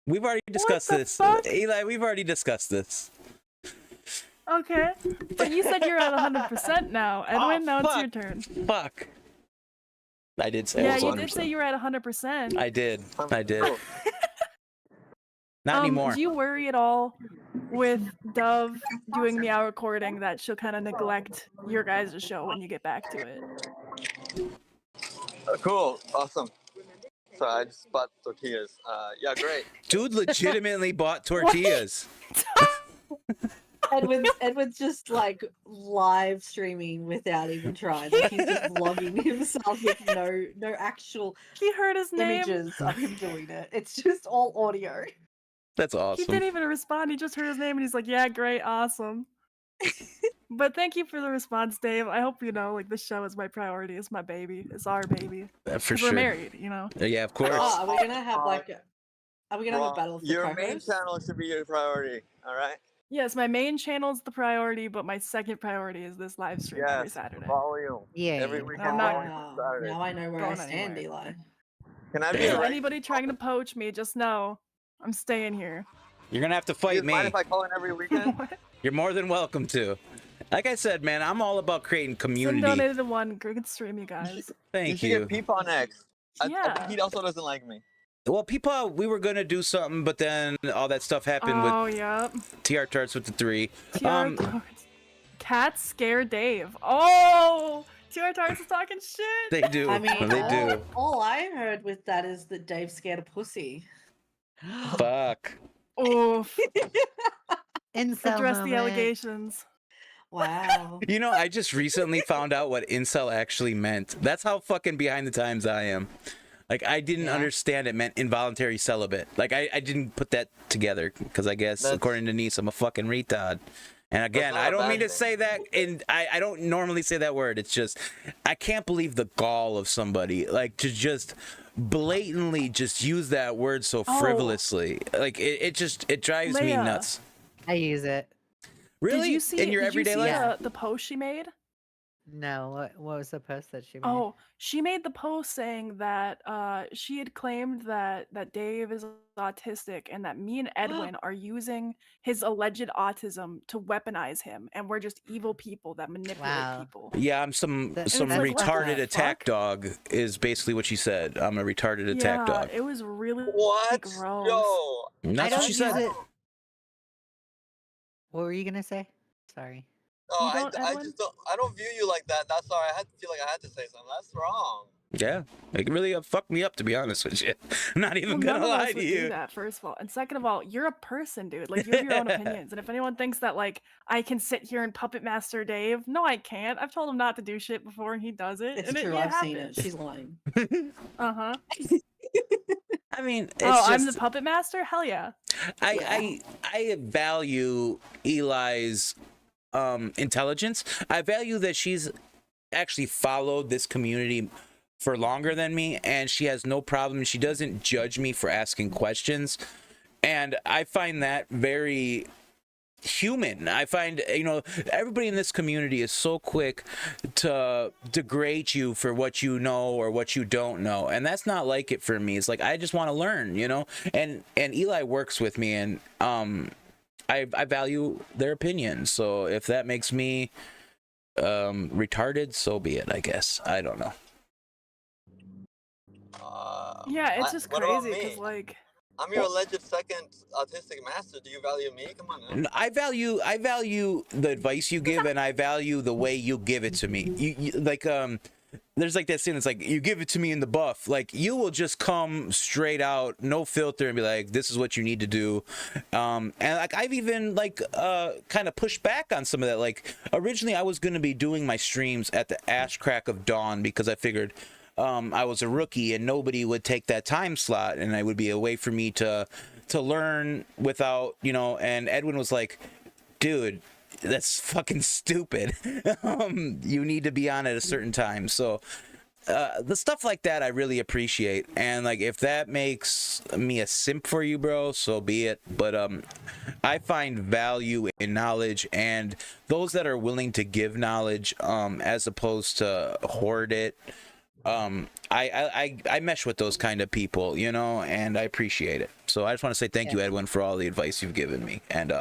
We've already discussed the this. fuck? Eli, we've already discussed this. Okay. But you said you're at 100% now. Edwin, now it's your fuck. turn. Fuck. I did say Yeah, I was you 100%. did say you were at 100%. I did. Not anymore. Do you worry at all with Dove doing Meow recording that she'll kind of neglect your guys' show when you get back to it? Cool. Awesome. So I just bought tortillas. Yeah, great. Dude legitimately bought tortillas. Edwin's just like live streaming without even trying. Like he's just vlogging himself with no actual He heard his name. images of him doing it. It's just all audio. That's He awesome. didn't even respond. He just heard his name and he's like, "Yeah, great, awesome." But thank you for the response, Dave. I hope you know, like, the show is my priority. It's my baby. It's our baby. For 'Cause sure. we're married, you know. Yeah, of course. Oh, are we gonna have like? Are we gonna have a Well, battle of the your main co-hosts? channel should be your priority. All right. Yes, my main channel's the priority, but my second priority is this live stream every Yes. Saturday. Follow you. Yeah. Every And weekend. I'm not follow you on Saturday. Now I know where I going stand, anywhere. Eli. Can I be So a anybody trying to poach me, just know I'm staying here. You're gonna have to fight me. Mind if I call in every weekend? You're more than welcome to. Like I said, man, I'm all about creating Sin community. donated to one. Good stream, you guys. Thank you. Should you. get Peep on X. I Yeah. think he also doesn't like me. Well, people, we were gonna do something, but then all that stuff happened Oh, with yep. TR Tarts with the 3. TR Tarts. Cats scare Dave. Oh, TR Tarts is talking shit. They do. I mean, They do. all I heard with that is that Dave's scared of pussy. Fuck. Oof. Incel Address the moment. allegations. Wow. You know, I just recently found out what incel actually meant. That's how fucking behind the times I am. Like, I didn't understand it meant involuntary celibate. Like, I didn't put that together because I guess, according to Neece, I'm a fucking retard. And again, not I a don't bad mean to thing. say that, and I don't normally say that word. It's just, I can't believe the gall of somebody, like, to just blatantly just use that word so frivolously. Like, it drives me Leigha. nuts. I use it. Really? Did you see, In your did you everyday see life? the post she made? No, what was the post that she made? Oh, she made the post saying that she had claimed that Dave is autistic and that me and Edwin are using his alleged autism to weaponize him, and we're just evil people that manipulate people. Yeah, I'm some It's some like, what the retarded attack dog is basically what she said. I'm a retarded attack dog. It was really What? gross. Yo. And that's I what don't she said. use it. What were you gonna say? Sorry. Oh, You don't, I Edwin? just don't. I don't view you like that. That's sorry. I feel like I had to say something. That's wrong. Yeah, it really fucked me up, to be honest with you. I'm not even Well, gonna none of us lie would to do you. that, first of all, and second of all, you're a person, dude. Like, you have your own opinions, and if anyone thinks that, like, I can sit here and puppet master Dave, no, I can't. I've told him not to do shit before, and he does it. It's and true. It I've seen it. happens. She's lying. Uh-huh. I mean, it's I'm just, the puppet master? Hell yeah. I value Eli's intelligence. I value that she's actually followed this community for longer than me, and she has no problem. She doesn't judge me for asking questions, and I find that very human. I find, you know, everybody in this community is so quick to degrade you for what you know or what you don't know, and that's not like it for me. It's like, I just want to learn, you know, and Eli works with me, and I value their opinion. So if that makes me retarded, so be it, I guess. I don't know. Yeah, it's just what about crazy, me? because, like... I'm your alleged second autistic master. Do you value me? Come on now. I value the advice you give, and I value the way you give it to me. You like there's like that scene. It's like, you give it to me in the buff. Like, you will just come straight out, no filter, and be like, this is what you need to do. And like, I've even like kind of pushed back on some of that. Like, originally I was gonna be doing my streams at the ash crack of dawn because I figured I was a rookie and nobody would take that time slot, and it would be a way for me to learn without, you know. And Edwin was like, dude, that's fucking stupid. You need to be on at a certain time. So the stuff like that I really appreciate, and like, if that makes me a simp for you, bro, so be it. But I find value in knowledge, and those that are willing to give knowledge as opposed to hoard it. I mesh with those kind of people, you know, and I appreciate it. So I just want to say thank you, Edwin, for all the advice you've given me, and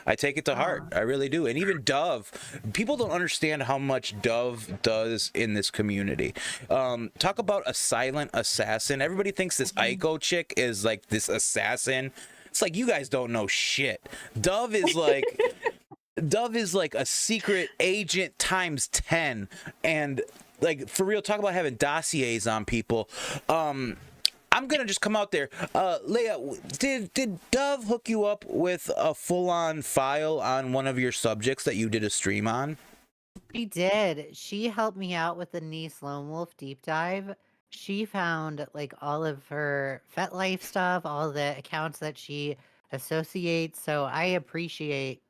I take it to heart. I really do. And even Dove, people don't understand how much Dove does in this community. Talk about a silent assassin. Everybody thinks this Aiko chick is like this assassin. It's like, you guys don't know shit. Dove is like a secret agent times 10, and like, for real, talk about having dossiers on people. I'm gonna just come out there. Leigha, did Dove hook you up with a full-on file on one of your subjects that you did a stream on? She did. She helped me out with the Neece Lonewolf deep dive. She found like all of her FetLife stuff, all the accounts that she associates. So I appreciate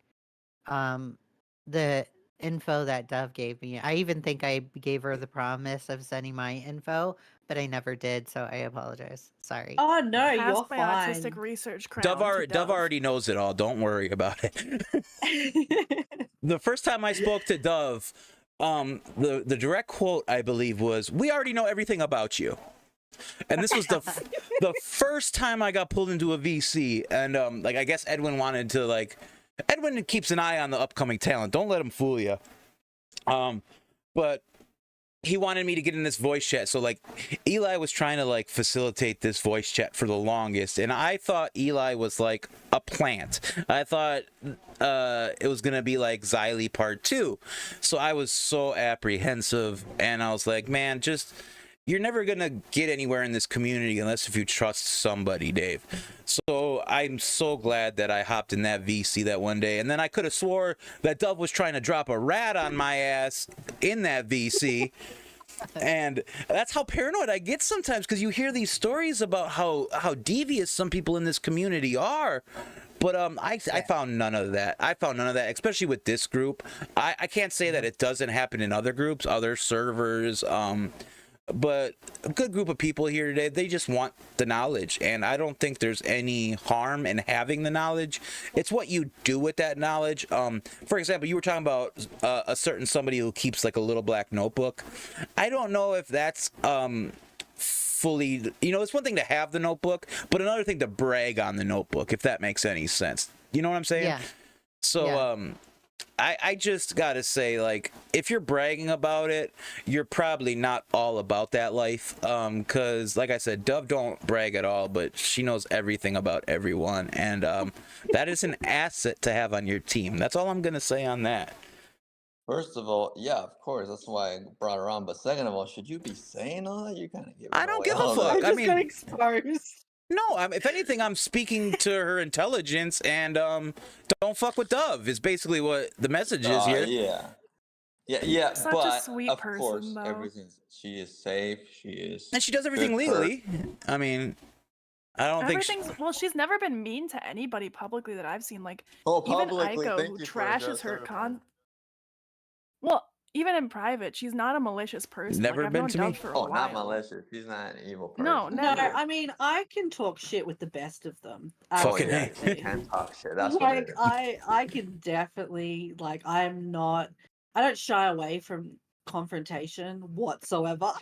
the info that Dove gave me. I even think I gave her the promise of sending my info, but I never did, so I apologize. Sorry. Oh no, Pass you're my autistic fine. research Dove, crown to Dove already knows it all. Don't worry about it. The first time I spoke to Dove, the direct quote I believe was, "We already know everything about you." And this was the first time I got pulled into a VC, and like I guess Edwin wanted to like. Edwin keeps an eye on the upcoming talent. Don't let him fool you. But he wanted me to get in this voice chat. So like Eli was trying to like facilitate this voice chat for the longest, and I thought Eli was like a plant. I thought it was gonna be like Xylee Part 2. So I was so apprehensive, and I was like, man, just you're never gonna get anywhere in this community unless if you trust somebody, Dave. So I'm so glad that I hopped in that VC that one day, and then I could have swore that Dove was trying to drop a rat on my ass in that VC. And that's how paranoid I get sometimes, because you hear these stories about how devious some people in this community are. But I found none of that. I found none of that, especially with this group. I can't say that it doesn't happen in other groups, other servers. But a good group of people here today, they just want the knowledge, and I don't think there's any harm in having the knowledge. It's what you do with that knowledge. For example, you were talking about a certain somebody who keeps like a little black notebook. I don't know if that's fully, it's one thing to have the notebook, but another thing to brag on the notebook, if that makes any sense. You know what I'm saying? Yeah. So Yeah. I just gotta say, like, if you're bragging about it, you're probably not all about that life. Cause like I said, Dove don't brag at all, but she knows everything about everyone, and that is an asset to have on your team. That's all I'm gonna say on that. First of all, yeah, of course, that's why I brought her on. But second of all, should you be saying all that? You kind of give. I don't give a all fuck. that. I mean, exposed. no, if anything, I'm speaking to her intelligence, and don't fuck with Dove is basically what the message is here. Yeah. Such but a sweet of person, course, though. she is safe. She is, And she does everything good for- legally. I mean, I don't think Well, she's never been mean to anybody publicly that I've seen. Like, Oh, even publicly, Aiko, thank who you for the trashes her certification. Well, even in private, she's not a malicious person. Never like, I've been known to me. Dove for a Oh, while. not malicious. She's not an evil person. No, No, never. I mean I can talk shit with the best of them. Fucking yeah, absolutely. you can talk shit. That's what Like it is. I can definitely like I don't shy away from confrontation whatsoever.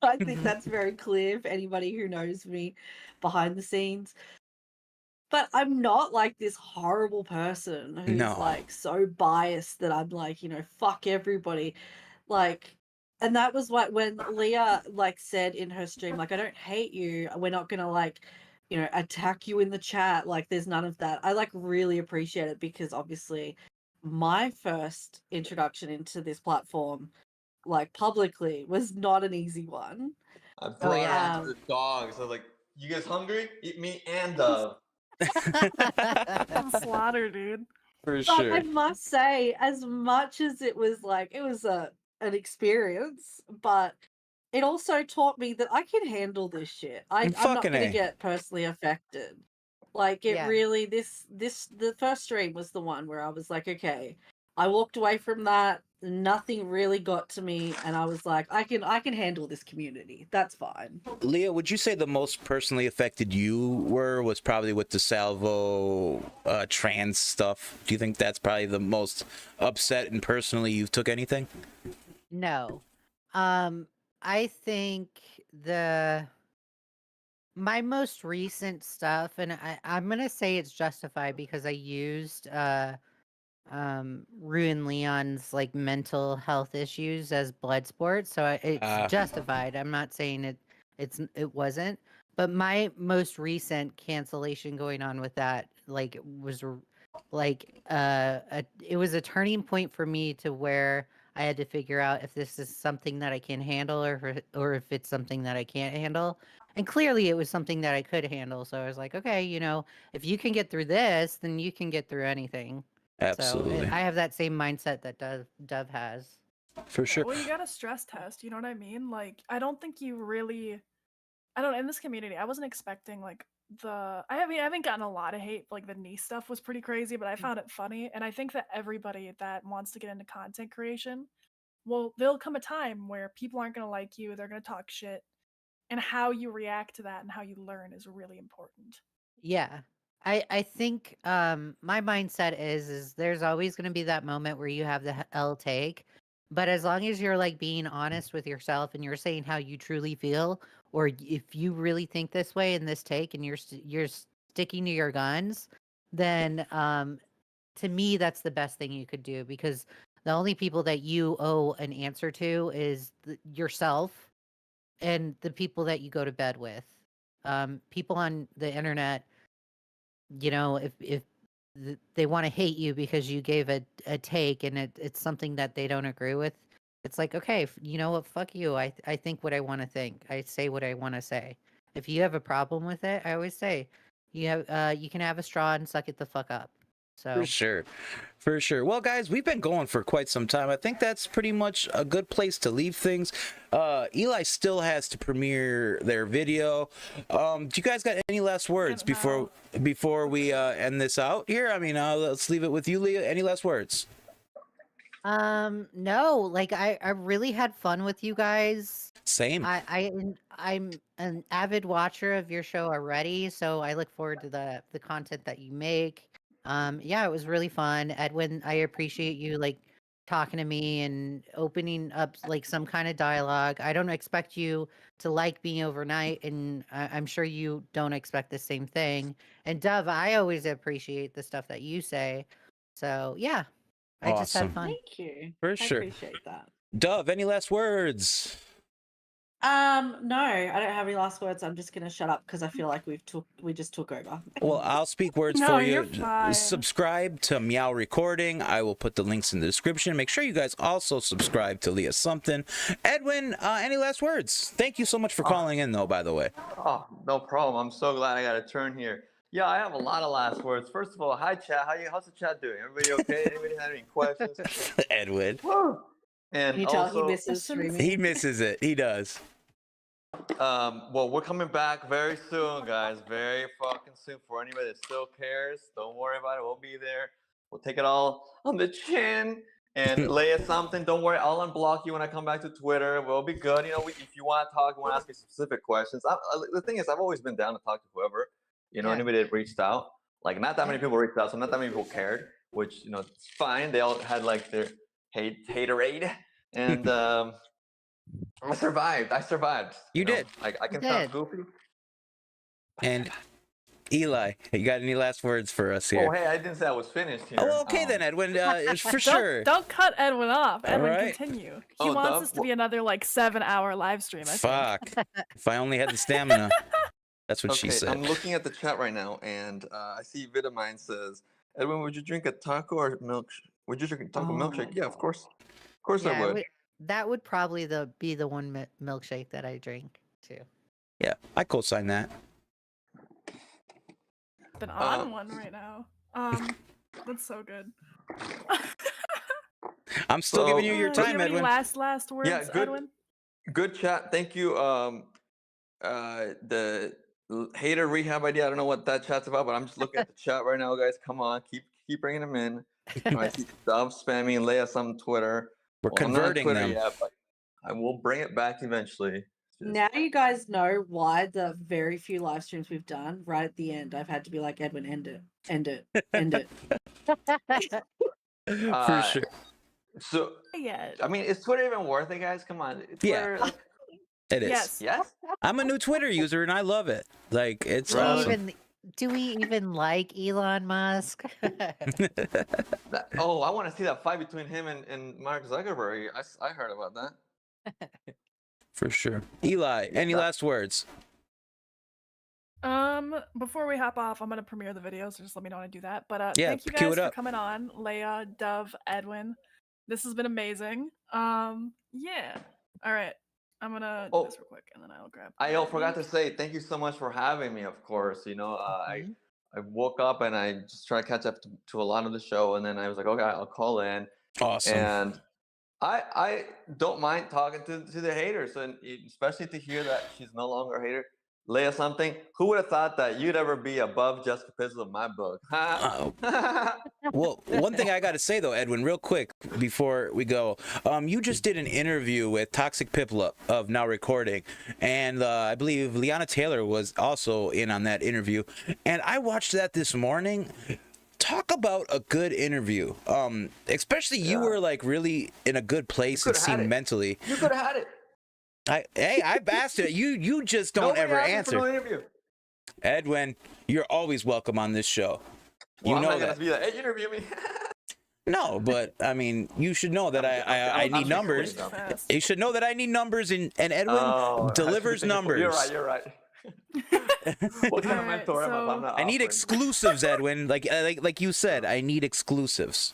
I think that's very clear for anybody who knows me behind the scenes. But I'm not like this horrible person who's No. like so biased that I'm like, fuck everybody. Like, and that was what when Leah like said in her stream, like, I don't hate you. We're not gonna like, attack you in the chat. Like, there's none of that. I like really appreciate it because obviously my first introduction into this platform, like publicly, was not an easy one. I brought yeah. the dogs. I was like, "You guys hungry? Eat me and Dove." Slaughter, dude. For But sure. I must say, as much as it was like it was an experience, but it also taught me that I can handle this shit. I'm not Fucking gonna A. get personally affected. Like it Yeah. really the first stream was the one where I was like, okay, I walked away from that, nothing really got to me, and I was like, I can handle this community. That's fine. Leah, would you say the most personally affected you was probably with the Salvo trans stuff? Do you think that's probably the most upset and personally you took anything? No. I think my most recent stuff, and I'm gonna say it's justified because I used Ruin Leon's like mental health issues as blood sport, so it's justified. I'm not saying it wasn't, but my most recent cancellation going on with that was it was a turning point for me to where I had to figure out if this is something that I can handle or if it's something that I can't handle. And clearly it was something that I could handle. So I was like, okay, if you can get through this, then you can get through anything. Absolutely. So I have that same mindset that Dove has. For sure. Well, you got a stress test, you know what I mean? Like, I don't think you really, I don't, in this community, I wasn't expecting like I haven't gotten a lot of hate. Like the Neece stuff was pretty crazy, but I found it funny, and I think that everybody that wants to get into content creation, well, there'll come a time where people aren't gonna like you. They're gonna talk shit, and how you react to that and how you learn is really important. Yeah. I think my mindset is there's always going to be that moment where you have the L take, but as long as you're like being honest with yourself and you're saying how you truly feel, or if you really think this way in this take and you're sticking to your guns, then to me that's the best thing you could do, because the only people that you owe an answer to is yourself and the people that you go to bed with. People on the internet, you know, if they want to hate you because you gave a take and it's something that they don't agree with, it's like, okay, you know what, fuck you. I think what I want to think. I say what I want to say. If you have a problem with it, I always say you can have a straw and suck it the fuck up. So For sure. For sure. Well, guys, we've been going for quite some time. I think that's pretty much a good place to leave things. Eli still has to premiere their video. Do you guys got any last words before we end this out here? I mean, let's leave it with you, Leah. Any last words? No, like I really had fun with you guys. Same. I'm an avid watcher of your show already, so I look forward to the content that you make. Yeah, it was really fun. Edwin, I appreciate you like talking to me and opening up like some kind of dialogue. I don't expect you to like me overnight, and I'm sure you don't expect the same thing. And Dove, I always appreciate the stuff that you say. So yeah, I just had Awesome. fun. Thank you. For I sure. appreciate that. Dove, any last words? No, I don't have any last words. I'm just gonna shut up because I feel like we just took over. Well, I'll speak words No, for you're you. fine. Subscribe to Meow Recording. I will put the links in the description. Make sure you guys also subscribe to Leigha Something. Edwin, any last words? Thank you so much for calling in, though, by the way. Oh, no problem. I'm so glad I got a turn here. Yeah, I have a lot of last words. First of all, hi chat. How's the chat doing? Everybody okay? Anybody have any questions? Edwin. Woo! And Can you tell also, he misses streaming? He misses it. He does. well, we're coming back very soon, guys. Very fucking soon. For anybody that still cares, don't worry about it. We'll be there. We'll take it all on the chin and Leigha Something. Don't worry, I'll unblock you when I come back to Twitter. We'll be good. You know, if you want to talk, you want to ask me specific questions. The thing is, I've always been down to talk to whoever. You know, anybody that reached out. Like, not that many people reached out, so not that many people cared. Which, you know, it's fine. They all had like their haterade, and I survived. You did. I can sound goofy. And Eli, you got any last words for us here? Oh, hey, I didn't say I was finished here. Oh, okay then, Edwin. For sure. Don't cut Edwin off. Edwin, right. continue. He Oh, wants Dove? this to be another like 7-hour live stream. I think. Fuck. If I only had the stamina. That's what she said. I'm looking at the chat right now, and I see Vitamine says, Edwin, would you drink a taco or milk? Would you drink a taco milkshake? Yeah, of course. Of course I would. That would probably be the one milkshake that I drink too. Yeah, I co-sign that. Been on one right now. That's so good. I'm still giving you your Do you time, have any Edwin. last words, Yeah, good. Edwin? Good chat. Thank you. The hater rehab idea. I don't know what that chat's about, but I'm just looking at the chat right now, guys. Come on, keep bringing them in. I see Dove spamming Leigha some Twitter. We're I'm not on converting Twitter them. yet, but I will bring it back eventually. Now you guys know why the very few live streams we've done, right at the end, I've had to be like, Edwin, end it, end it, end it. For sure. So, Yeah. I mean, is Twitter even worth it, guys? Come on. Twitter, Yeah. It is. Yes. Yes? I'm a new Twitter user and I love it. Like, it's Do we awesome. do we even like Elon Musk? Oh, I want to see that fight between him and Mark Zuckerberg. I heard about that. For sure. Eli, any last words? Before we hop off, I'm gonna premiere the video, so just let me know when I do that. But Yeah, thank you cue guys it for up. coming on, Leigha, Dove, Edwin. This has been amazing. Yeah. All right. I'm gonna do this real quick, and then I'll grab. I forgot to say thank you so much for having me. Of course, you know, I woke up and I just tried to catch up to a lot of the show, and then I was like, okay, I'll call in. Awesome. And I don't mind talking to the haters, and especially to hear that she's no longer a hater. Leigha Something. Who would have thought that you'd ever be above Jessica Pizzle in my book? Well, one thing I got to say though, Edwin, real quick before we go, you just did an interview with Toxic Piplup of Now Recording, and I believe Liana Taylor was also in on that interview, and I watched that this morning. Talk about a good interview. Especially you were like really in a good place, it seemed mentally. You could have had it. I've asked it. You just don't Nobody ever asked me answer. for no interview. Edwin, you're always welcome on this show. Well, You know I'm not that. gonna be like, hey, interview me. No, but I mean, you should know that I need numbers. You should know that I need numbers, and Edwin delivers numbers. You're right. What kind of mentor am I if I'm not I need offering? exclusives, Edwin. Like you said, I need exclusives.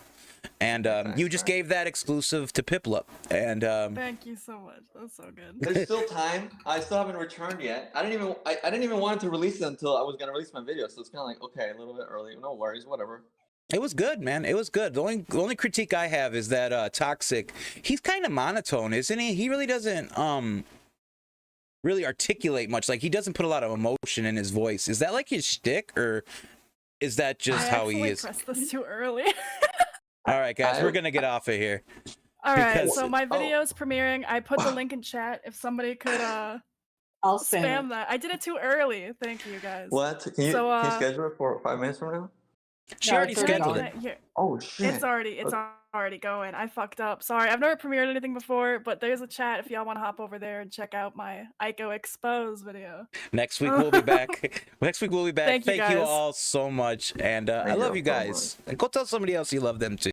And you just gave that exclusive to Piplup. And Thank you so much. That's so good. There's still time. I still haven't returned yet. I didn't even want to release it until I was gonna release my video. So it's kind of like, okay, a little bit early. No worries, whatever. it was good, man. It was good. The only critique I have is that Toxic, he's kind of monotone, isn't he? He really doesn't really articulate much. Like, he doesn't put a lot of emotion in his voice. Is that like his shtick, or is that just how he is? I pressed this too early. All right, guys, we're gonna get off of here. All right, Because- so my video's premiering. I put the link in chat. If somebody could I'll spam that. I did it too early. Thank you, guys. What? Can you schedule it for 5 minutes from now? She already scheduled it. Here. Oh shit! It's already going. I fucked up. Sorry, I've never premiered anything before, but there's a chat if y'all want to hop over there and check out my Aiko Expose video. Next week we'll be back. Next week we'll be back. Thank you, Thank you guys. all so much, and I love you guys. And go tell somebody else you love them too.